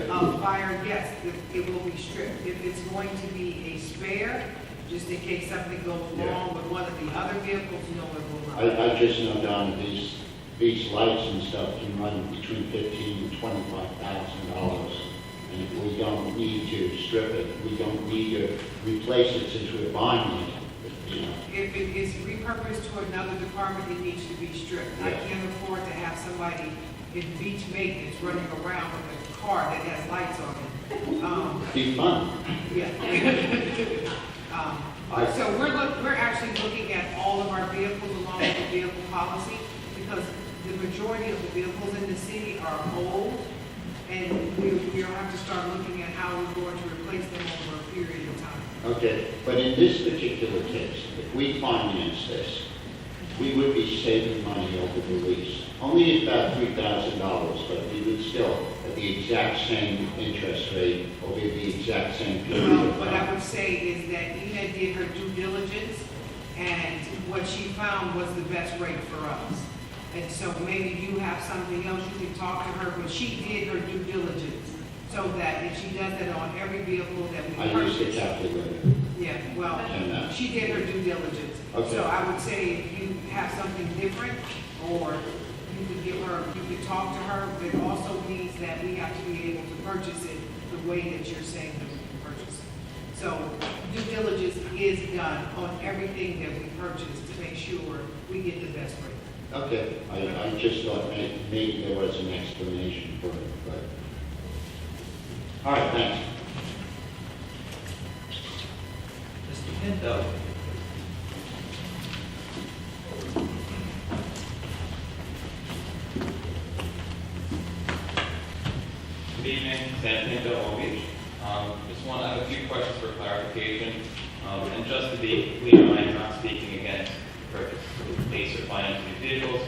of fire, yes, it will be stripped. If it's going to be a spare, just in case something goes wrong with one of the other vehicles, no, it will not. I just know, Don, these lights and stuff can run between $15,000 and $25,000. And if we don't need to strip it, we don't need to replace it since we're buying it. You know. If it is repurposed to another department, it needs to be stripped. I can't afford to have somebody in beach maintenance running around with a car that has lights on it. Be fun. Yeah. So we're actually looking at all of our vehicles along with the vehicle policy, because the majority of the vehicles in the city are old, and we'll have to start looking at how we're going to replace them over a period of time. Okay, but in this particular case, if we finance this, we would be saving money over the lease. Only about $3,000, but we would still, at the exact same interest rate, over the exact same period Well, of what I time. would say is that Ina did her due diligence, and what she found was the best rate for us. And so maybe you have something else, you can talk to her, but she did her due diligence, so that if she does it on every vehicle that we I used the purchase. calculator. Yeah, well, And, she did her due diligence. Okay. So I would say if you have something different, or you could give her, you could talk to her, but it also means that we have to be able to purchase it the way that you're saying that we can purchase it. So due diligence is done on everything that we purchase to make sure we get the best rate. Okay, I just thought maybe there was an explanation for it, but. All right, thanks. Mr. Pinto. Good evening, Sam Pinto, Long Beach. I have a few questions for clarification. And just to be clear, I am not speaking against purchase of lease or finance of vehicles.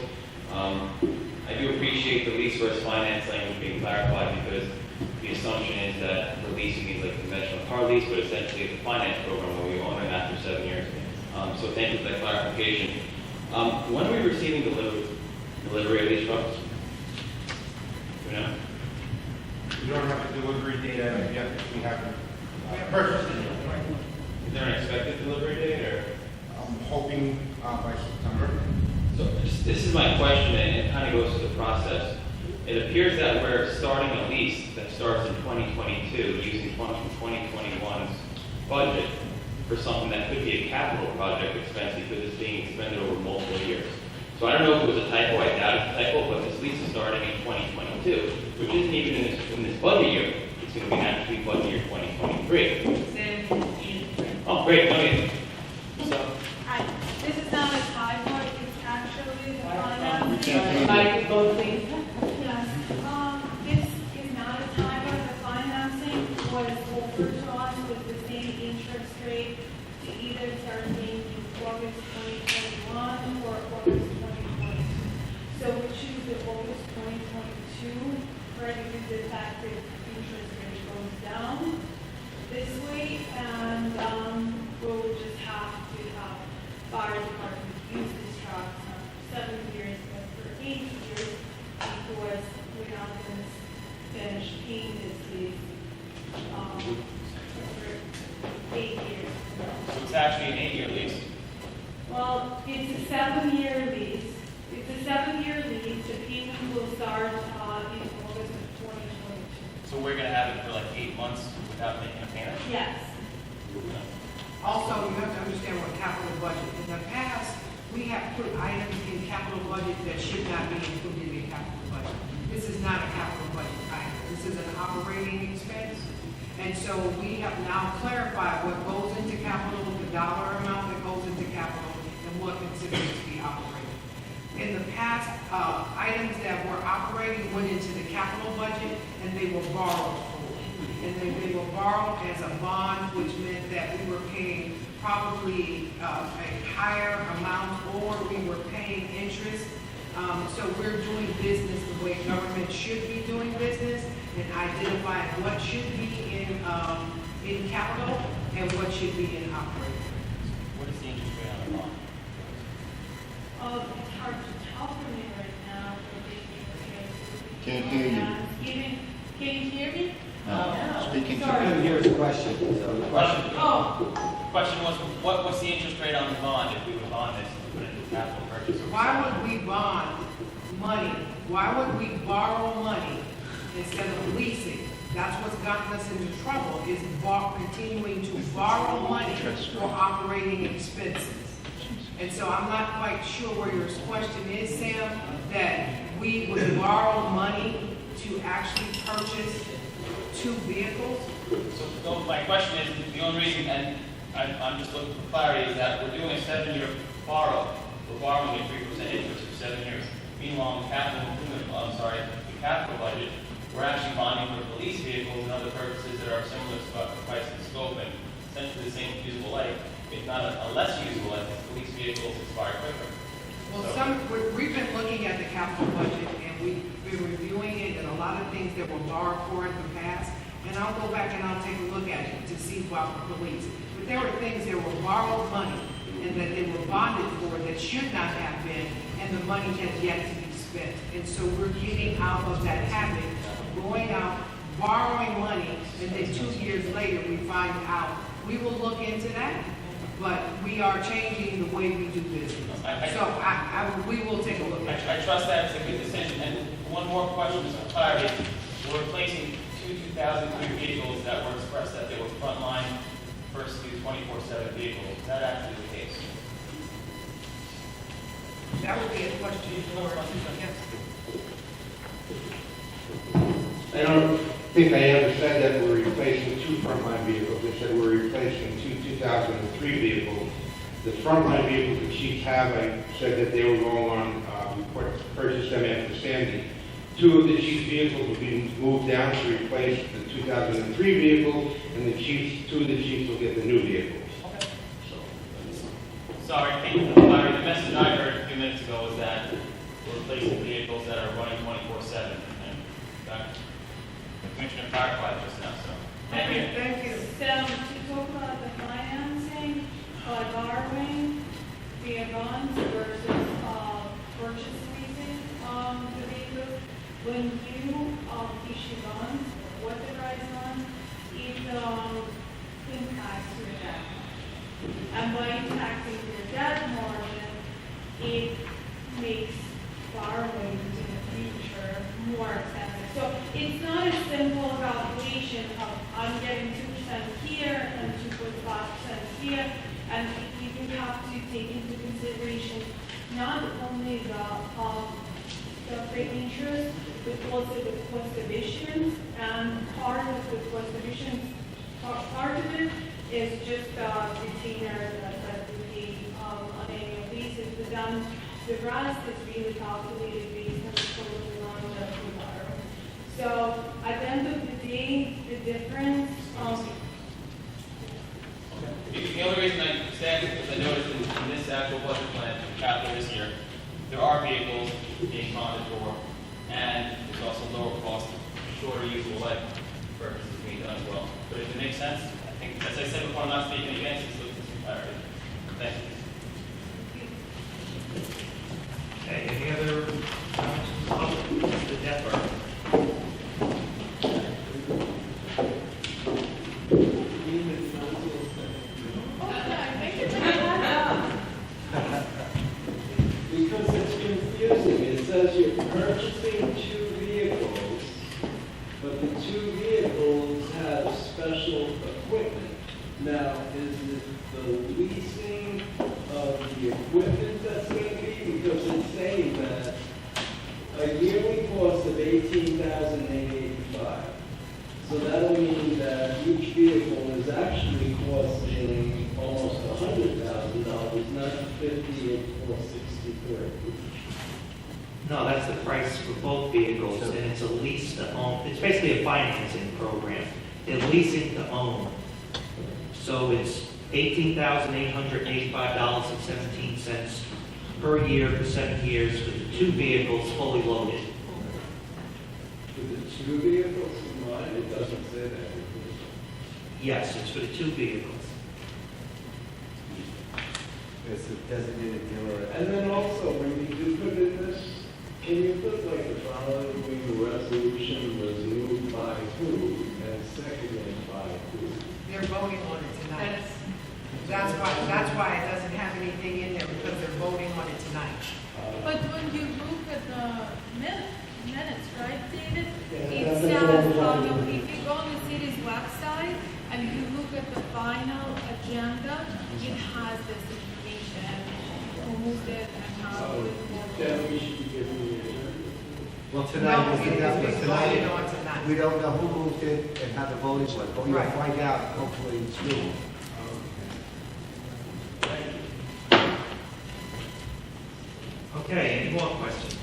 I do appreciate the lease versus finance language being clarified, because the assumption is that the leasing is like a conventional car lease, but essentially it's a finance program where we own it after 7 years. So thank you for that clarification. When are we receiving delivery of these trucks? You know? We don't have a delivery date as of yet. We haven't purchased it yet. Is there an expected delivery date, or? I'm hoping by September. So just this is my question, and it kind of goes through the process. It appears that we're starting a lease that starts in 2022 using funds from 2021's budget for something that could be a capital project expense because it's being expended over multiple years. So I don't know if it was a typo, I doubt it's a typo, but this lease is starting in 2022, which isn't even in this budget year. It's going to be actually budget year 2023. Oh, great, okay. So, Hi, this is not a typo, it's actually the finance. Microphone, please. Yes, this is not a typo, the financing was offered to us with the same interest rate to either start in August 2021 or August 2022. So we choose the August 2022, right, because the effective interest rate goes down this way, and we'll just have to have fire department use these trucks for 7 years, but for 8 years, because we're not going to finish paying this lease for 8 years. so it's actually an 8-year lease. Well, it's a 7-year lease. It's a 7-year lease. The payment will start in August of 2022. So we're going to have it for like 8 months without making a payment? Yes. Also, you have to understand what capital budget. In the past, we have put items in capital budget that should not be included in capital budget. This is not a capital budget item. This is an operating expense. And so we have now clarified what goes into capital, the dollar amount that goes into capital, and what considers to be operating. In the past, items that were operating went into the capital budget, and they were borrowed for. And then they were borrowed as a bond, which meant that we were paying probably a higher amount, or we were paying interest. So we're doing business the way government should be doing business, and identifying what should be in capital and what should be in operating. What is the interest rate on the bond? It's hard to tell for me right now. Can't hear you. Can you hear me? No, speaking to Sorry. Here's the question. So the question. Oh, Question was, what's the interest rate on the bond if we would bond this and put it into capital purchase? Why would we bond money? Why would we borrow money instead of leasing? That's what's gotten us into trouble, is continuing to borrow money for operating expenses. And so I'm not quite sure where your question is, Sam, that we would borrow money to actually purchase 2 vehicles. So my question is, the only reason, and I'm just looking for clarity, is that we're doing a 7-year borrow. We're borrowing at 3% interest for 7 years. Meanwhile, the capital budget, we're actually bonding for police vehicles and other purposes that are similar to price and scope and essentially the same usable life, if not a less usable life, as police vehicles expire quicker. Well, we've been looking at the capital budget, and we've been reviewing it, and a lot of things that were borrowed for in the past. And I'll go back and I'll take a look at it to see about the police. But there were things that were borrowed money and that they were bonded for that should not have been, and the money has yet to be spent. And so we're getting out of that habit of going out, borrowing money, and then 2 years later we find out. We will look into that, but we are changing the way we do business. We will take a look at it. I trust that it's a good decision. And one more question is for clarity. We're replacing 2003 vehicles that were expressed that they were frontline versus 24/7 vehicles. Is that actually the case? That would be a question for, yes. I don't think I understand that we're replacing 2 frontline vehicles. They said we're replacing 2 2003 vehicles. The frontline vehicles the chiefs have, I said that they were going on, purchase them after Sandy. 2 of the chief's vehicles will be moved down to replace the 2003 vehicles, and 2 of the chiefs will get the new vehicles. Okay. Sorry, thank you for clarity. The message I heard a few minutes ago was that we're replacing vehicles that are running 24/7. And that Commissioner clarified just now, so. Thank you. So to talk about the financing, borrowing via bonds versus purchase leasing the vehicles, when you issue bonds, authorize bonds, it impacts your debt. And by impacting your debt margin, it makes borrowing in the future more expensive. So it's not a simple calculation of I'm getting 2% here and 2.5% here, and you do have to take into consideration not only the interest, but also the cost of issuance, and part of the cost of issuance, part of it is just retainer that we pay on an annual basis, but then the rest is really calculated based on the total amount that we borrow. So at the end of the day, the difference, The only reason I stand is because I noticed in this actual budget plan, capital this year, there are vehicles being accounted for, and there's also lower cost, shorter useful life purposes being done as well. But if it makes sense, I think, as I said before, I'm not speaking against it, so it's some clarity. Thank you. Okay, any other comments from the public? Mr. Deffer? Because it's confusing. It says you're purchasing two vehicles, but the two vehicles have special equipment. Now, is it the leasing of the equipment that's going to be? Because it's saying that a yearly cost of $18,885. So that'll mean that each vehicle is actually costing almost $100,000, not $58,463. No, that's the price for both vehicles, and it's a lease to own. It's basically a financing program. They're leasing to own. So it's $18,885.17 per year for 7 years for the two vehicles fully loaded. For the two vehicles combined, it doesn't say that. Yes, it's for the two vehicles. It's a designated dealer. And then also, when you do put in this, can you put like the following resolution was moved by who and seconded by who? They're voting on it tonight. That's why it doesn't have anything in there, because they're voting on it tonight. but when you look at the minutes, right, David? Yeah, It that's says, all we're talking about. if you go on the city's website and you look at the final agenda, it has this information, who moved it and how it was. Then we should be giving the Well, No, tonight, it is being voted on tonight. we don't know who moved it and how the voting was, but we'll Right. find out hopefully soon. Okay, any more questions?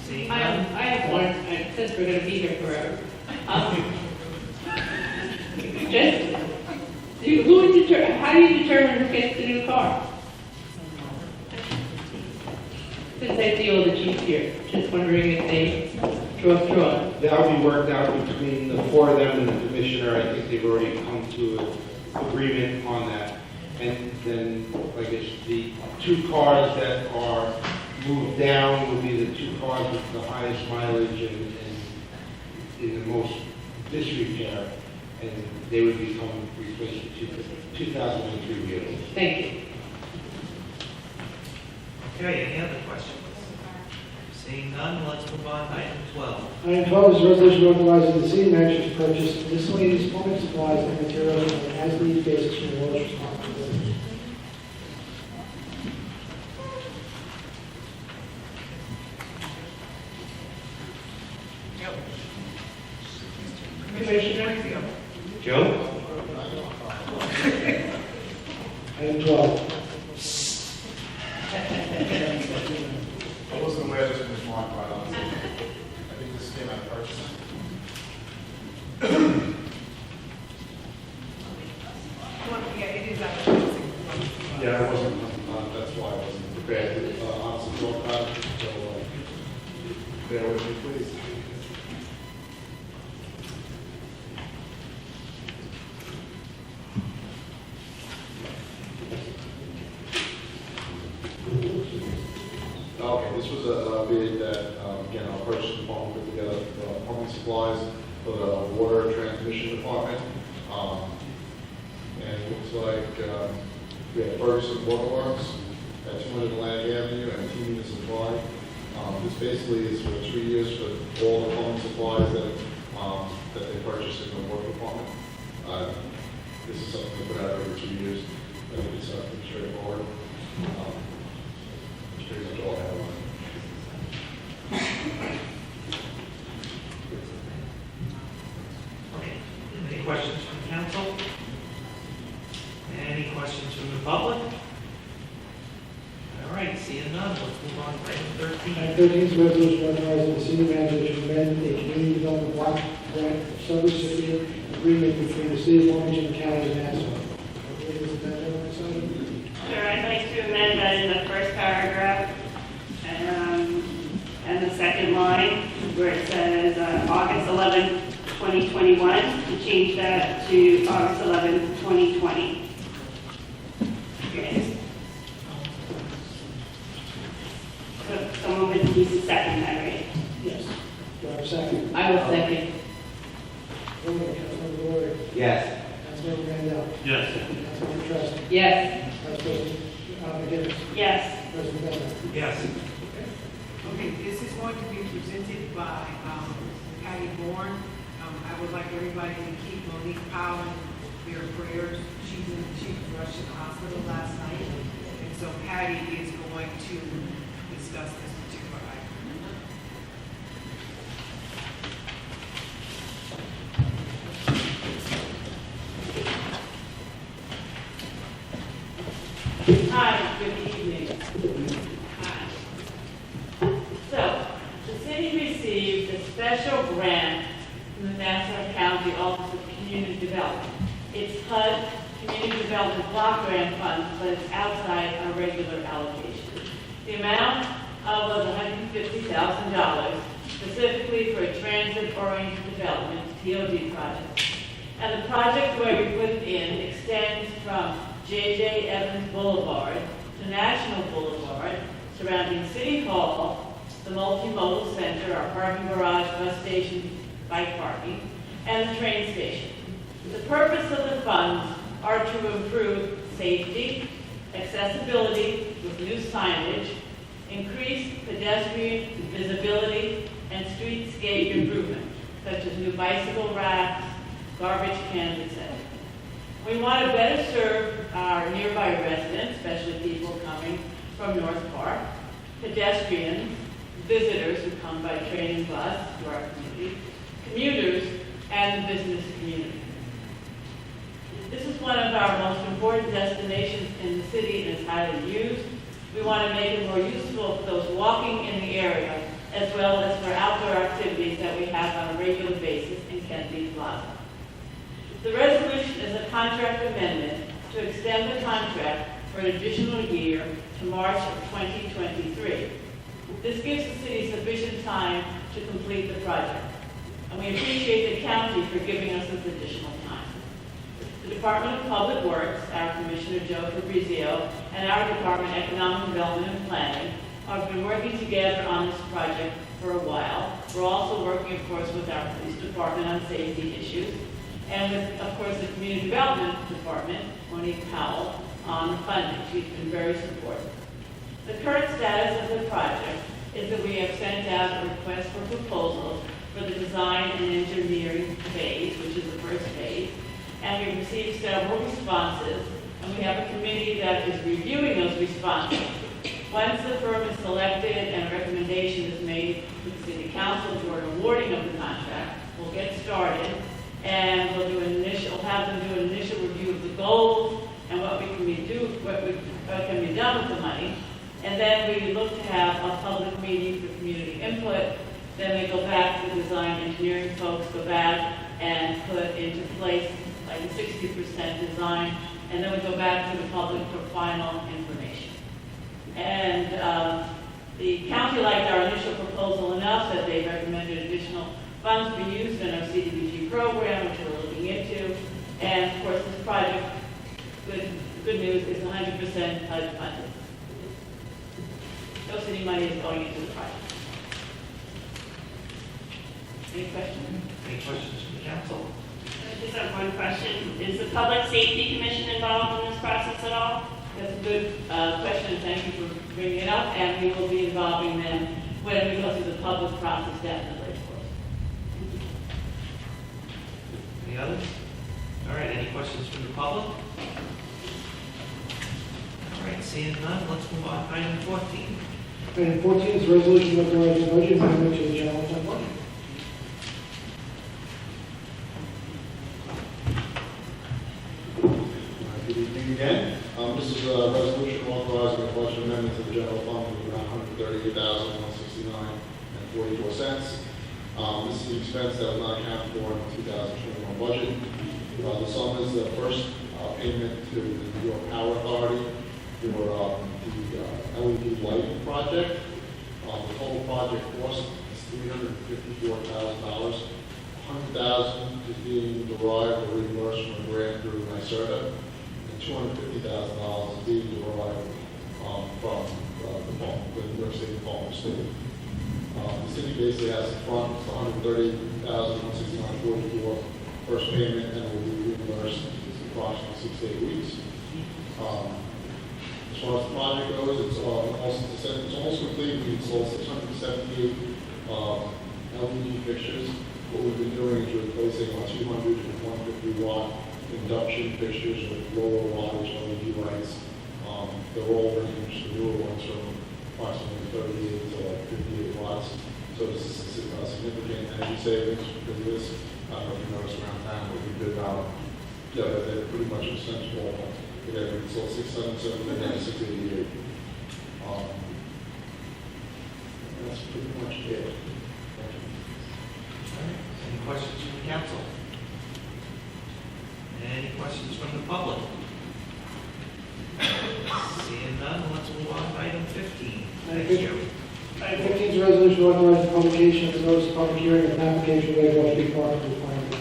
Seeing I none? have one, since we're gonna be here forever. Just, how do you determine who gets the new car? Since I see all the chiefs here, just wondering if they draw straws. That'll be worked out between the four of them and the commissioner. I think they've already come to an agreement on that. And then, like, it's the two cars that are moved down will be the two cars with the highest mileage and in the most disrepair. And they would become replaced with 2003 vehicles. Thank you. Okay, any other questions? Seeing none, let's move on to item 12. Item 12 is a resolution authorizing the city manager to purchase miscellaneous plumbing supplies and materials on an as-needed basis from the village responsibility. Commissioner? Joe? Item 12. I wasn't aware this was marked, quite honestly. I think this came out of purchasing. Yeah, it is out of purchasing. Yeah, I wasn't, that's why I wasn't prepared to, honestly, talk about it, so, bear with me, please. Okay, this was a bid that, again, our purchase department put together, plumbing supplies for the water transmission department. And it looks like, we have Ferguson Waterworks at 200 Atlantic Avenue and Team basically is for 3 years for all the plumbing supplies that they purchase in the work department. This is something to put out every 2 years. I think it's pretty straightforward. That's pretty much all I have on it. Okay. Any questions from council? Any questions from the public? All right, seeing none, let's move on to item 13. Item 13 is a resolution authorizing the city manager to amend a community development block grant subrecipient agreement between the city of Long Beach and the county of Nassau. Sure, I'd like to amend that in the first paragraph, and the second line, where it says August 11, 2021, to change that to August 11, 2020. Yes. So someone would need to second that, right? Yes. Do I have a second? I will second. Roll call, Councilmember Leroy. Yes. Councilmember Mandel. Yes. Councilmember Trust. Yes. Vice President McGinnis. Yes. President Bender. Yes. Okay, this is going to be presented by Patty Bourne. I would like everybody to keep Monique Powell in their prayers. She was rushed to the hospital last night, and so Patty is going to discuss this particular item. Hi, good evening. Hi. So, the city received a special grant from the Nassau County Office of Community Development. It's HUD Community Development Block Grant Fund, but it's outside our regular allocation. The amount was $150,000, specifically for a transit-oriented development, TOD project. And the project where we put it in extends from J.J. Evans Boulevard to National Boulevard, surrounding City Hall, the multimodal center, our parking garage, bus station, bike parking, and the train station. The purpose of the funds are to improve safety, accessibility with new signage, increase pedestrian visibility, and streetscape improvement, such as new bicycle racks, garbage cans, etc. We want to better serve our nearby residents, especially people coming from North Park, pedestrians, visitors who come by train and bus to our community, commuters, and the business community. This is one of our most important destinations in the city and is highly used. We want to make it more useful for those walking in the area, as well as for outdoor activities that we have on a regular basis in Kennedy Plaza. The resolution is a contract amendment to extend the contract for an additional year to March of 2023. This gives the city sufficient time to complete the project, and we appreciate the county for giving us this additional time. The Department of Public Works, our Commissioner Joe Fabrizio, and our Department of Economic Development and Planning have been working together on this project for a while. We're also working, of course, with our police department on safety issues, and with, of course, the Community Development Department, Monique Powell, on the funding. She's been very supportive. The current status of the project is that we have sent out a request for proposals for the design and engineering phase, which is the first phase, and we've received several responses, and we have a committee that is reviewing those responses. Once the firm is selected and a recommendation is made to the City Council for an awarding of the contract, we'll get started, and we'll have them do an initial review of the goals and what can be done with the money. And then we look to have a public meeting for community input. Then we go back to the design engineering folks, go back and put into place like a 60% design. And then we go back to the public for final information. And the county liked our initial proposal enough that they recommended additional funds be used in our CDBG program, which we're looking into. And of course, this project, good news, is 100% HUD funded. No city money is going into the project. Any questions? Any questions from the council? I just have one question. Is the Public Safety Commission involved in this process at all? That's a good question. Thank you for bringing it up. And we will be involving them when we go through the public process definitely, of course. Any others? All right, any questions from the public? All right, seeing none, let's move on to item 14. Item 14 is a resolution authorizing budget amendment to the general fund budget. Good evening again. This is a resolution authorizing a budget amendment to the general fund of around $138,169.44. This is an expense that was not accounted for in the 2021 budget. The sum is the first payment to the New York Power Authority for the LED lighting project. The total project cost is $354,000. $100,000 is being derived or reimbursed from a grant through NYSERDA, and $250,000 is being derived from the New York State Department of State. The city basically has the front $130,169.44 first payment, and will be reimbursed approximately 6 to 8 weeks. As far as the project goes, it's almost complete. We installed 678 LED fixtures. What we've been doing is replacing our 200 and 150 watt induction fixtures with lower wattage LED lights. They're all range, the newer ones from approximately 38 to 58 watts. So this is a significant energy savings because of this. I don't know if you noticed around town what we did they're pretty much a center wall. Again, we installed 677 and then 688. That's pretty much it. Any questions from the council? Any questions from the public? Seeing none, let's move on to item 15. Thank you. Item 15 is a resolution authorizing the publication of the notice of public hearing of an application related to Walsh parking requirements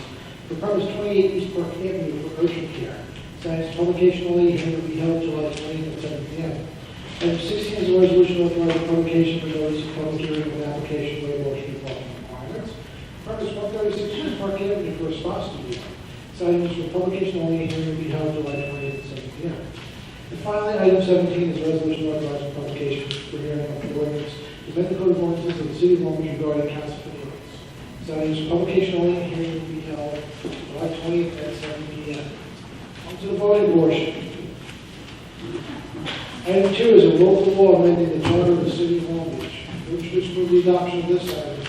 for premise 28 East Park Avenue for urgent care. Signed publication only, hearing will be held July 20th at 7 p.m. Item 16 is a resolution authorizing publication of the notice of public hearing of an application related to Walsh parking requirements. Premise 136 East Park Avenue for a spa studio. Signed for publication only, hearing will be held July 20th at 7 p.m. And finally, item 17 is a resolution authorizing publication for hearing of the ordinance to amend the code of ordinances of the city of Long Beach regarding council ordinance. Signed for publication only, hearing will be held July 20th at 7 p.m. On to the voting portion. Item 2 is a local law amending the charter of the city of Long Beach. Introduce for the adoption of this item.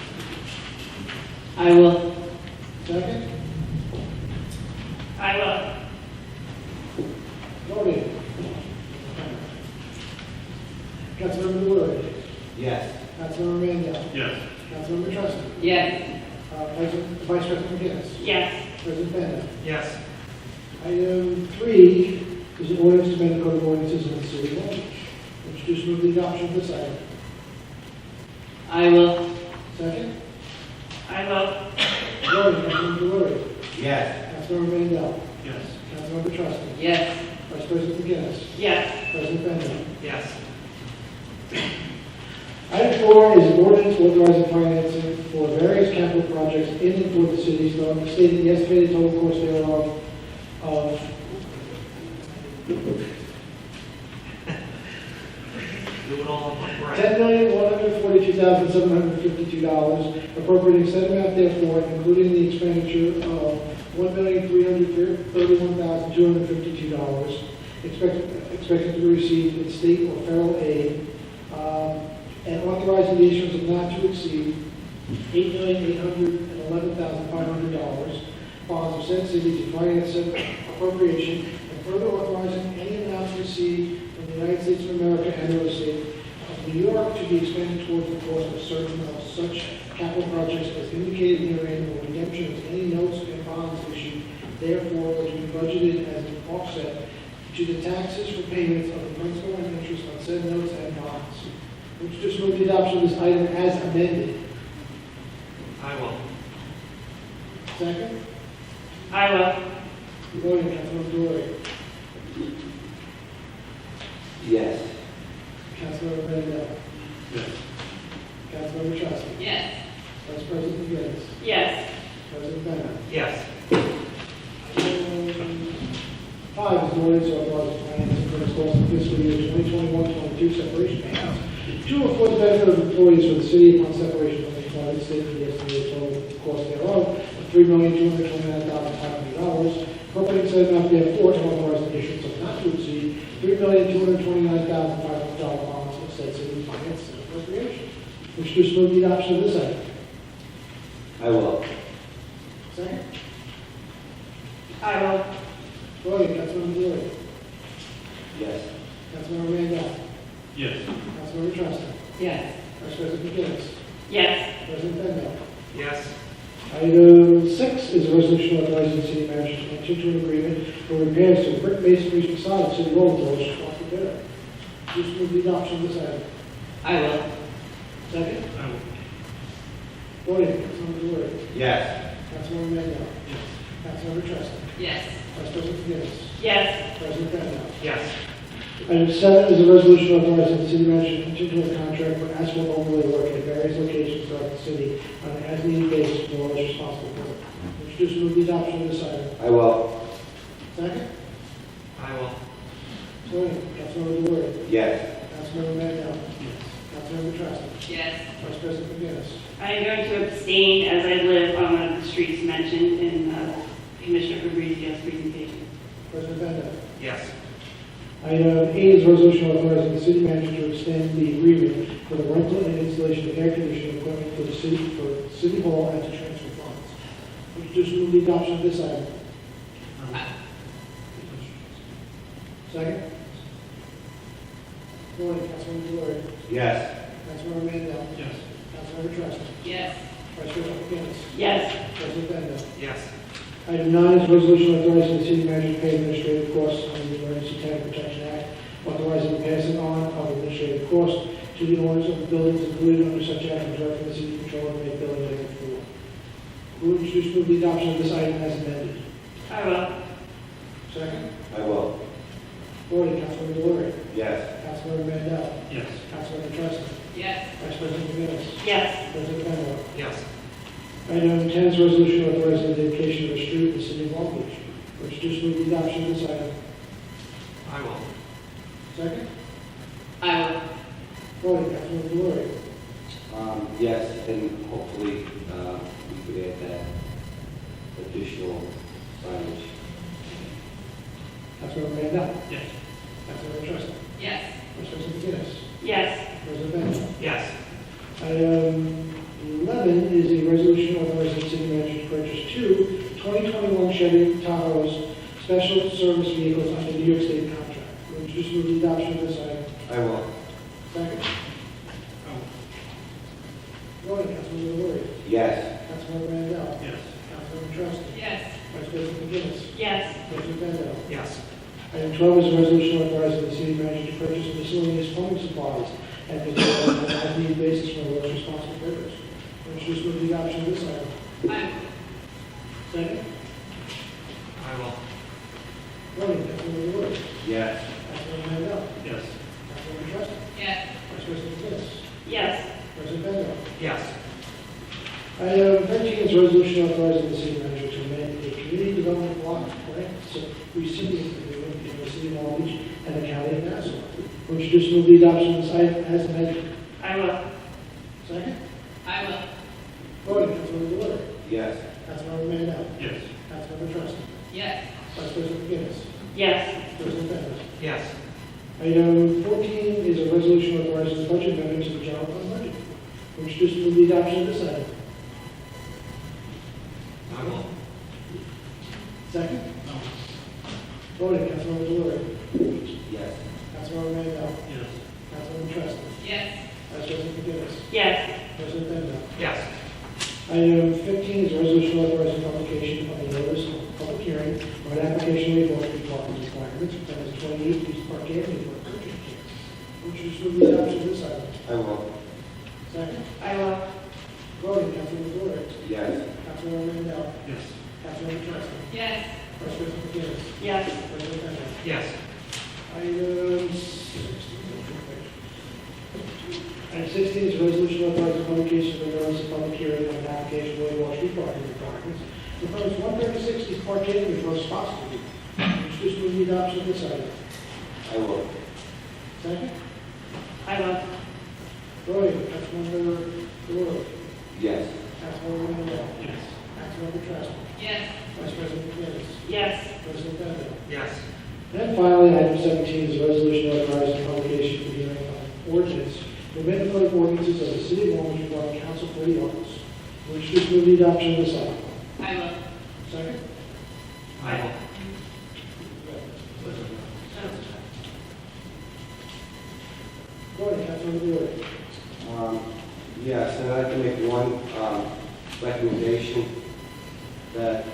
I will. Second? I will. Voting. Councilmember Leroy. Yes. Councilmember Mandel. Yes. Councilmember Trustin. Yes. Vice President McGinnis. Yes. President Bennett. Yes. Item 3 is an ordinance to amend the code of ordinances of the city of Long Beach. Introduce for the adoption of this item. I will. Second? I will. Voting. Councilmember Leroy. Yes. Councilmember Mandel. Yes. Councilmember Trustin. Yes. Vice President McGinnis. Yes. President Bennett. Yes. Item 4 is an ordinance authorizing financing for various capital projects in and for the city, stating the estimated total cost thereof of Do it all in one breath. $10,142,752, appropriating said amount therefore, including the expenditure of $1,331,252, expected to be received in state or federal aid, and authorizing the issuance of not to exceed $8,811,500 bonds of said city to finance said appropriation, and further authorizing any amounts received from the United States of America and or the state of New York to be expended towards the cost of certain of such capital projects as indicated herein, or redemption of any notes and bonds issued therefore, or to be budgeted as an offset to the taxes for payments of the principal and interest on said notes and bonds. Which just move the adoption of this item as amended. I will. Second? I will. Voting, Councilmember Leroy. Yes. Councilmember Mandel. Yes. Councilmember Trustin. Yes. Vice President McGinnis. Yes. President Bennett. Yes. Item 5 is an ordinance authorizing financing for the cost of fiscal year 2021-22 separation payments To afford the benefit of employees for the city upon separation from the United States of the estimated total cost thereof of $3,229,500. Appropriate said amount therefore to authorize the issuance of not to exceed $3,229,500 bonds of said city finance and appropriation. Which just move the adoption of this item. I will. Second. I will. Voting, Councilmember Delory. Yes. Councilmember Mandel. Yes. Councilmember Trustin. Yes. Vice President McGinnis. Yes. President Bendo. Yes. Item 6 is a resolution authorizing the city manager to enter into an agreement for repairs to the brick masonry facade of City Hall Village, responsible bidder. Just move the adoption of this item. I will. Second. I will. Voting, Councilmember Delory. Yes. Councilmember Mandel. Yes. Councilmember Trustin. Yes. Vice President McGinnis. Yes. President Bendo. Yes. Item 7 is a resolution authorizing the city manager to enter into a contract for asphalt overlay work at various locations throughout the city on an as-needed basis for the village responsible for. Would you just move the adoption of this item? I will. Second. I will. Voting, Councilmember Delory. Yes. Councilmember Mandel. Councilmember Trustin. Yes. Vice President McGinnis. I am going to abstain as I live on one of the streets mentioned in Commissioner Fabrizio's presentation. President Bendo. Yes. Item 8 is a resolution authorizing the city manager to extend the agreement for the rental and installation of air conditioning equipment for the city, for City Hall and to transfer funds. Would you just move the adoption of this item? Second. Voting, Councilmember Delory. Yes. Councilmember Mandel. Yes. Councilmember Trustin. Yes. Vice President McGinnis. Yes. President Bendo. Yes. Item 9 is a resolution authorizing the city manager to pay administrative costs under the Emergency Tenant Protection Act, authorizing the passing on of administrative costs to the owners of the buildings included under such act and directing the city controller to make billing payments for. Who would introduce move the adoption of this item as amended? I will. Second. I will. Voting, Councilmember Delory. Yes. Councilmember Mandel. Yes. Councilmember Trustin. Yes. Vice President McGinnis. Yes. President Bendo. Yes. Item 10 is a resolution authorizing the dedication of a street in the city of Long Beach. Would you just move the adoption of this item? I will. Second. I will. Voting, Councilmember Delory. Yes, and hopefully, we could add that additional signage. Councilmember Mandel. Yes. Councilmember Trustin. Yes. Vice President McGinnis. Yes. President Bendo. Yes. Item 11 is a resolution authorizing the city manager to purchase 2 2021 Chevy Tahoe's special service vehicles under New York State contract. Would you just move the adoption of this item? I will. Second. Voting, Councilmember Delory. Yes. Councilmember Mandel. Yes. Councilmember Trustin. Yes. Vice President McGinnis. Yes. President Bendo. Yes. Item 12 is a resolution authorizing the city manager to purchase miscellaneous plumbing supplies and on an as-needed basis from the lowest responsible bidders. Would you just move the adoption of this item? I will. Second. I will. Voting, Councilmember Delory. Yes. Councilmember Mandel. Yes. Councilmember Trustin. Yes. Vice President McGinnis. Yes. President Bendo. Yes. Item 13 is a resolution authorizing the city manager to amend a community development block grant recipient agreement between the city of Long Beach and the county of Nassau. Would you just move the adoption of this item as amended? I will. Second. I will. Voting, Councilmember Delory. Yes. Councilmember Mandel. Yes. Councilmember Trustin. Yes. Vice President McGinnis. Yes. President Bendo. Yes. Item 14 is a resolution authorizing the budget amendment to the general fund budget. Would you just move the adoption of this item? I will. Second. Voting, Councilmember Delory. Yes. Councilmember Mandel. Yes. Councilmember Trustin. Yes. Vice President McGinnis. Yes. President Bendo. Yes. Item 15 is a resolution authorizing publication of a notice of public hearing on an application report for parking requirements for Premise 28 East Park Avenue for urgent care. Would you just move the adoption of this item? I will. Second. I will. Voting, Councilmember Delory. Yes. Councilmember Mandel. Yes. Councilmember Trustin. Yes. Vice President McGinnis. Yes. President Bendo. Yes. Item 16 is a resolution authorizing publication of a notice of public hearing on an application for Walsh parking requirements for Premise 136 East Park Avenue for a spot street. Which just move the adoption of this item. I will. Second. I will. Voting, Councilmember Leroy. Yes. Councilmember Mandel. Yes. Councilmember Trastan. Yes. Vice President McGinnis. Yes. President Bender. Yes. And finally, item 17 is a resolution authorizing publication for hearing on ordinance to amend the code of ordinances of the city of Long Beach regarding council for the office. Would you just move the adoption of this item? I will. Second? I will. Voting, Councilmember Leroy. Yes, and I'd like to make one recommendation that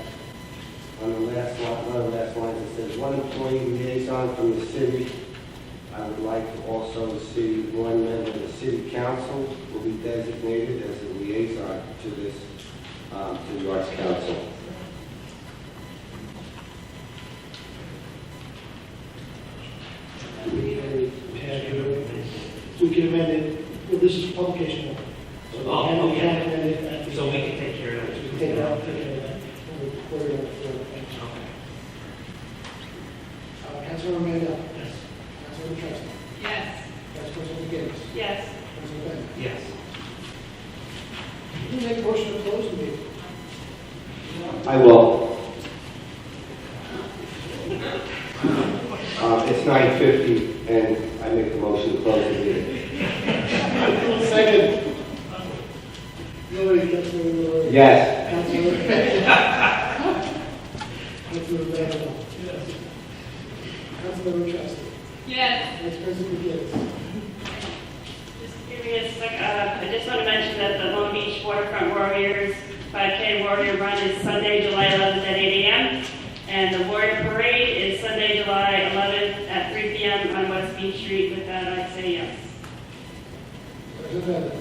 on the last line, one of the last lines, it says, one employee liaison from the city. I would like to also see one member of the city council will be designated as a liaison to this, to the Arts Council. We can amend it, well, this is publication only. So Oh, we okay. can amend it at the. So we can take care of that. We can take it out, take care of that. And we'll put it on the floor. Councilmember Mandel. Yes. Councilmember Trastan. Yes. Vice President McGinnis. Yes. President Bender. Yes. Can you make a motion to close the meeting? I will. It's 9:50, and I make the motion to close the meeting. Second. Leroy, Councilmember Leroy. Yes. Councilmember Mandel. Yes. Councilmember Trastan. Yes. Vice President McGinnis. Just give me a sec. I just want to mention that the Long Beach Waterfront Warriors 5K Warrior Run is Sunday, July 11th at 8 a.m. And the Warrior Parade is Sunday, July 11th at 3 p.m. on West Beach Street. With that, I say yes. President Bender.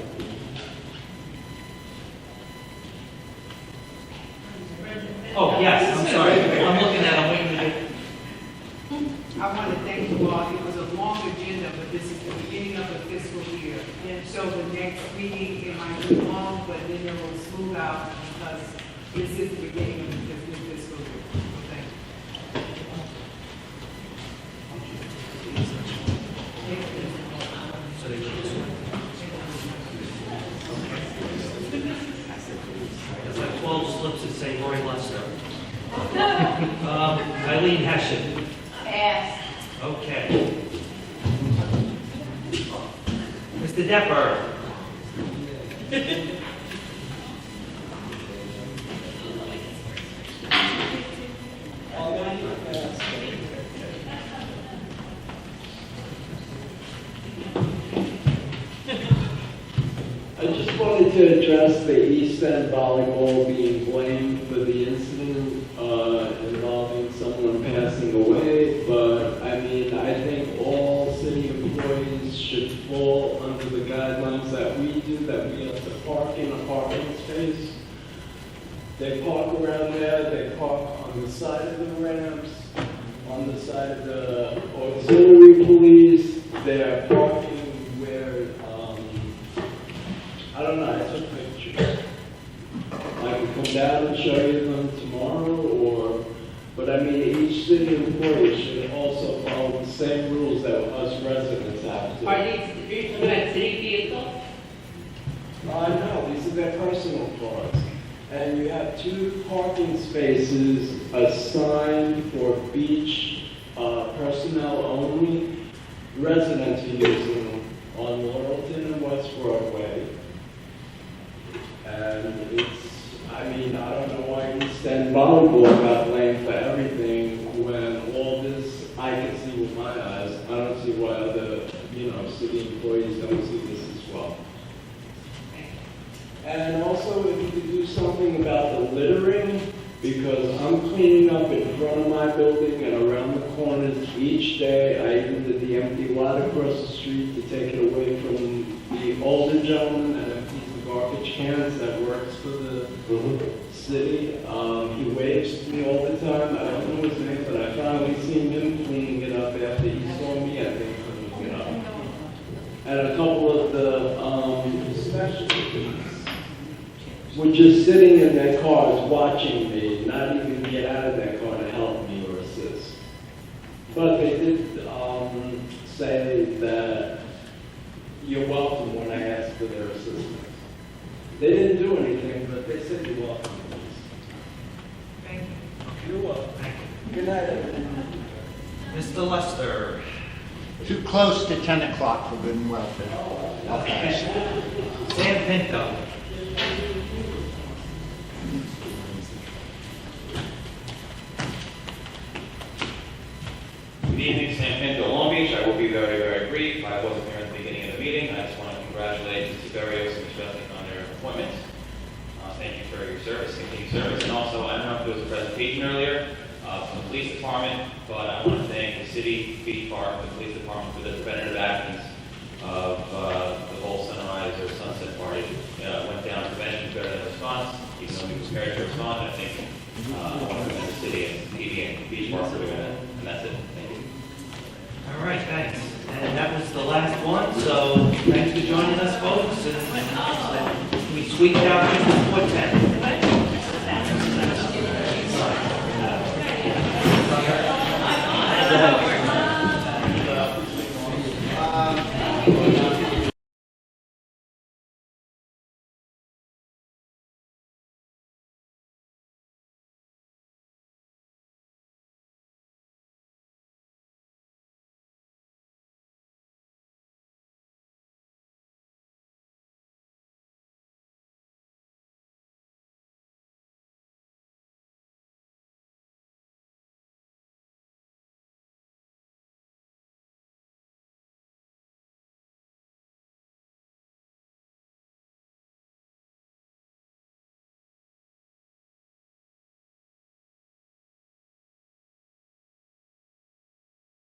Oh, yes, I'm sorry. I'm looking at, I'm waiting to get. I want to thank you all. It was a long agenda, but this is the beginning of the fiscal year. So the next meeting, it might be long, but then it will smooth out because this is the beginning of the new fiscal year. So thank you. So they look this way. There's like 12 slips that say Roy Lester. Eileen Hessian. Pass. Okay. Mr. Depper. I just wanted to address the East End volleyball being blamed for the incident involving someone passing away, but I mean, I think all city employees should fall under the guidelines that we do, that we have to park in a parking space. They park around there, they park on the side of the ramps, on the side of the auxiliary police, they're parking where, I don't know, I took pictures. I can come down and show you them tomorrow, but I mean, each city employee should also follow the same rules that us residents have to. Are these city vehicles? No, these are their personal cars. And you have 2 parking spaces assigned for beach personnel only. Residents are using them on Laurelton and West Broadway. And I mean, I don't know why East End volleyball got blamed for everything when all this I can see with my eyes. I don't see why other, city employees don't see this as well. And also, if you could do something about the littering, because I'm cleaning up in front of my building and around the corners each day. I even did the empty lot across the street to take it away from the older gentleman that empties the garbage cans that works for the city. He waves to me all the time. I don't know his name, but I finally seen him cleaning it up after he saw me, I think, cleaning it up. And a couple of the specialists were just sitting in their cars watching me, not even get out of their car to help me or assist. But they did say that, you're welcome when I asked for their assistance. They didn't do anything, but they said you're welcome. Thank you. You're welcome. Good night, everyone. Mr. Lester. Too close to 10 o'clock for good and welfare. Okay. Sam Pinto. Good evening, Sam Pinto, Long Beach. I will be very, very brief. I wasn't here at the beginning of the meeting. I just want to congratulate Mr. Berrios and Mr. Justin on their appointments. Thank you for your service, continued service. And also, I don't know if there was a presentation earlier from the police department, but I want to thank the city, Beach Park, and the police department for the preventative actions of the whole sunrise or sunset party. Went down prevention better than response, even though we prepared to respond. I think I want to thank the city and PD and Beach Park for doing that. And that's it. Thank you. All right, thanks. And that was the last one, so thanks for joining us, folks. And we squeaked out just before 10.